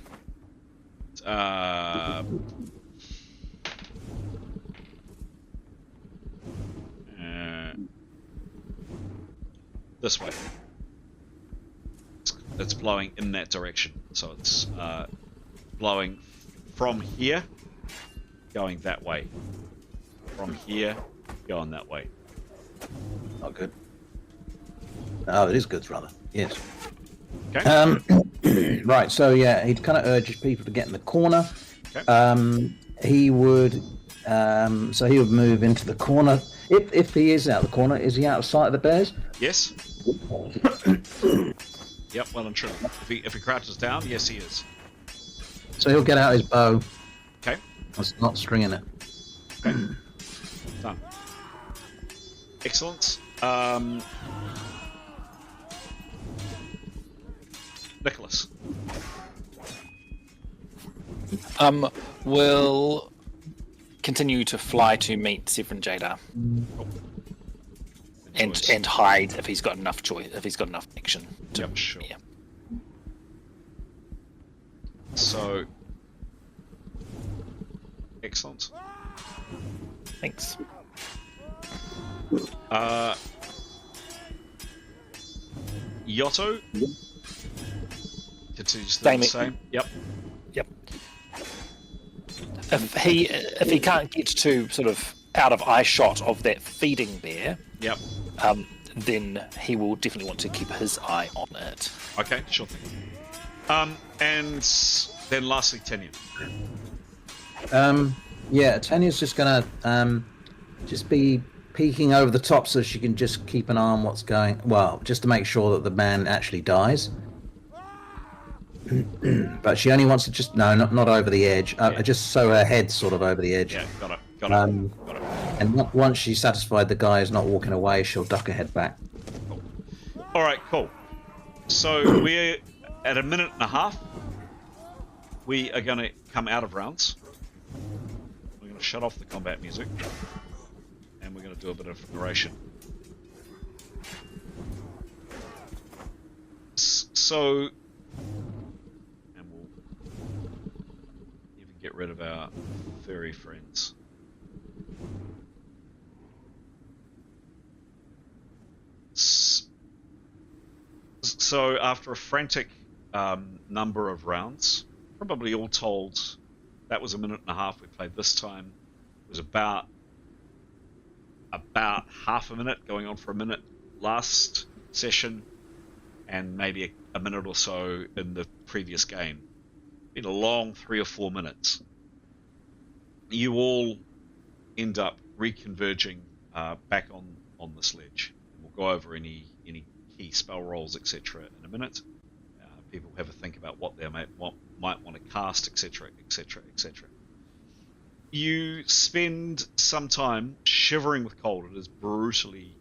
This way. It's blowing in that direction, so it's blowing from here, going that way. From here, going that way. Not good. Oh, it is good, rather. Yes. Okay. Right. So yeah, he kind of urges people to get in the corner. Okay. He would. So he would move into the corner. If he is out of the corner, is he out of sight of the bears? Yes. Yep. Well and true. If he crouches down, yes, he is. So he'll get out his bow. Okay. It's not stringing it. Okay. Done. Excellent. Nicholas. Will continue to fly to meet Severin Jada. And hide if he's got enough choice, if he's got enough action. Yep, sure. Yeah. So, excellent. Thanks. Yotto continues to do the same. Yep. Yep. If he can't get to sort of out of eye shot of that feeding bear, Yep. then he will definitely want to keep his eye on it. Okay, sure thing. And then lastly, Tanya. Yeah, Tanya's just gonna just be peeking over the top so she can just keep an eye on what's going. Well, just to make sure that the man actually dies. But she only wants to just not over the edge. Just so her head's sort of over the edge. Yeah, got it. And once she's satisfied the guy is not walking away, she'll duck her head back. Cool. All right, cool. So we're at a minute and a half. We are going to come out of rounds. We're going to shut off the combat music, and we're going to do a bit of narration. So, and we'll even get rid of our furry friends. So after a frantic number of rounds, probably all told, that was a minute and a half we played this time. It was about half a minute, going on for a minute last session, and maybe a minute or so in the previous game. Been a long 3 or 4 minutes. You all end up reconverging back on the sledge. We'll go over any key spell rolls, etc. in a minute. People have a think about what they might want to cast, etc., etc., etc. You spend some time shivering with cold. It is brutally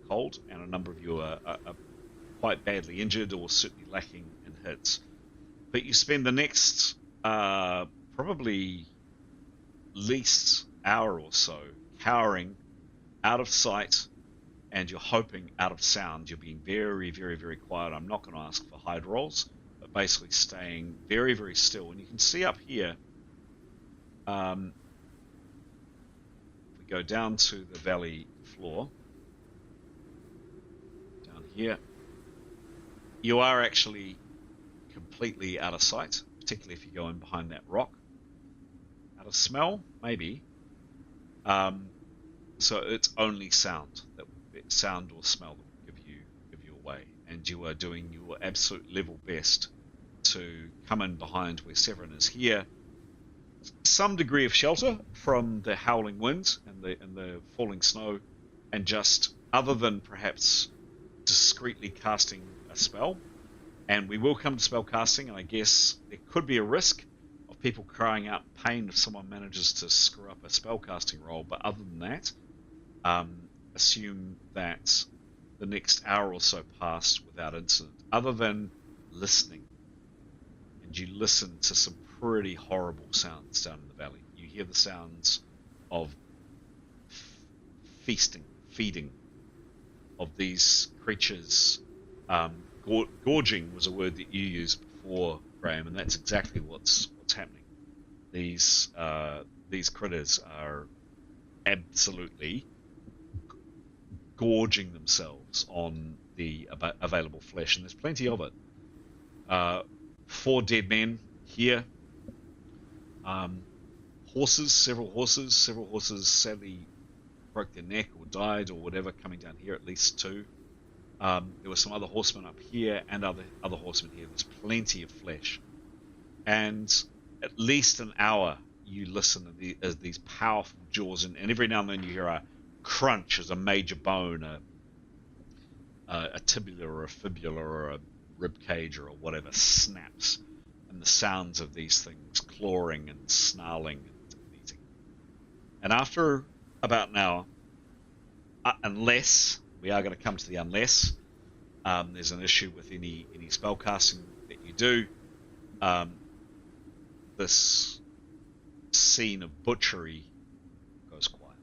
cold, and a number of you are quite badly injured or certainly lacking in hits. But you spend the next probably least hour or so cowering out of sight, and you're hoping out of sound. You're being very, very, very quiet. I'm not going to ask for hide rolls, but basically staying very, very still. And you can see up here, if we go down to the valley floor, down here, you are actually completely out of sight, particularly if you go in behind that rock. Out of smell, maybe. So it's only sound or smell that will give you away, and you are doing your absolute level best to come in behind where Severin is here. Some degree of shelter from the howling winds and the falling snow, and just other than perhaps discreetly casting a spell. And we will come to spell casting, and I guess there could be a risk of people crying out pain if someone manages to screw up a spell casting roll. But other than that, assume that the next hour or so passed without incident, other than listening. And you listen to some pretty horrible sounds down in the valley. You hear the sounds of feeding of these creatures. Gorging was a word that you used before, Graham, and that's exactly what's happening. These critters are absolutely gorging themselves on the available flesh, and there's plenty of it. 4 dead men here. Several horses sadly broke their neck or died or whatever, coming down here, at least 2. There were some other horsemen up here and other horsemen here. There's plenty of flesh. And at least an hour you listen as these powerful jaws, and every now and then you hear a crunch as a major bone, a tibia or a fibula or a rib cage or whatever snaps, and the sounds of these things clawing and snarling and eating. And after about an hour, unless we are going to come to the unless there's an issue with any spell casting that you do, this scene of butchery goes quiet.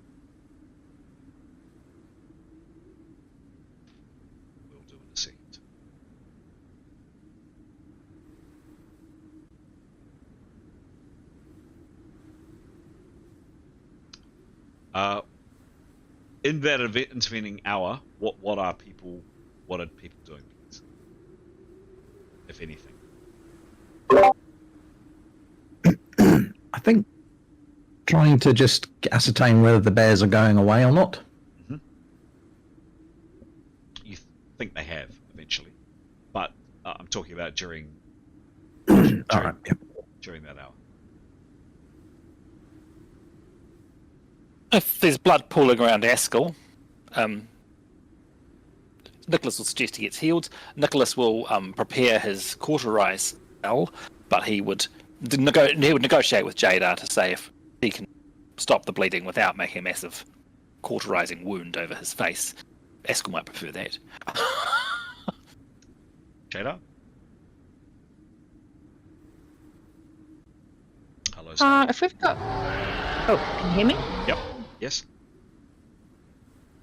We'll do in a second. In that intervening hour, what are people doing, please? If anything. I think trying to just ascertain whether the bears are going away or not. Mm-hmm. You think they have eventually, but I'm talking about during that hour. If there's blood pooling around Askell, Nicholas will suggest he gets healed. Nicholas will prepare his cauterize spell, but he would negotiate with Jadar to say if he can stop the bleeding without making a massive cauterizing wound over his face. Askell might prefer that. Jadar? Hello, sir. If we've got... Oh, can you hear me? Yep. Yes.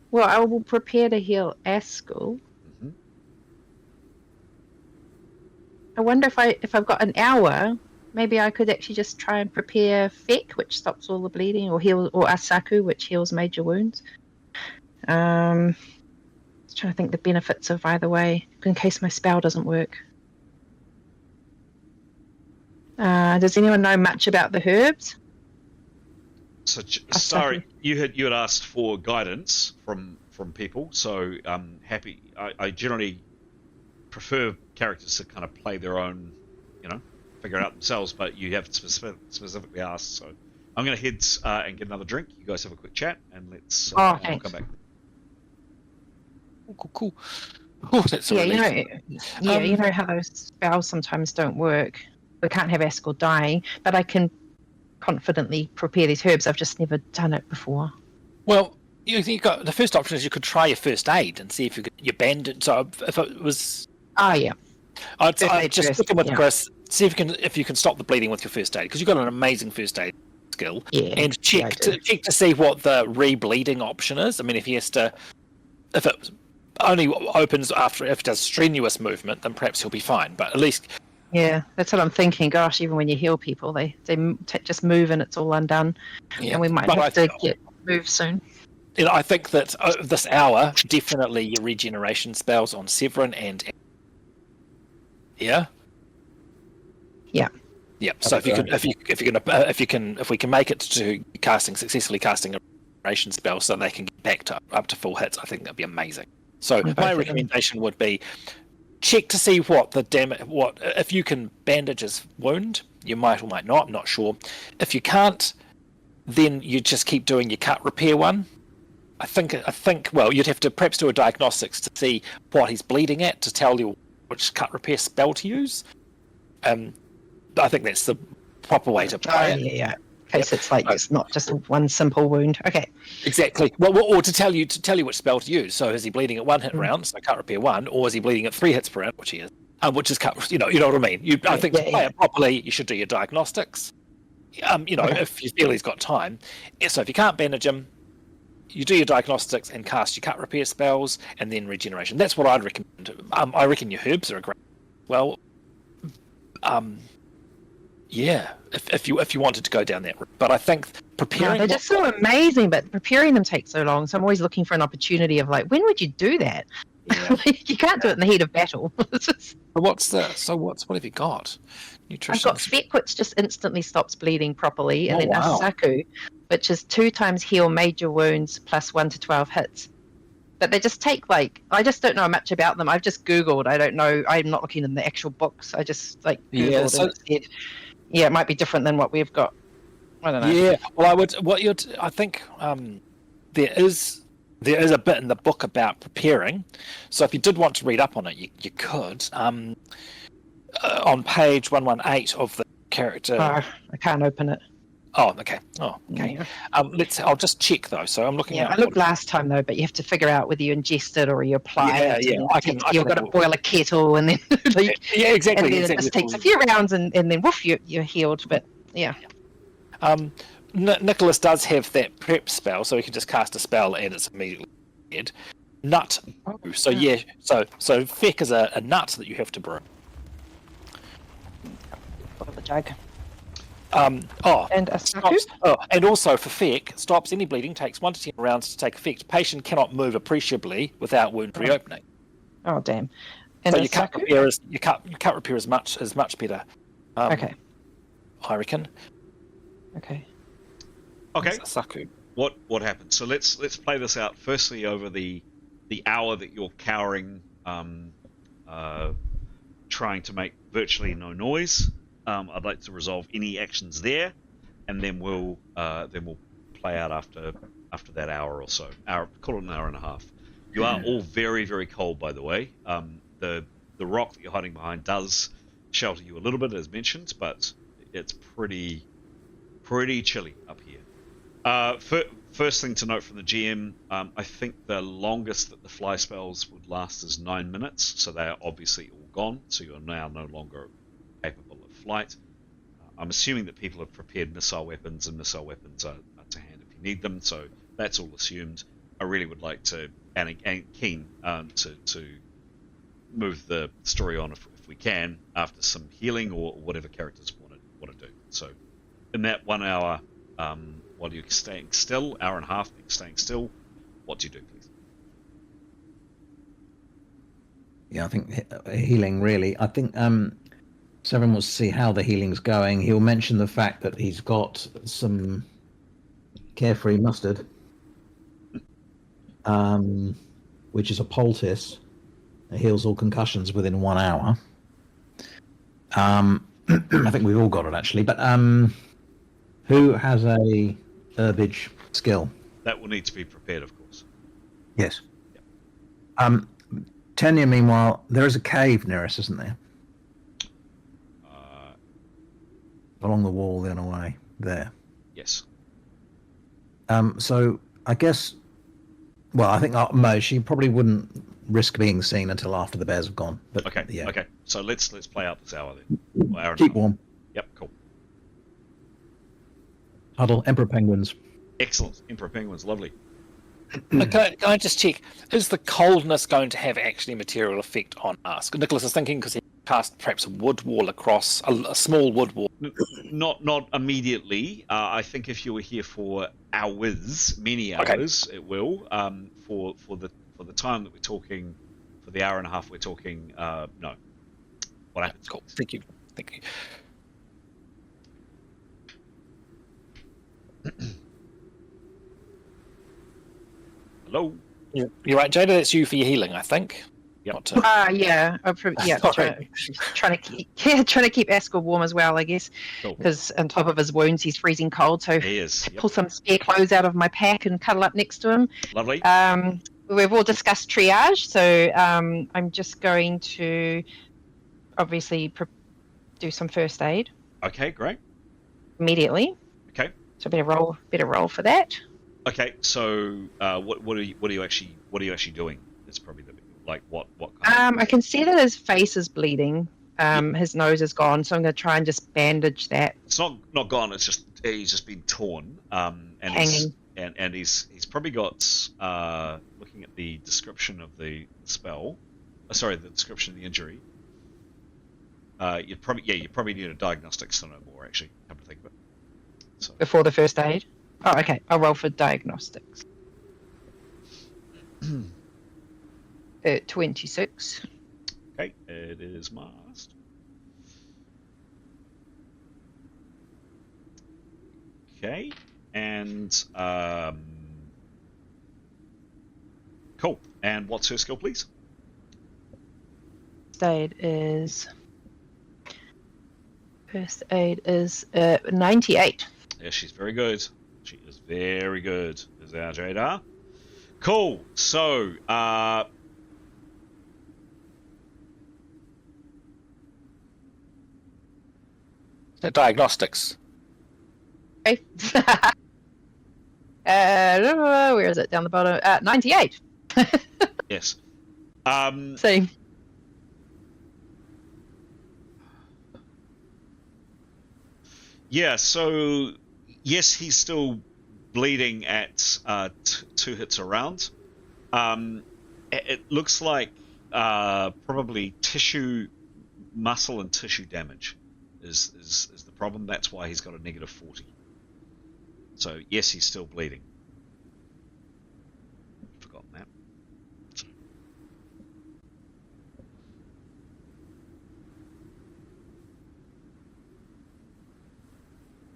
Well, I will prepare to heal Askell. Mm-hmm. I wonder if I've got an hour, maybe I could actually just try and prepare Feck, which stops all the bleeding, or Asaku, which heals major wounds. Trying to think the benefits of either way, in case my spell doesn't work. Does anyone know much about the herbs? So, sorry, you had asked for guidance from people. So, happy. I generally prefer characters to kind of play their own, figure it out themselves. But you have specifically asked, so I'm going to head and get another drink. You guys have a quick chat, and let's. I'll come back. Cool. Oh, that's a relief. You know how those spells sometimes don't work. We can't have Askell dying, but I can confidently prepare these herbs. I've just never done it before. Well, you got the first option is you could try your first aid and see if you could your bandage. So if it was, Oh yeah. I'd First aid just first, sticking with yeah. Chris. See if you can stop the bleeding with your first aid because you've got an amazing first aid skill. Yeah. And yeah, I do. check to see what the re-bleeding option is. I mean, if it only opens after if it does strenuous movement, then perhaps he'll be fine. But at least Yeah, that's what I'm thinking. Gosh, even when you heal people, they just move and it's all undone, yeah. and we might But have to get move soon. I think that this hour definitely your regeneration spells on Severin and yeah. Yeah. Yep. So if we can make it to successfully casting a regeneration spell, so they can get back to up to full hits, I think that'd be amazing. So both my of them. recommendation would be check to see what if you can bandage his wound. You might or might not. I'm not sure. If you can't, then you just keep doing your cut repair one. I think. Well, you'd have to perhaps do a diagnostics to see what he's bleeding at to tell you which cut repair spell to use. I think that's the proper way to play it. Yeah. In case it's like it's not just one simple wound. Okay. Exactly. Well, or to tell you which spell to use. So is he bleeding at 1 hit round, so cut repair 1, or is he bleeding at 3 hits per round, which he is, which is cut. You know what I mean. I think to play it properly, you should do your diagnostics. If you feel he's got time. So if you can't bandage him, you do your diagnostics and cast your cut repair spells, and then regeneration. That's what I'd recommend. I reckon your herbs are a great. Well, yeah, if you wanted to go down that route, but I think preparing they're just so amazing, but preparing them takes so long. So I'm always looking for an opportunity of like, when would you do that? Yeah. You can't do it in the heat of battle. What have you got? Nutrition. I've got Feck, which just instantly stops bleeding properly, and Oh, then wow. Asaku, which is 2 times heal major wounds plus 1 to 12 hits. But they just take I just don't know much about them. I've just Googled. I don't know. I'm not looking in the actual books. I just Googled and it said, it might be different than what we've got. I don't know. Yeah, well, I think there is a bit in the book about preparing. So if you did want to read up on it, you could. On page 118 of the character. I can't open it. Oh, okay. Oh, okay. Yeah. I'll just check though. So I'm looking. I looked last time though, but you have to figure out whether you ingest it or you apply it. Yeah. You've got to boil a kettle and then exactly. And then it just takes a few rounds and then woof, you're healed. But yeah. Nicholas does have that prep spell, so he can just cast a spell and it's immediately dead. Nut. So yeah. So Feck is a nut that you have to brew. The jug. And Asaku? and also for Feck, stops any bleeding, takes 1 to 10 rounds to take effect. Patient cannot move appreciably without wound reopening. Oh damn! And So your cut repair is much better. Okay. I reckon. Okay. Okay. Asaku. What happened? So let's play this out. Firstly, over the hour that you're cowering, trying to make virtually no noise. I'd like to resolve any actions there, and then we'll play out after that hour or so. Call it an hour and a half. You are all very, very cold, by the way. The rock that you're hiding behind does shelter you a little bit, as mentioned, but it's pretty chilly up here. First thing to note from the GM, I think the longest that the fly spells would last is 9 minutes, so they are obviously all gone. So you're now no longer capable of flight. I'm assuming that people have prepared missile weapons, and missile weapons are to hand if you need them. So that's all assumed. I really would like to and keen to move the story on if we can after some healing or whatever characters want to do. So in that 1 hour, while you're staying still, hour and a half staying still, what do you do, please? Yeah, I think healing really. I think Severin wants to see how the healing's going. He'll mention the fact that he's got some carefree mustard, which is a poultice. It heals all concussions within 1 hour. I think we've all got it actually, but who has a herbage skill? That will need to be prepared, of course. Yes. Yep. Tenya, meanwhile, there is a cave near us, isn't there? Along the wall the other way, there. Yes. So I guess Well, I think Mo, she probably wouldn't risk being seen until after the bears have gone. But Okay. yeah, Okay. So let's play out this hour then. Or hour and a keep half. warm. Yep. Cool. Huddle, Emperor penguins. Excellent. Emperor penguins. Lovely. Can I just check? Is the coldness going to have actually material effect on us? Nicholas is thinking because he cast perhaps a wood wall across a small wood wall. Not immediately. I think if you were here for hours, many hours, it will. For the time that we're talking, for the hour and a half we're talking, no. What happens? Cool. Thank you. Hello. You're right, Jada. That's you for your healing, I think. Yep. Not to... Yeah, Sorry. trying to keep Askell warm as well, I guess, Cool. because on top of his wounds, he's freezing cold. So He is. Yep. pull some spare clothes out of my pack and cuddle up next to him. Lovely. We've all discussed triage, so I'm just going to obviously do some first aid Okay. Great. immediately. Okay. So better roll for that. Okay. So what are you actually doing? It's probably what kind of... I can see that his face is bleeding. His nose is gone, so I'm going to try and just bandage that. It's not gone. It's just he's just been torn. And Hanging. He's probably got looking at the description of the spell. The description of the injury. You probably need a diagnostics to know more. Actually, come to think of it. So Before the first aid. Oh, okay. I'll roll for diagnostics. 26. okay, it is masked. Okay, and cool. And what's her skill, please? First aid is 98. Yeah, she's very good. She is very good. Is our Jada. Cool. So, Diagnostics. Okay. Where is it? Down the bottom. 98. yes. Same. Yeah, so yes, he's still bleeding at 2 hits around. It looks like probably muscle and tissue damage is the problem. That's why he's got a negative 40. So yes, he's still bleeding. Forgotten that.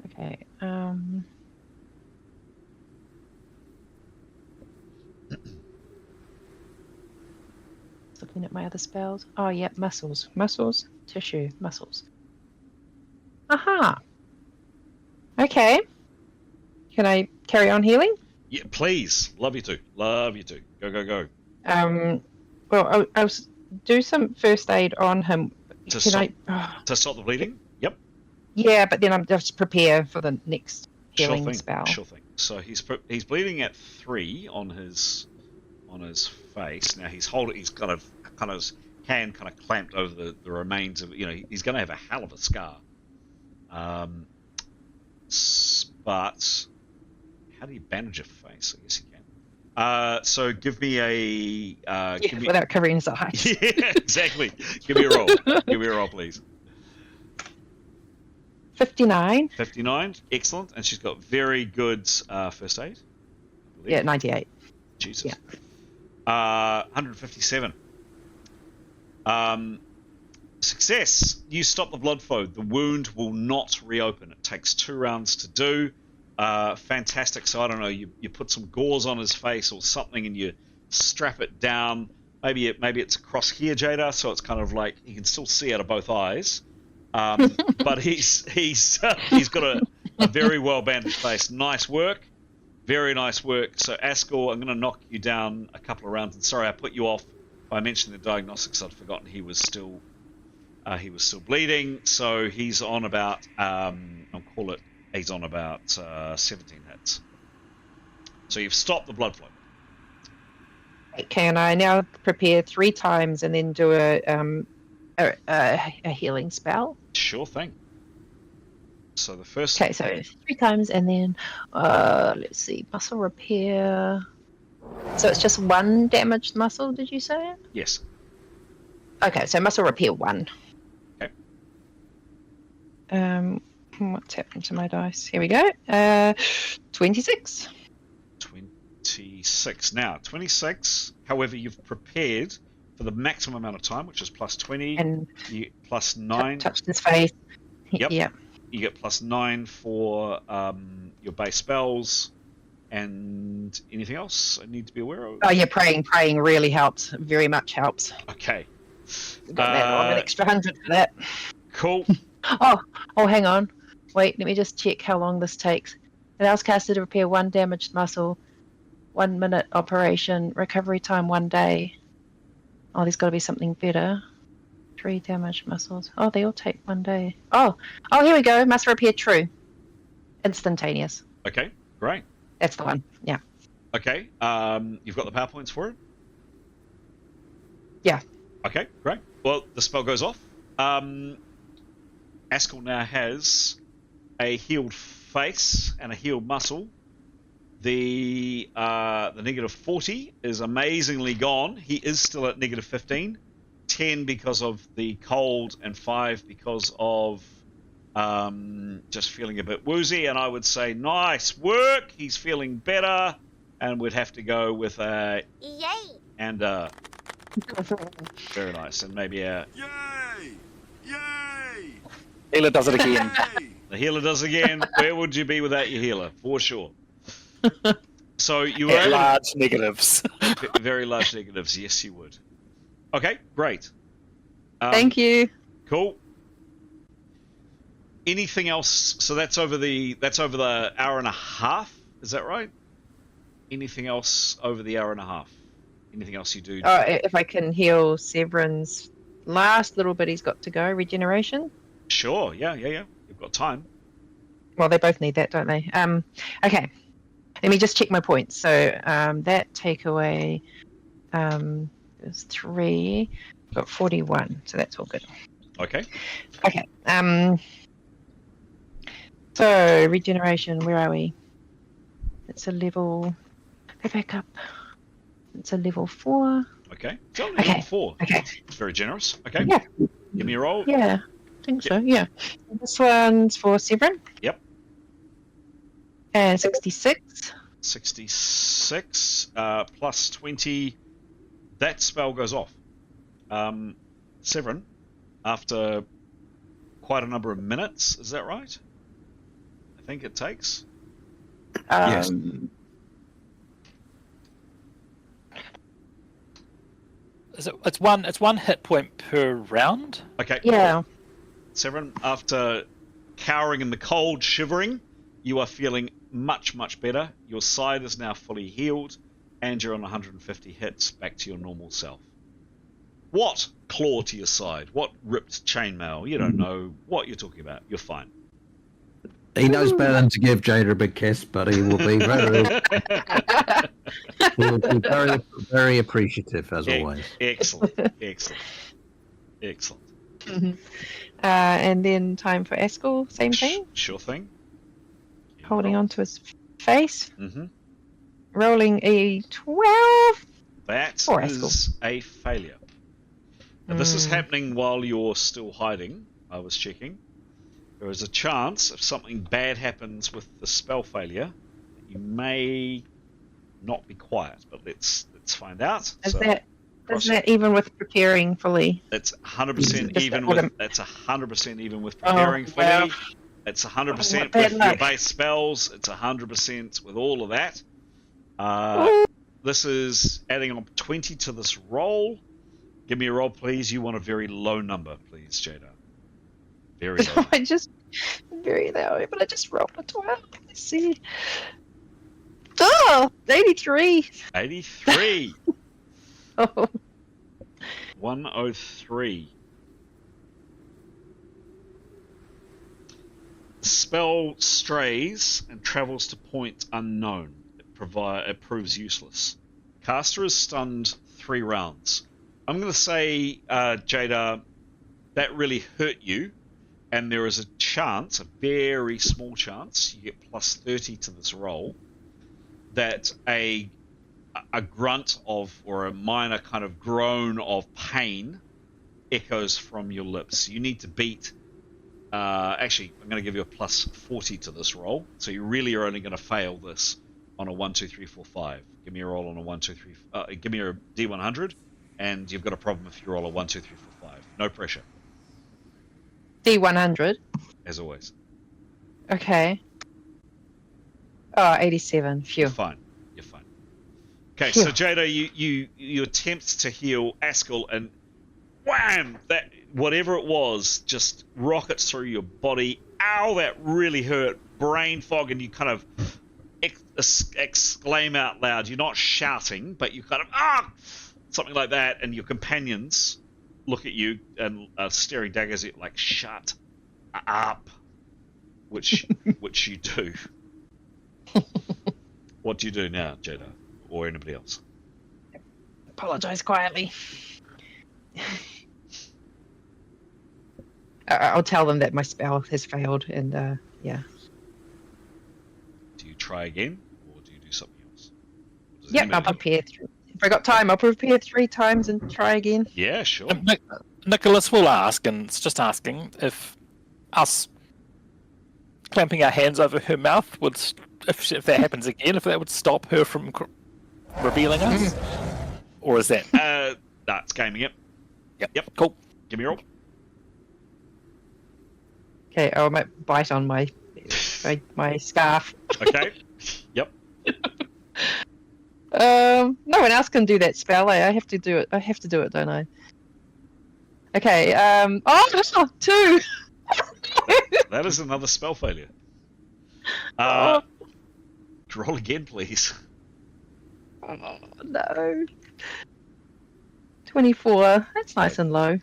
Okay. Looking at my other spells. Oh, yeah, muscles, tissue, muscles. Aha. Okay. Can I carry on healing? Yeah, please. Love you to. Go. Well, I'll do some first aid on him. To Can stop the bleeding? Yep. Yeah, but then I'm just prepare for the next healing Sure thing. spell. Sure thing. So he's bleeding at 3 on his face. Now he's got a kind of hand kind of clamped over the remains of, he's going to have a hell of a scar. But how do you bandage a face? I guess you can. So give me a without covering his eyes. Yeah, exactly. Give me a roll. Please. 59. 59, excellent. And she's got very good first aid. Yeah, 98. Jesus. Yeah. 157. Success. You stop the blood flow. The wound will not reopen. It takes 2 rounds to do. Fantastic. So I don't know. You put some gauze on his face or something, and you strap it down. Maybe it's across here, Jada. So it's kind of like he can still see out of both eyes. But he's got a very well bandaged face. Nice work. Very nice work. So Askell, I'm going to knock you down a couple of rounds. And sorry, I put you off by mentioning the diagnostics. I'd forgotten he was still bleeding. So he's on about he's on about 17 hits. So you've stopped the blood flow. Can I now prepare 3 times and then do a healing spell? Sure thing. So the first. Okay, so 3 times and then let's see, muscle repair. So it's just 1 damaged muscle, did you say? Yes. Okay, so muscle repair 1. Okay. What's happened to my dice? Here we go. 26. 26. Now, 26, however, you've prepared for the maximum amount of time, which is plus 20, And you plus 9. touched his face. Yep. Yep. You get plus 9 for your base spells, and anything else I need to be aware of? Oh yeah, praying really helps. Very much helps. Okay. Got that on an extra 100 for that. Cool. Oh, hang on. Wait, let me just check how long this takes. It allows caster to repair 1 damaged muscle, 1 minute operation, recovery time 1 day. Oh, there's got to be something better. 3 damaged muscles. Oh, they all take 1 day. Oh, here we go. Must repair true. Instantaneous. Okay, great. That's the one. Yeah. Okay, you've got the PowerPoints for it? Yeah. Okay, great. Well, the spell goes off. Askell now has a healed face and a healed muscle. The negative 40 is amazingly gone. He is still at negative 15. 10 because of the cold, and 5 because of just feeling a bit woozy. And I would say, nice work. He's feeling better. And we'd have to go with a Yay! and very nice, and maybe a Yay! Yay! Healer does it again. Yay! the healer does again. Where would you be without your healer? For sure. So you were At able to- large negatives. very large negatives. Yes, you would. Okay, great. Thank you. Cool. Anything else? So that's over the hour and a half. Is that right? Anything else over the hour and a half? Anything else you do? Oh, if I can heal Severin's last little bit he's got to go, regeneration. Sure. Yeah. You've got time. Well, they both need that, don't they? Okay. Let me just check my points. So that takeaway is 3. Got 41, so that's all good. Okay. Okay. So regeneration, where are we? It's a level. Go back up. It's a level 4. Okay. It's only Okay. level 4. Okay. It's very generous. Okay. Yeah. Give me a roll. Yeah, I think so. Yeah. This one's for Severin. Yep. And 66. 66 plus 20. That spell goes off. Severin, after quite a number of minutes, is that right? I think it takes. Yes. It's one hit point per round. Okay. Yeah. Severin, after cowering in the cold, shivering, you are feeling much, much better. Your side is now fully healed, and you're on 150 hits back to your normal self. What claw to your side? What ripped chainmail? You don't know what you're talking about. You're fine. He knows better than to give Jada a big kiss, but he will be very, very appreciative as always. Excellent. And then time for Askell, same thing. Sure thing. Holding on to his face. Mm-hmm. Rolling a 12. That Poor is a failure. Now, this is happening while you're still hiding. I was checking. There is a chance if something bad happens with the spell failure, that you may not be quiet. But let's find out. Is So, that even with preparing fully? That's 100% Just even that with. That's 100% even with preparing fully. wow. It's 100% What bad with your luck. base spells. It's 100% with all of that. This is adding on 20 to this roll. Give me a roll, please. You want a very low number, please, Jada. Very low. I just very low, but I just rolled a 12. Let's see. Oh, 83. 83. Oh, 103. The spell strays and travels to point unknown. It proves useless. Caster is stunned 3 rounds. I'm going to say, Jada, that really hurt you, and there is a chance, a very small chance, you get plus 30 to this roll, that a grunt of, or a minor kind of groan of pain echoes from your lips. You need to beat, actually, I'm going to give you a plus 40 to this roll, so you really are only going to fail this on a 1, 2, 3, 4, 5. Give me a roll on a 1, 2, 3, give me a D100, and you've got a problem if you roll a 1, 2, 3, 4, 5. No pressure, D100. as always. Okay. Oh, 87. Phew. You're fine. You're fine. Okay, Phew. so Jada, you attempt to heal Askell, and wham! That whatever it was just rockets through your body. Ow! That really hurt. Brain fog, and you kind of exclaim out loud. You're not shouting, but you kind of something like that, and your companions look at you and are staring daggers at you like, shut up, which you do. What do you do now, Jada, or anybody else? Apologize quietly. I'll tell them that my spell has failed, and yeah. Do you try again, or do you do something else? Does Yep, I'll anybody do? prepare. If I got time, I'll prepare 3 times and try again. Yeah, sure. Nicholas will ask, and it's just asking if us clamping our hands over her mouth would, if that happens again, if that would stop her from revealing us, or is that? That's gaming it. Yep. Cool. Give me a roll. Okay, I might bite on my scarf. Okay. Yep. No one else can do that spell. I have to do it. I have to do it, don't I? Okay. Oh, 2. That is another spell failure. Roll again, please. Oh, no. 24. That's nice and low.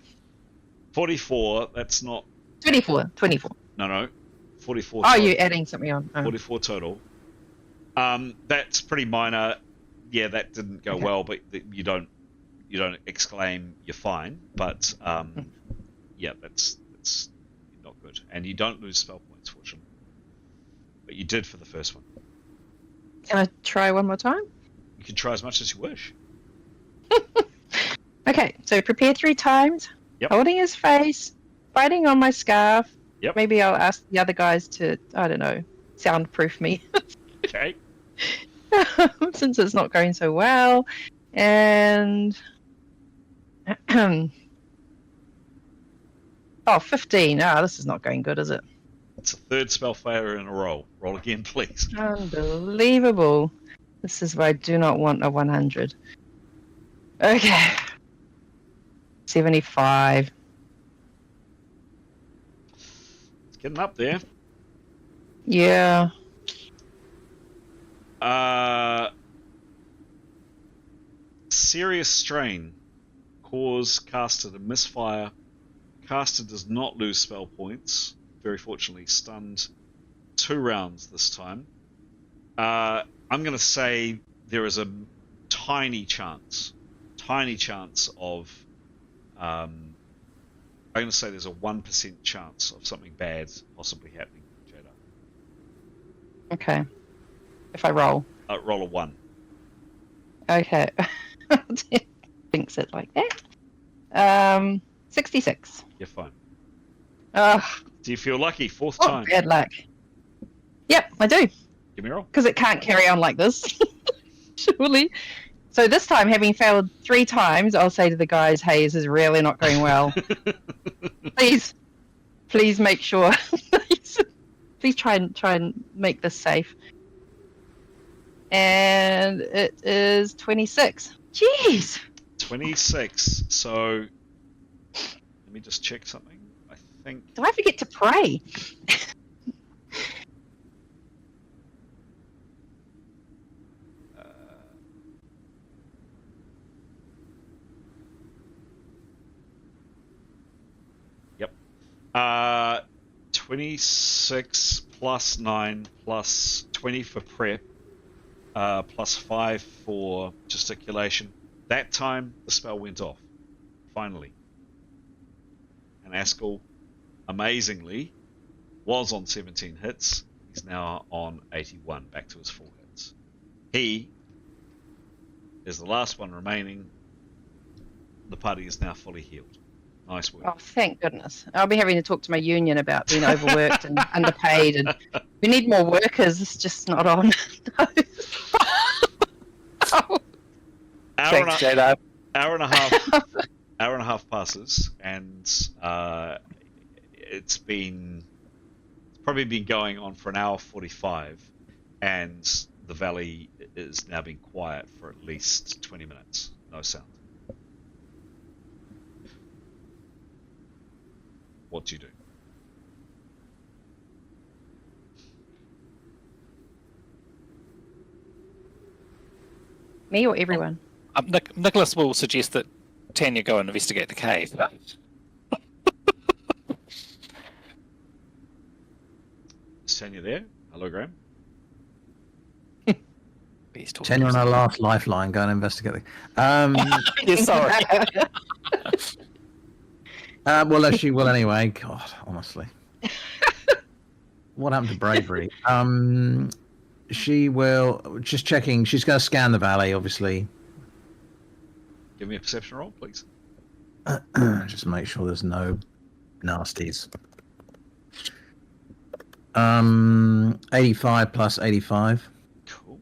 44. That's not. 24. No. 44. Oh, total. you're adding something on. Oh. 44 total. That's pretty minor. Yeah, that didn't go well, but you don't exclaim you're fine. But yeah, that's not good, and you don't lose spell points, fortunately. But you did for the first one. Can I try one more time? You can try as much as you wish. Okay, so prepare 3 times. Yep. Holding his face, biting on my scarf. Yep. Maybe I'll ask the other guys to, I don't know, soundproof me. Okay. Since it's not going so well. And 15. This is not going good, is it? It's a third spell failure in a row. Roll again, please. Unbelievable. This is why I do not want a 100. Okay. 75. It's getting up there. Yeah. Serious strain. Cause caster to misfire. Caster does not lose spell points. Very fortunately, stunned 2 rounds this time. I'm going to say there is a tiny chance of. I'm going to say there's a 1% chance of something bad possibly happening, Jada. Okay. If I roll. Roll a 1. Okay. Thinks it like that. 66. You're fine. Ugh. Do you feel lucky? 4th Oh, time. bad luck. Yep, I do. Give me a roll. Because it can't carry on like this. Surely. So this time, having failed 3 times, I'll say to the guys, hey, this is really not going well. Please make sure. Please try and make this safe. And it is 26. Jeez. 26. So let me just check something. I think. Do I forget to pray? Yep. 26 plus 9 plus 20 for prep +5 for gesticulation. That time, the spell went off. Finally. And Askell, amazingly, was on 17 hits. He's now on 81, back to his full hits. He is the last one remaining. The party is now fully healed. Nice work. Oh, thank goodness. I'll be having to talk to my union about being overworked and underpaid, and we need more workers. It's just not on. Oh, Thanks, Jada. Hour and a half passes, and it's probably been going on for an hour 45, and the valley is now been quiet for at least 20 minutes. No sound. What do you do? me or everyone? Nicholas will suggest that Tanya go and investigate the cave. Is Tanya there? Hello, Graham. Tanya on our last lifeline, go and investigate. Yes, sorry. Well, she will anyway. God, honestly. What happened to bravery? She will, just checking, she's going to scan the valley, obviously. Give me a perception roll, please. Just make sure there's no nasties. 85 plus 85. Cool.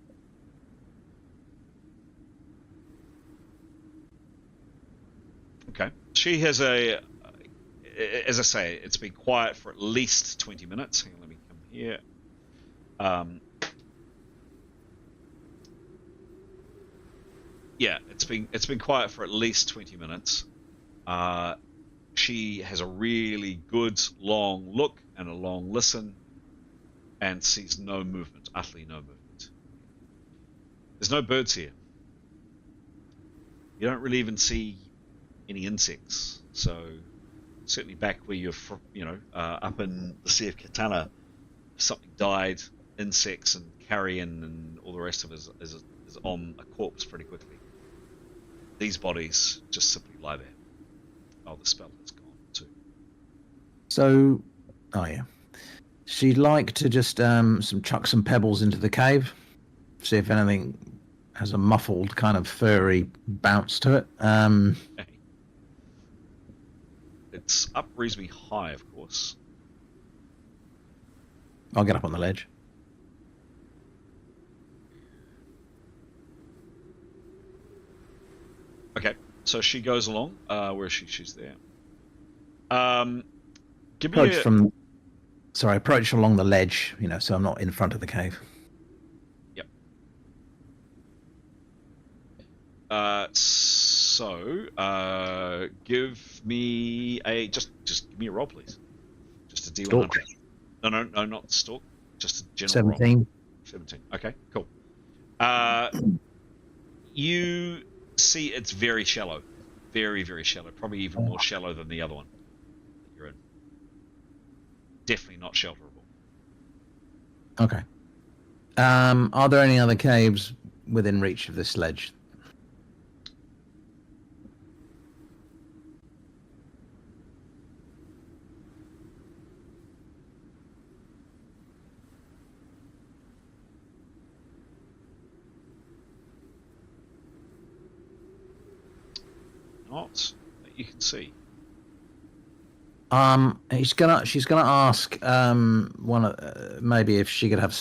Okay. She has as I say, it's been quiet for at least 20 minutes. Hang on, let me come here. Yeah, it's been quiet for at least 20 minutes. She has a really good long look and a long listen, and sees no movement, utterly no movement. There's no birds here. You don't really even see any insects. So certainly back where you're, up in the Sea of Katana, something died, insects and carrion and all the rest of it is on a corpse pretty quickly. These bodies just simply lie there. Oh, the spell has gone too. So, oh yeah. She'd like to just chuck some pebbles into the cave, see if anything has a muffled kind of furry bounce to it. Okay. It's up reasonably high, of course. I'll get up on the ledge. Okay, so she goes along. Where is she? She's there. Give me approach along the ledge, so I'm not in front of the cave. Yep. Give me just give me a roll, please. Just a D100. Stalk. No, not stalk. Just a general 17. roll. 17. Okay, cool. You see it's very shallow. Very, very shallow. Probably even more shallow than the other one that you're in. Definitely not shelterable. Okay. Are there any other caves within reach of this ledge? Not that you can see. She's gonna ask maybe if she could have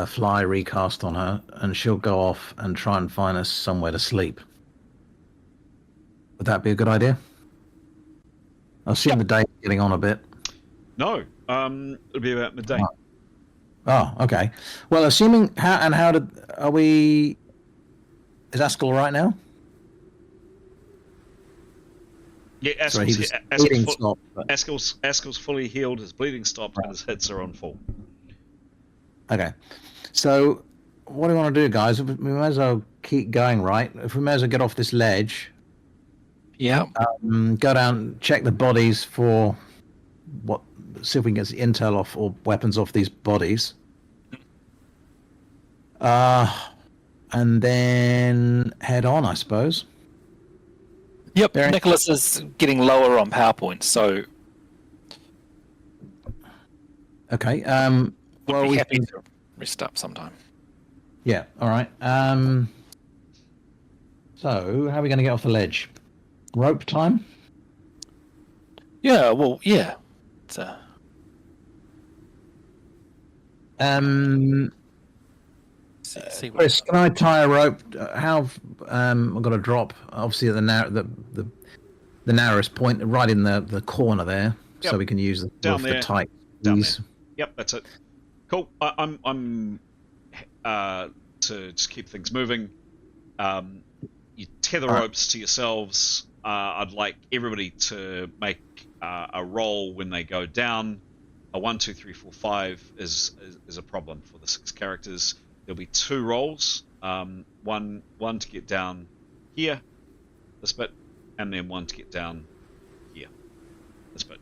fly recast on her, and she'll go off and try and find us somewhere to sleep. Would that be a good idea? I assume the day's getting on a bit. No, it'll be about midday. Oh, okay. Well, assuming is Askell right now? Yeah, Askell's fully healed, his bleeding stopped, and his hits are on full. Okay. So, what do we want to do, guys? We may as well keep going, right? If we may as well get off this ledge. Yeah. Go down, check the bodies for see if we can get the intel off or weapons off these bodies. and then head on, I suppose. Yep, Very- Nicholas is getting lower on PowerPoint, so Okay. would Well, be we happy can- to rest up sometime. Yeah. All right. So how are we going to get off the ledge? Rope time. Yeah, well, yeah. It's, see what Chris, can I tie a rope? How? I've got to drop. Obviously, at the narrowest point, right in the corner there, Yep. so we can use the Down with there. the tight Down squeeze. Yep, that's it. Cool. I'm to just keep things moving. You tether Alright. ropes to yourselves. I'd like everybody to make a roll when they go down. A 1, 2, 3, 4, 5 is a problem for the 6 characters. There'll be 2 rolls. One to get down here, this bit, and then 1 to get down here, this bit.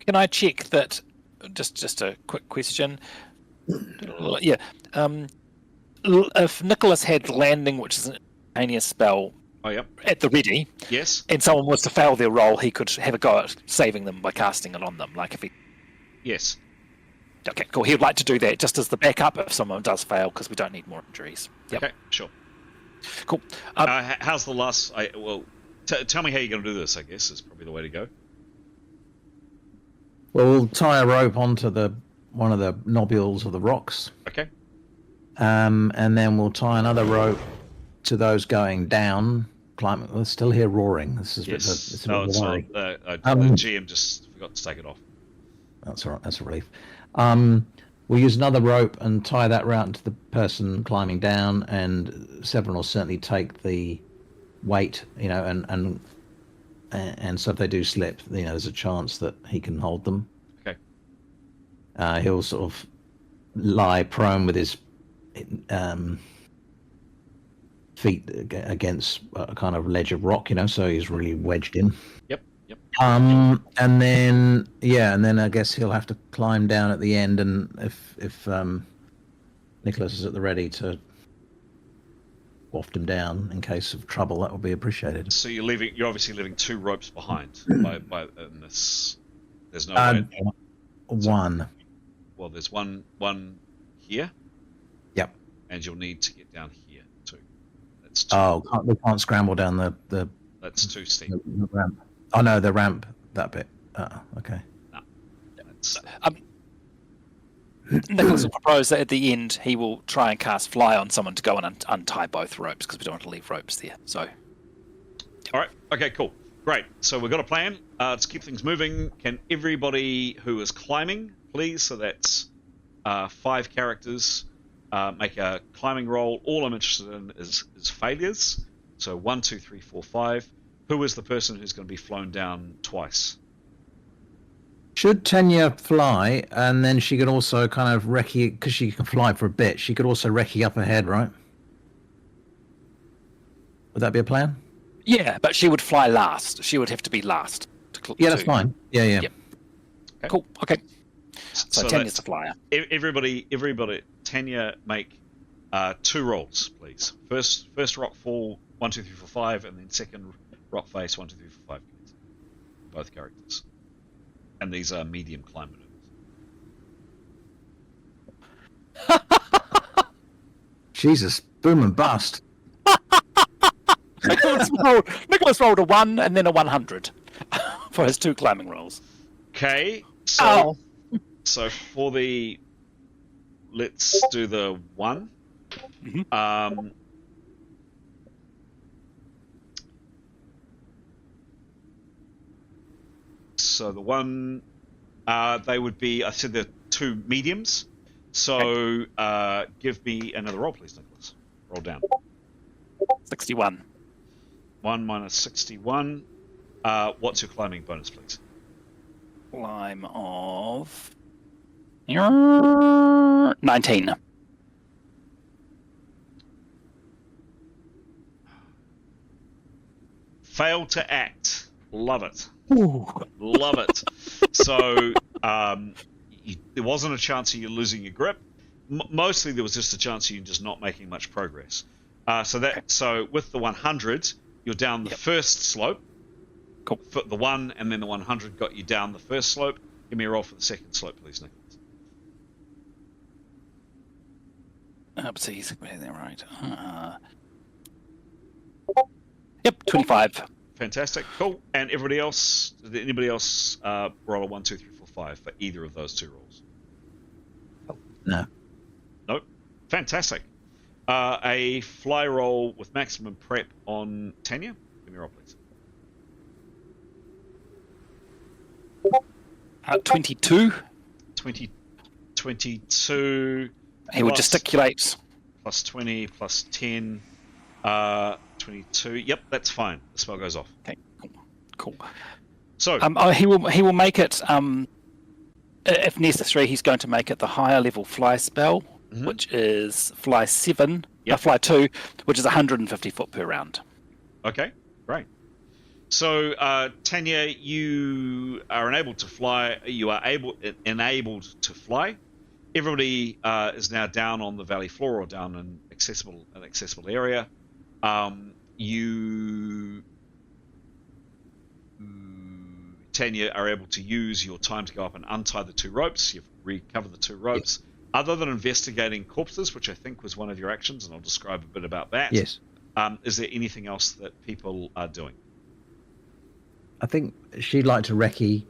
Can I check that? Just a quick question. Yeah. If Nicholas had landing, which is an instantaneous spell, Oh, yep. at the ready, Yes. and someone was to fail their roll, he could have a go at saving them by casting it on them. Like if he. Yes. Okay, cool. He would like to do that just as the backup if someone does fail, because we don't need more injuries. Yep. Okay. Sure. Cool. How's the last? Tell me how you're going to do this. I guess is probably the way to go. Well, we'll tie a rope onto one of the nobules of the rocks, Okay. and then we'll tie another rope to those going down. Climbing. We're still here roaring. This is Yes. it's a No, bit it's of a not. worry. The GM just forgot to take it off. That's all right. That's a relief. We'll use another rope and tie that round to the person climbing down, and Severin will certainly take the weight, and so if they do slip, there's a chance that he can hold them. Okay. He'll sort of lie prone with his feet against a kind of ledge of rock, so he's really wedged in. Yep. And then I guess he'll have to climb down at the end, and if Nicholas is at the ready to waft him down in case of trouble, that would be appreciated. So you're obviously leaving 2 ropes behind by in this. There's no way. One. Well, there's one here. Yep. And you'll need to get down here too. That's 2. Oh, we can't scramble down the That's too steep. the ramp. Oh no, the ramp, that bit. Okay. No. That's, Nicholas will propose that at the end he will try and cast fly on someone to go and untie both ropes, because we don't want to leave ropes there. So. all right. Okay. Cool. Great. So we've got a plan. To keep things moving, can everybody who is climbing, please? So that's 5 characters. Make a climbing roll. All I'm interested in is failures. So 1, 2, 3, 4, 5. Who is the person who's going to be flown down twice? Should Tenya fly, and then she could also kind of recce, because she can fly for a bit, she could also recce up ahead, right? Would that be a plan? Yeah, but she would fly last. She would have to be last. Yeah, that's fine. Yeah. Yep. Okay. Cool. Okay. So Tanya's that's the flyer. everybody. Tanya, make 2 rolls, please. First rock fall 1, 2, 3, 4, 5, and then second rock face 1, 2, 3, 4, 5. Please. Both characters. And these are medium climb maneuvers. Jesus, boom and bust. Nicholas rolled a 1 and then a 100 for his 2 climbing rolls. Okay, so for the, let's do the 1. Mhm. So the 1, they would be, I said they're 2 mediums. So give me another roll, please, Nicholas. Roll down. 61. 1 minus 61. What's your climbing bonus, please? Climb of 19. Fail to act. Love it. Ooh. Love it. So there wasn't a chance of you losing your grip. Mostly there was just a chance of you just not making much progress. So with the 100, you're down the first slope. Cool. The 1 and then the 100 got you down the first slope. Give me a roll for the second slope, please, Nicholas. Oopsies, they're right. Yep, 25. Fantastic, cool. And everybody else? Did anybody else roll a 1, 2, 3, 4, 5 for either of those two rolls? No. Nope. Fantastic. A fly roll with maximum prep on Tanya. Give me a roll, please. 22. 22. He will gesticulate. Plus 20, plus 10. 22. Yep, that's fine. The spell goes off. Okay, cool. So he will make it. If necessary, he's going to make it the higher level fly spell, which is fly 7. Fly 2, which is 150 foot per round. Okay, great. So Tanya, you are enabled to fly. You are enabled to fly. Everybody is now down on the valley floor or down in an accessible area. You, Tanya, are able to use your time to go up and untie the 2 ropes. You've recovered the 2 ropes. Yes. Other than investigating corpses, which I think was one of your actions, and I'll describe a bit about that. Yes. Is there anything else that people are doing? I think she'd like to recce,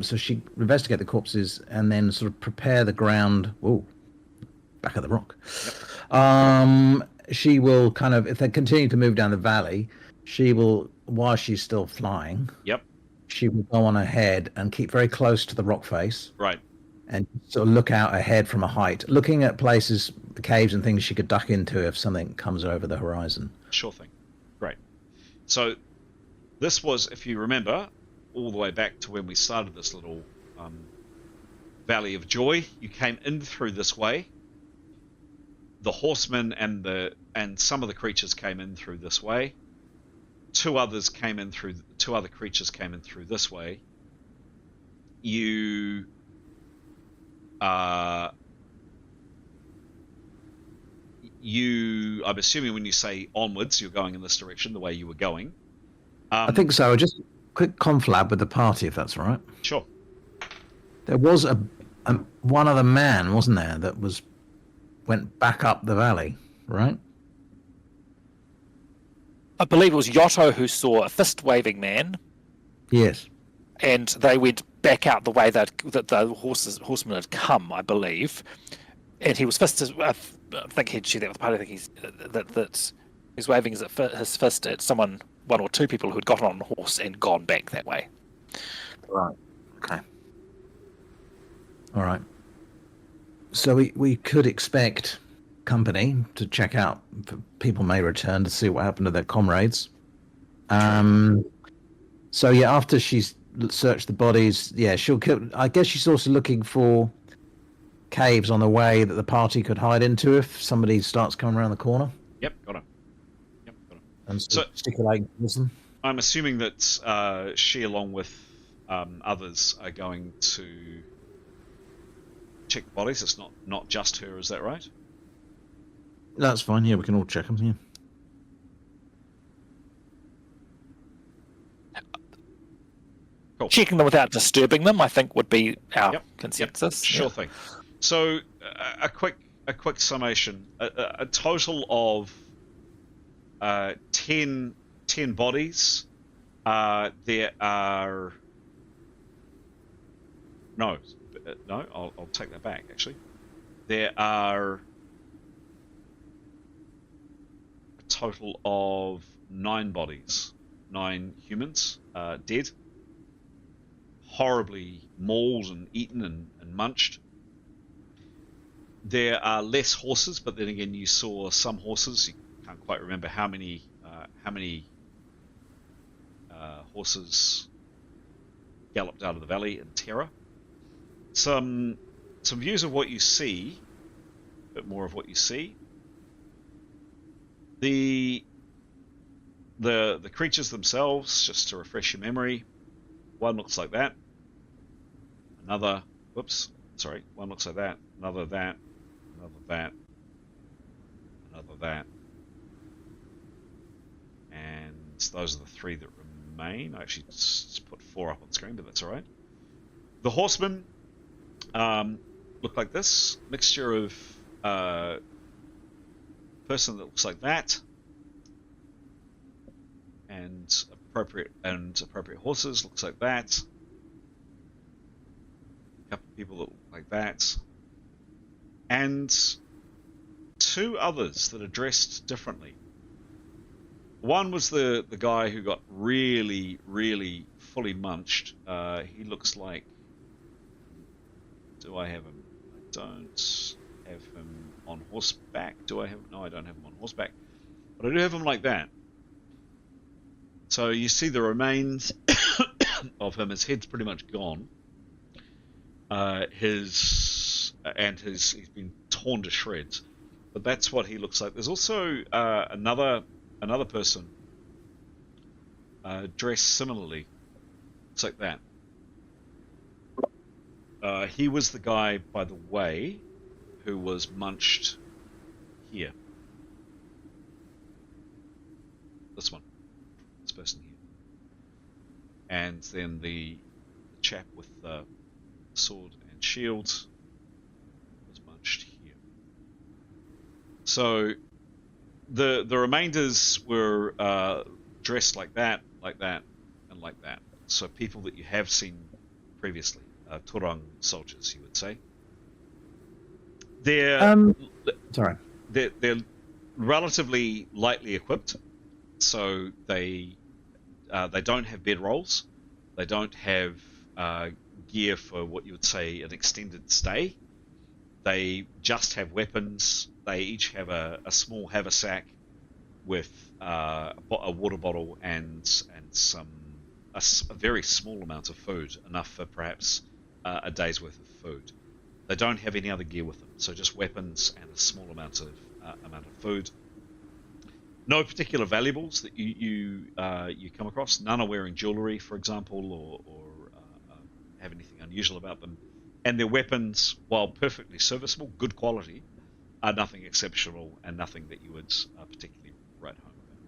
so she'd investigate the corpses and then sort of prepare the ground. Whoa, back of the rock. Yep. She will kind of, if they continue to move down the valley, she will, while she's still flying, she will go on ahead and keep very close to the rock face. Right. And sort of look out ahead from a height, looking at places, caves and things she could duck into if something comes over the horizon. Sure thing. Great. So this was, if you remember, all the way back to when we started this little Valley of Joy. You came in through this way. The horsemen and some of the creatures came in through this way. Two other creatures came in through this way. I'm assuming when you say onwards, you're going in this direction, the way you were going. I think so. Just a quick conflab with the party, if that's all right. Sure. There was one other man, wasn't there, that went back up the valley, right? I believe it was Yotto who saw a fist-waving man. Yes. And they went back out the way that the horsemen had come, I believe. And he was fisted. I think he'd share that with the party. I think he's waving his fist at one or two people who had gotten on a horse and gone back that way. Right. Okay. All right. So we could expect company to check out. People may return to see what happened to their comrades. So yeah, after she's searched the bodies, she'll kill. I guess she's also looking for caves on the way that the party could hide into if somebody starts coming around the corner. Yep, got it. And so stick-a-leg listen. I'm assuming that she, along with others, are going to check the bodies. It's not just her, is that right? That's fine. Yeah, we can all check them. Yeah. Cool. Checking them without disturbing them, I think, would be our consensus. Sure thing. So, a quick summation: a total of 10 bodies. There are no. I'll take that back. Actually, there are a total of 9 bodies, 9 humans dead. Horribly mauled and eaten and munched. There are less horses, but then again, you saw some horses. You can't quite remember how many horses galloped out of the valley in terror. Some views of what you see, a bit more of what you see. The creatures themselves, just to refresh your memory, one looks like that. Another, Sorry, one looks like that, another that, another that, another that. And those are the 3 that remain. I actually just put 4 up on screen, but that's all right. The horsemen look like this. Mixture of person that looks like that, and appropriate horses looks like that. A couple of people that look like that, and 2 others that are dressed differently. One was the guy who got really, really fully munched. He looks like... Do I have him? I don't have him on horseback. Do I have... No, I don't have him on horseback. But I do have him like that. So you see the remains of him. His head's pretty much gone. He's been torn to shreds. But that's what he looks like. There's also another person dressed similarly. It's like that. He was the guy, by the way, who was munched here. This one. This person here. And then the chap with the sword and shield was munched here. So the remainders were dressed like that, and like that. So people that you have seen previously, Torang soldiers, you would say. They're relatively lightly equipped, so they don't have bedrolls. They don't have gear for what you would say an extended stay. They just have weapons. They each have a small haversack with a water bottle and a very small amount of food, enough for perhaps a day's worth of food. They don't have any other gear with them, so just weapons and a small amount of food. No particular valuables that you come across. None are wearing jewelry, for example, or have anything unusual about them. And their weapons, while perfectly serviceable, good quality, are nothing exceptional and nothing that you would particularly write home about.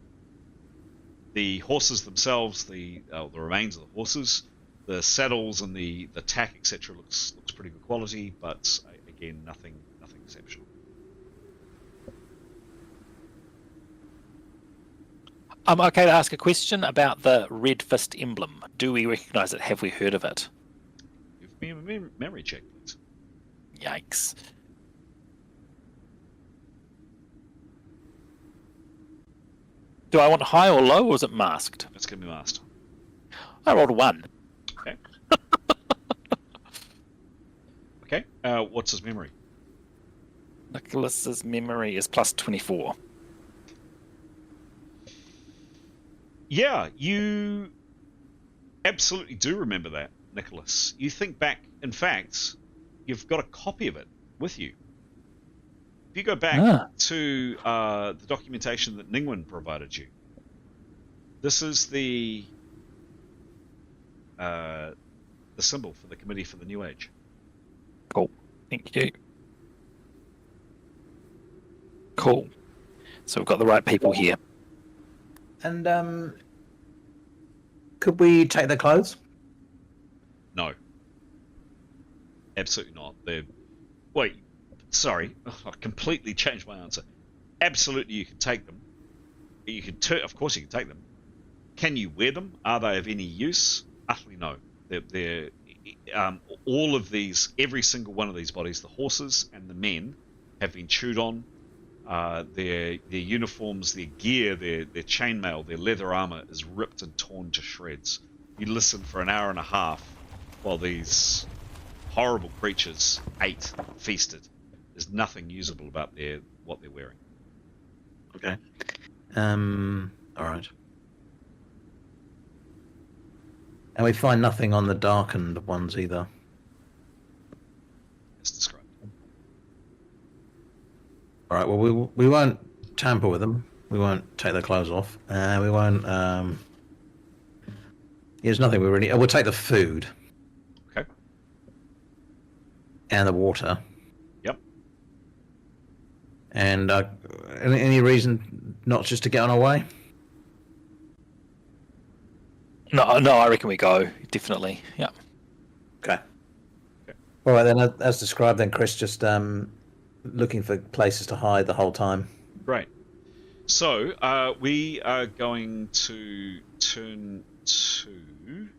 The horses themselves, the remains of the horses, the saddles and the tack, etc., looks pretty good quality, but again, nothing exceptional. I'm okay to ask a question about the red fist emblem. Do we recognise it? Have we heard of it? Give me a memory check, please. Yikes. Do I want high or low, or is it masked? It's going to be masked. I rolled a 1. Okay. Okay. What's his memory? Nicholas's memory is plus 24. Yeah, you absolutely do remember that, Nicholas. You think back, in fact, you've got a copy of it with you. If you go back to the documentation that Ningwen provided you, this is the symbol for the Committee for the New Age. Cool. Thank you. Cool. So we've got the right people here. And could we take their clothes? No. Absolutely not. Wait, sorry. I completely changed my answer. Absolutely you can take them. Of course you can take them. Can you wear them? Are they of any use? Utterly no. They're all of these, every single one of these bodies, the horses and the men, have been chewed on. Their uniforms, their gear, their chainmail, their leather armor is ripped and torn to shreds. You listen for an hour and a half while these horrible creatures ate, feasted. There's nothing usable about what they're wearing. Okay. All right. And we find nothing on the darkened ones either. As described. All right. Well, we won't tamper with them. We won't take their clothes off. We won't. There's nothing we really. We'll take the food. Okay. and the water. Yep. And any reason not just to get on our way? No, I reckon we go, definitely. Yeah. Okay. All right, then, as described, then, Chris, just looking for places to hide the whole time. Great. So we are going to turn to...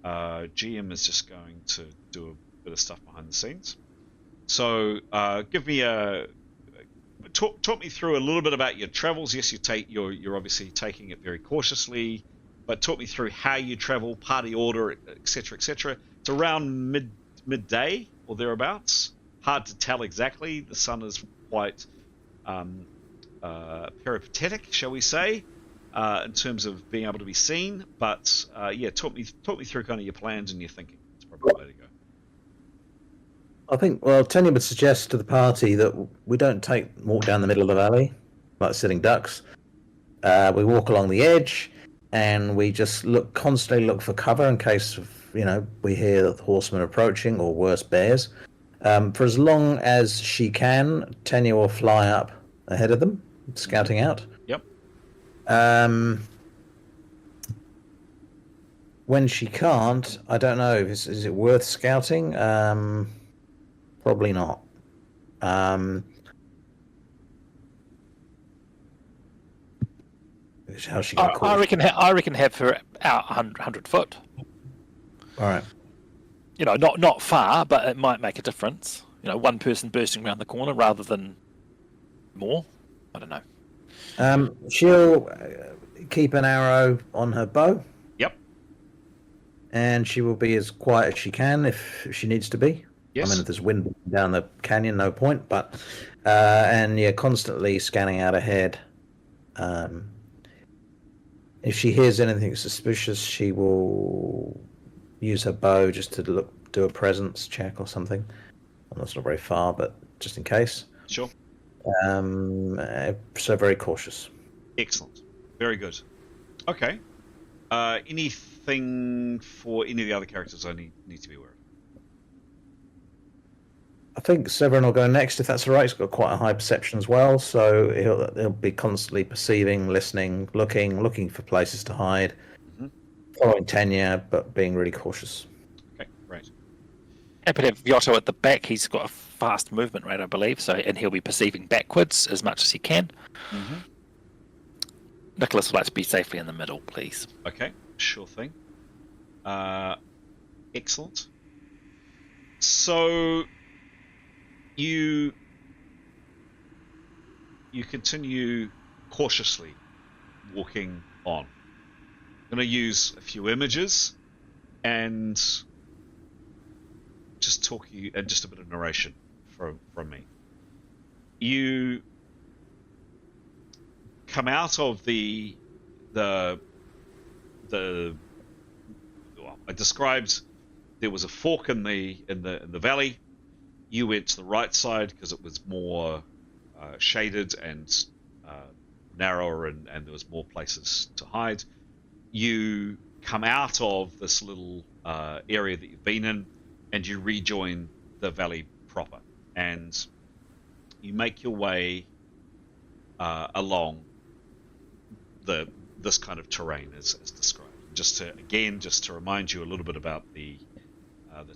GM is just going to do a bit of stuff behind the scenes. So give me a... Talk me through a little bit about your travels. Yes, you're obviously taking it very cautiously, but talk me through how you travel, party order, etc., etc. It's around midday or thereabouts. Hard to tell exactly. The sun is quite peripatetic, shall we say, in terms of being able to be seen. But yeah, talk me through kind of your plans and your thinking. That's probably the way to go. I think, well, Tanya would suggest to the party that we don't walk down the middle of the valley like sitting ducks. We walk along the edge, and we just constantly look for cover in case of, we hear the horsemen approaching, or worse, bears. For as long as she can, Tanya will fly up ahead of them, scouting out. Yep. When she can't, I don't know. Is it worth scouting? Probably not. How's she going to I reckon have her out 100 foot. All right. Not far, but it might make a difference. One person bursting around the corner rather than more. I don't know. She'll keep an arrow on her bow. Yep. And she will be as quiet as she can if she needs to be. Yes. I mean, if there's wind down the canyon, no point. But and constantly scanning out ahead. If she hears anything suspicious, she will use her bow just to do a presence check or something. And that's not very far, but just in case. Sure. So very cautious. Excellent. Very good. Okay. Anything for any of the other characters I need to be aware of? I think Severin will go next, if that's all right. He's got quite a high perception as well, so he'll be constantly perceiving, listening, looking for places to hide, following Tanya, but being really cautious. Okay, great. Happy to have Yotto at the back. He's got a fast movement rate, I believe, and he'll be perceiving backwards as much as he can. Mm-hmm. Nicholas would like to be safely in the middle, please. Okay, sure thing. Excellent. So you continue cautiously walking on. I'm going to use a few images and just talk you and just a bit of narration from me. You come out of the well, I described there was a fork in the valley. You went to the right side because it was more shaded and narrower, and there was more places to hide. You come out of this little area that you've been in, and you rejoin the valley proper, and you make your way along this kind of terrain as described. Just to remind you a little bit about the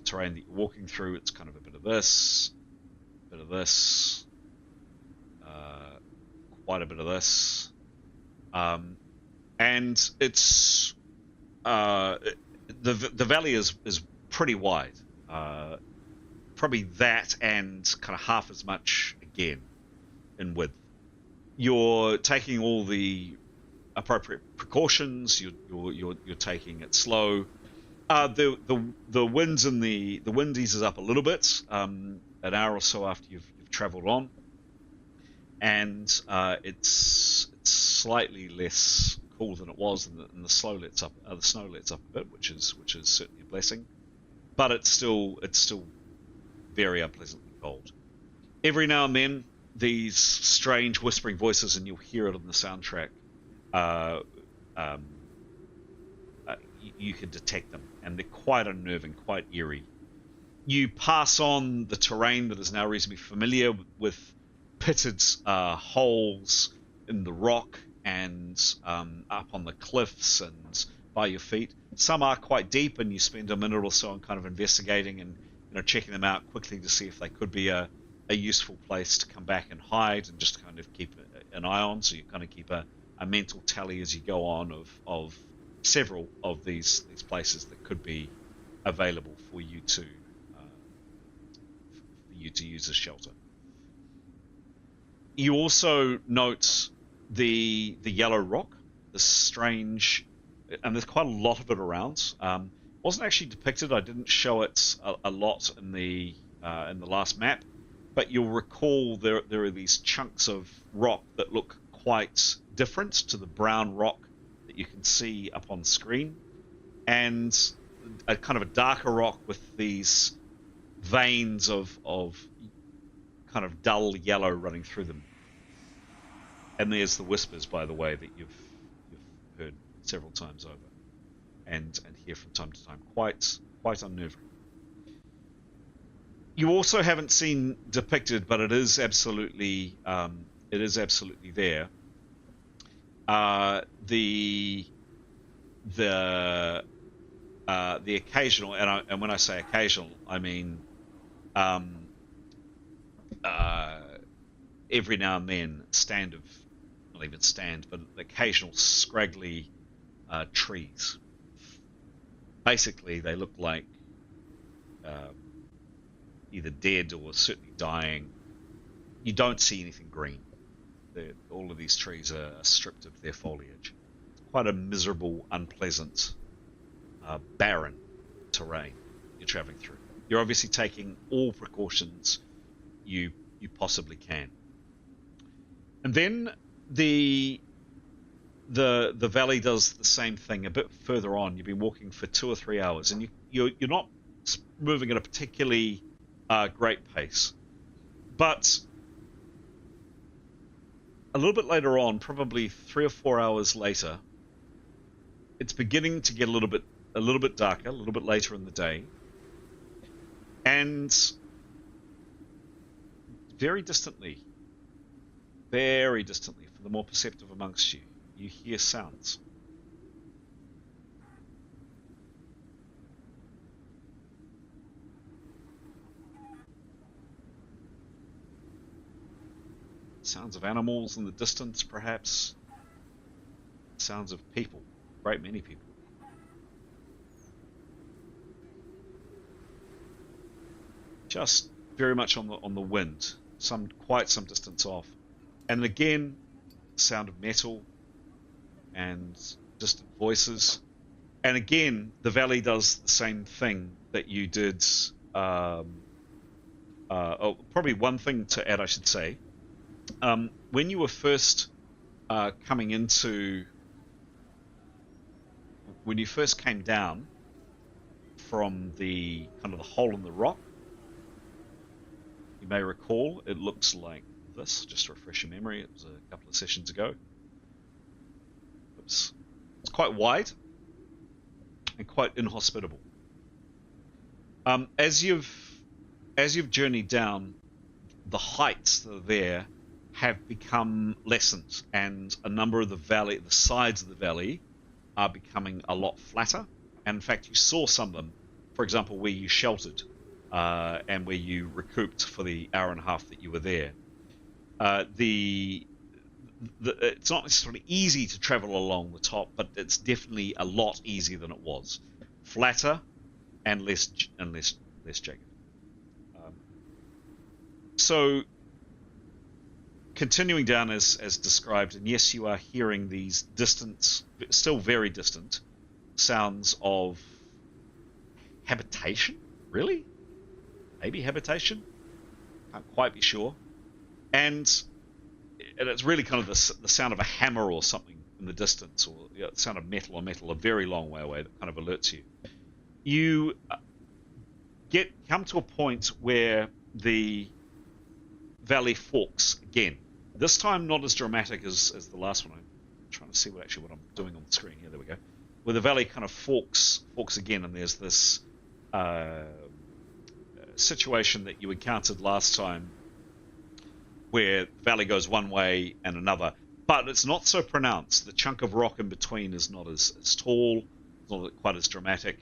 terrain that you're walking through. It's kind of a bit of this, quite a bit of this, and it's the valley is pretty wide, probably that and kind of half as much again in width. You're taking all the appropriate precautions. You're taking it slow. The winds and the wind eases up a little bit an hour or so after you've travelled on, and it's slightly less cool than it was, and the snow lets up a bit, which is certainly a blessing, but it's still very unpleasantly cold. Every now and then, these strange whispering voices, and you'll hear it on the soundtrack. You can detect them, and they're quite unnerving, quite eerie. You pass on the terrain that is now reasonably familiar with pitted holes in the rock and up on the cliffs and by your feet. Some are quite deep, and you spend a minute or so on kind of investigating and checking them out quickly to see if they could be a useful place to come back and hide and just kind of keep an eye on. So you kind of keep a mental tally as you go on of several of these places that could be available for you to use as shelter. You also note the yellow rock, the strange, and there's quite a lot of it around. Wasn't actually depicted. I didn't show it a lot in the last map, but you'll recall there are these chunks of rock that look quite different to the brown rock that you can see up on screen, and a kind of a darker rock with these veins of kind of dull yellow running through them. And there's the whispers, by the way, that you've heard several times over and hear from time to time. Quite unnerving. You also haven't seen depicted, but it is absolutely there. The occasional, and when I say occasional, I mean every now and then not even stand, but occasional scraggly trees. Basically, they look like either dead or certainly dying. You don't see anything green. All of these trees are stripped of their foliage. It's quite a miserable, unpleasant, barren terrain you're traveling through. You're obviously taking all precautions you possibly can. And then the valley does the same thing a bit further on. You've been walking for 2 or 3 hours, and you're not moving at a particularly great pace. But a little bit later on, probably 3 or 4 hours later, it's beginning to get a little bit darker, a little bit later in the day, and very distantly, for the more perceptive amongst you, you hear sounds. Sounds of animals in the distance, perhaps. Sounds of people, a great many people. Just very much on the wind, quite some distance off. And again, sound of metal and distant voices. And again, the valley does the same thing that you did. Probably one thing to add, I should say. When you were first when you first came down from the kind of the hole in the rock, you may recall it looks like this. Just to refresh your memory, it was a couple of sessions ago. It's quite wide and quite inhospitable. As you've journeyed down, the heights that are there have become lessened, and a number of the sides of the valley are becoming a lot flatter. And in fact, you saw some of them, for example, where you sheltered and where you recouped for the hour and a half that you were there. It's not necessarily easy to travel along the top, but it's definitely a lot easier than it was. Flatter and less jagged. So continuing down as described, and yes, you are hearing these distant, still very distant, sounds of habitation. Really? Maybe habitation? Can't quite be sure. And it's really kind of the sound of a hammer or something in the distance, or the sound of metal on metal a very long way away that kind of alerts you. You come to a point where the valley forks again. This time not as dramatic as the last one. I'm trying to see what I'm doing on the screen here. There we go. Where the valley kind of forks again, and there's this situation that you encountered last time, where the valley goes one way and another, but it's not so pronounced. The chunk of rock in between is not as tall, it's not quite as dramatic,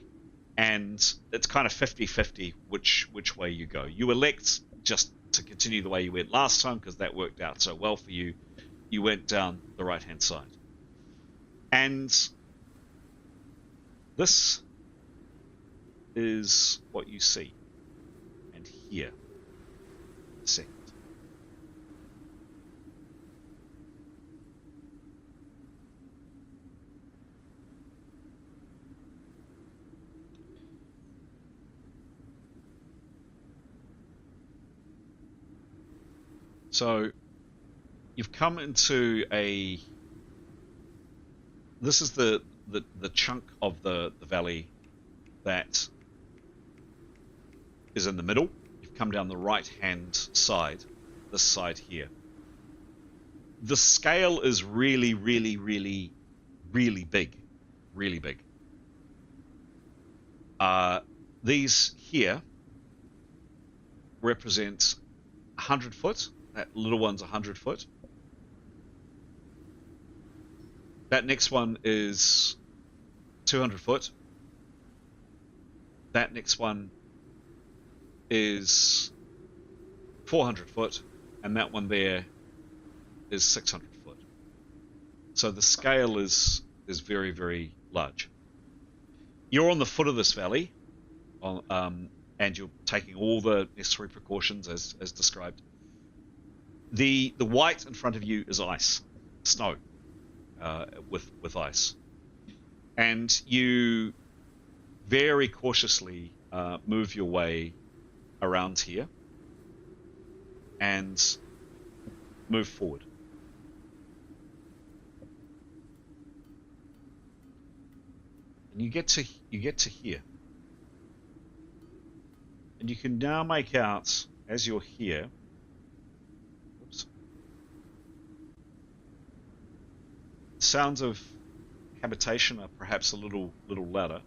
and it's kind of 50-50 which way you go. You elect just to continue the way you went last time because that worked out so well for you. You went down the right-hand side. And this is what you see and hear. A second. So you've come into a... This is the chunk of the valley that is in the middle. You've come down the right-hand side, this side here. The scale is really, really, really, really big. Really big. These here represent 100 foot. That little one's 100 foot. That next one is 200 foot. That next one is 400 foot. And that one there is 600 foot. So the scale is very, very large. You're on the foot of this valley, and you're taking all the necessary precautions as described. The white in front of you is ice, snow, with ice, and you very cautiously move your way around here and move forward. And you get to here, and you can now make out as you're here. Sounds of habitation are perhaps a little louder,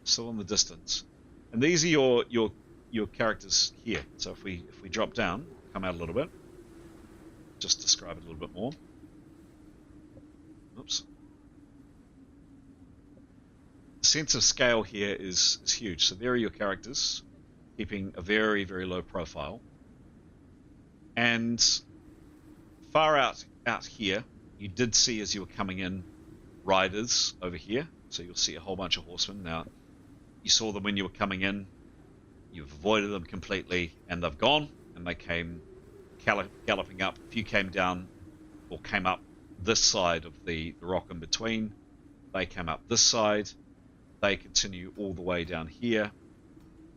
still in the distance, and these are your characters here. So if we drop down, come out a little bit, just describe it a little bit more. Oops. The sense of scale here is huge. So there are your characters, keeping a very, very low profile, and far out here. You did see, as you were coming in, riders over here. So you'll see a whole bunch of horsemen. Now, you saw them when you were coming in. You've avoided them completely, and they've gone. And they came galloping up. If you came down, or came up this side of the rock in between, they came up this side. They continue all the way down here,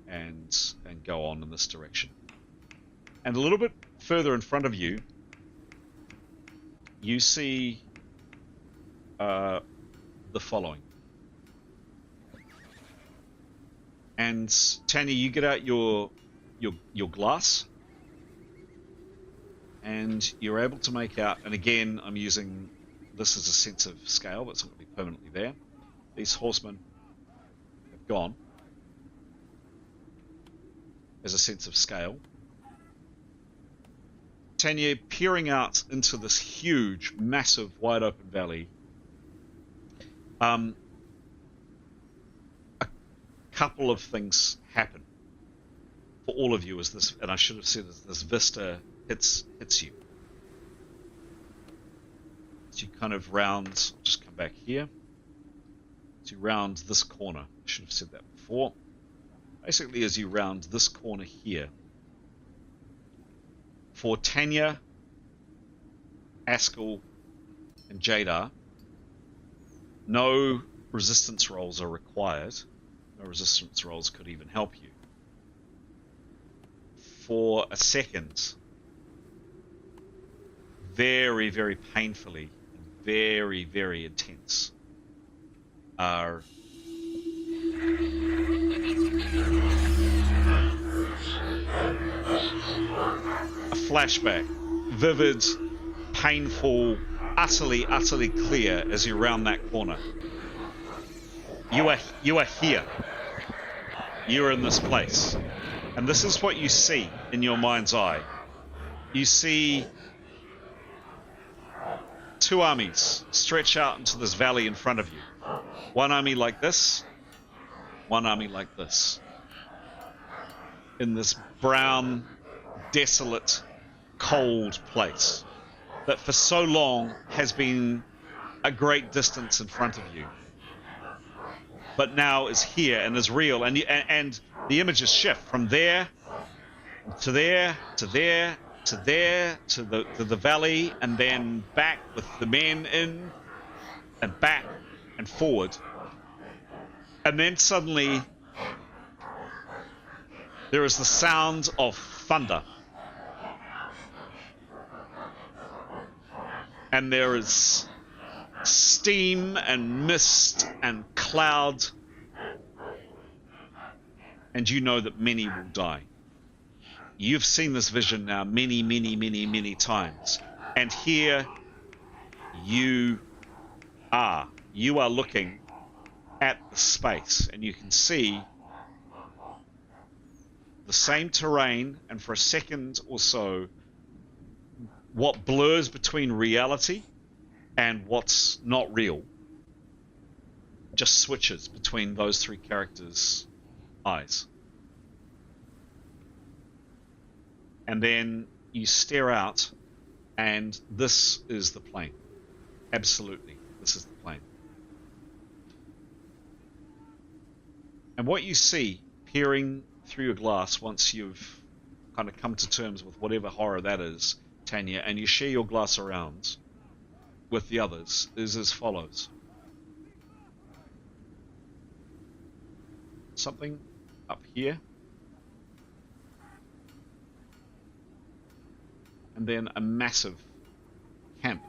and go on in this direction. And a little bit further in front of you, you see the following. And Tanya, you get out your glass, and you're able to make out, and again, I'm using this as a sense of scale, but it's not going to be permanently there. These horsemen have gone as a sense of scale. Tanya, peering out into this huge, massive, wide open valley, a couple of things happen for all of you as this, and I should have said this vista hits you. As you kind of round, just come back here, as you round this corner, I should have said that before. Basically, as you round this corner here, for Tanya, Askell, and Jadar, no resistance rolls are required. No resistance rolls could even help you. For a second, very, very painfully, and very, very intense, are a flashback, vivid, painful, utterly, utterly clear as you round that corner. You are here. You are in this place. And this is what you see in your mind's eye. You see two armies stretch out into this valley in front of you. One army like this, one army like this. In this brown, desolate, cold place that for so long has been a great distance in front of you, but now is here and is real. And the images shift from there to there to there to there to the valley, and then back with the men in, and back and forward. And then suddenly there is the sound of thunder. And there is steam and mist and cloud. And you know that many will die. You've seen this vision now many, many, many, many times. And here you are. You are looking at the space, and you can see the same terrain, and for a second or so, what blurs between reality and what's not real just switches between those three characters' eyes. And then you stare out, and this is the plane. Absolutely, this is the plane. And what you see peering through your glass, once you've kind of come to terms with whatever horror that is, Tanya, and you share your glass around with the others, is as follows. Something up here, and then a massive camp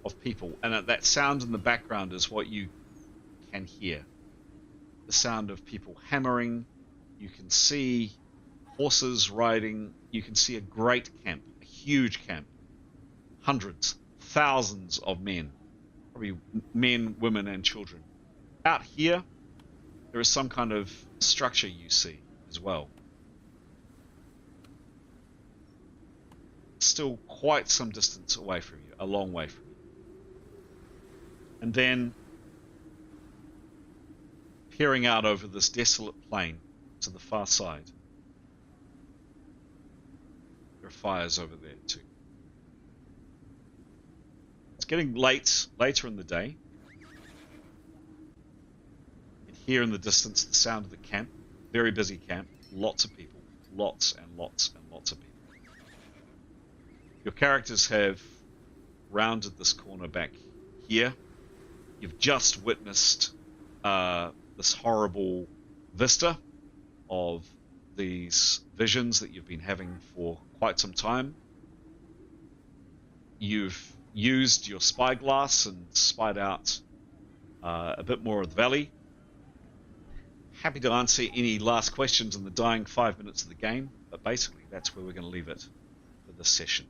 of people, and that sound in the background is what you can hear. The sound of people hammering. You can see horses riding. You can see a great camp, a huge camp. Hundreds, thousands of men, probably men, women, and children. Out here, there is some kind of structure you see as well. Still quite some distance away from you, a long way from you. And then, peering out over this desolate plain to the far side, there are fires over there too. It's getting later in the day. And here in the distance, the sound of the camp, very busy camp, lots of people, lots and lots and lots of people. Your characters have rounded this corner back here. You've just witnessed this horrible vista of these visions that you've been having for quite some time. You've used your spyglass and spied out a bit more of the valley. Happy to answer any last questions in the dying 5 minutes of the game, but basically that's where we're going to leave it for this session.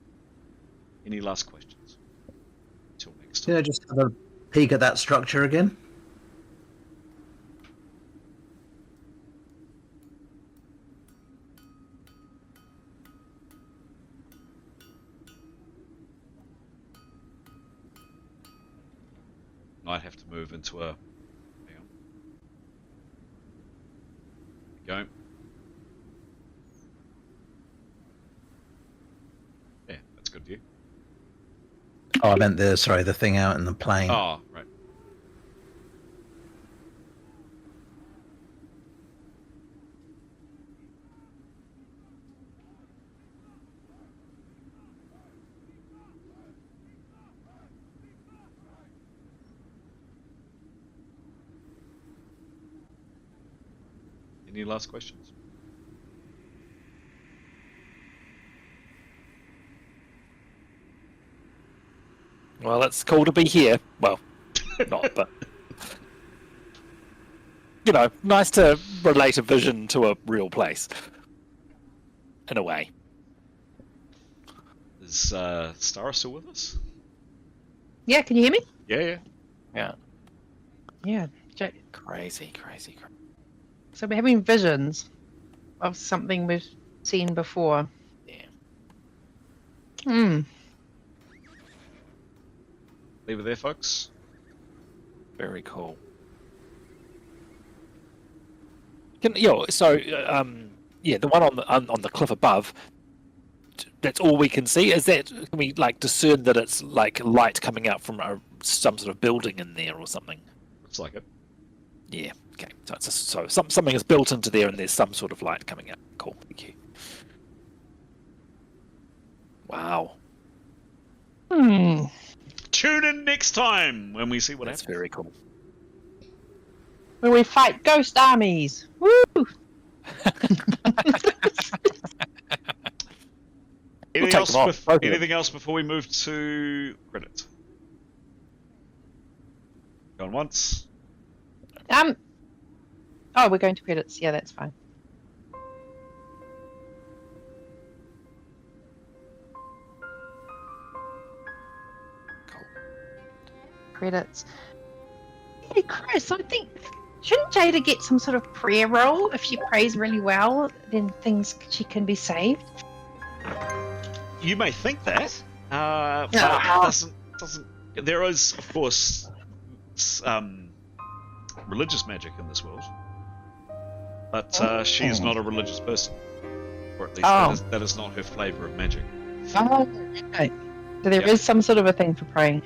Any last questions? Until next time. Yeah, just have a peek at that structure again. Might have to move into a... Hang on. There we go. Yeah, that's good view. Oh, I meant the thing out in the plane. Oh, right. Any last questions? Well, it's cool to be here. Well, not, but you know, nice to relate a vision to a real place. In a way. Is Stara still with us? Yeah, can you hear me? Yeah. Yeah. Yeah. Crazy. So we're having visions. of something we've seen before. Yeah. Hmm. Leave it there, folks. Very cool. The one on the cliff above. That's all we can see. Is that, can we like discern that it's like light coming out from some sort of building in there or something? Looks like it. Yeah. Okay. So something is built into there, and there's some sort of light coming out. Cool. Thank you. Wow. Tune in next time when we see what That's happens. very cool. Where we fight ghost armies. Woo! Anything else before we move to credits? Going once. Oh, we're going to credits. Yeah, that's fine. Cool. Credits. Hey, Chris, I think shouldn't Jada get some sort of prayer roll if she prays really well? Then she can be saved. You may think that, but it doesn't. There is, of course, religious magic in this world, but she is not a religious person, or at least that is not her flavor of magic. Oh, okay. So there is some sort of a thing for praying.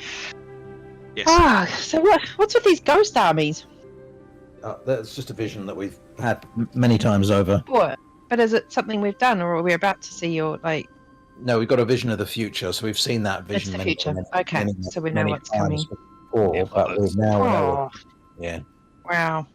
Yes. So what's with these ghost armies? That's just a vision that we've had many times over. What? But is it something we've done, or are we about to see, or like? No, we've got a vision of the future, so we've seen that vision. It's the future. Okay, so we know many what's coming. times before, but we now know. Yeah. Wow.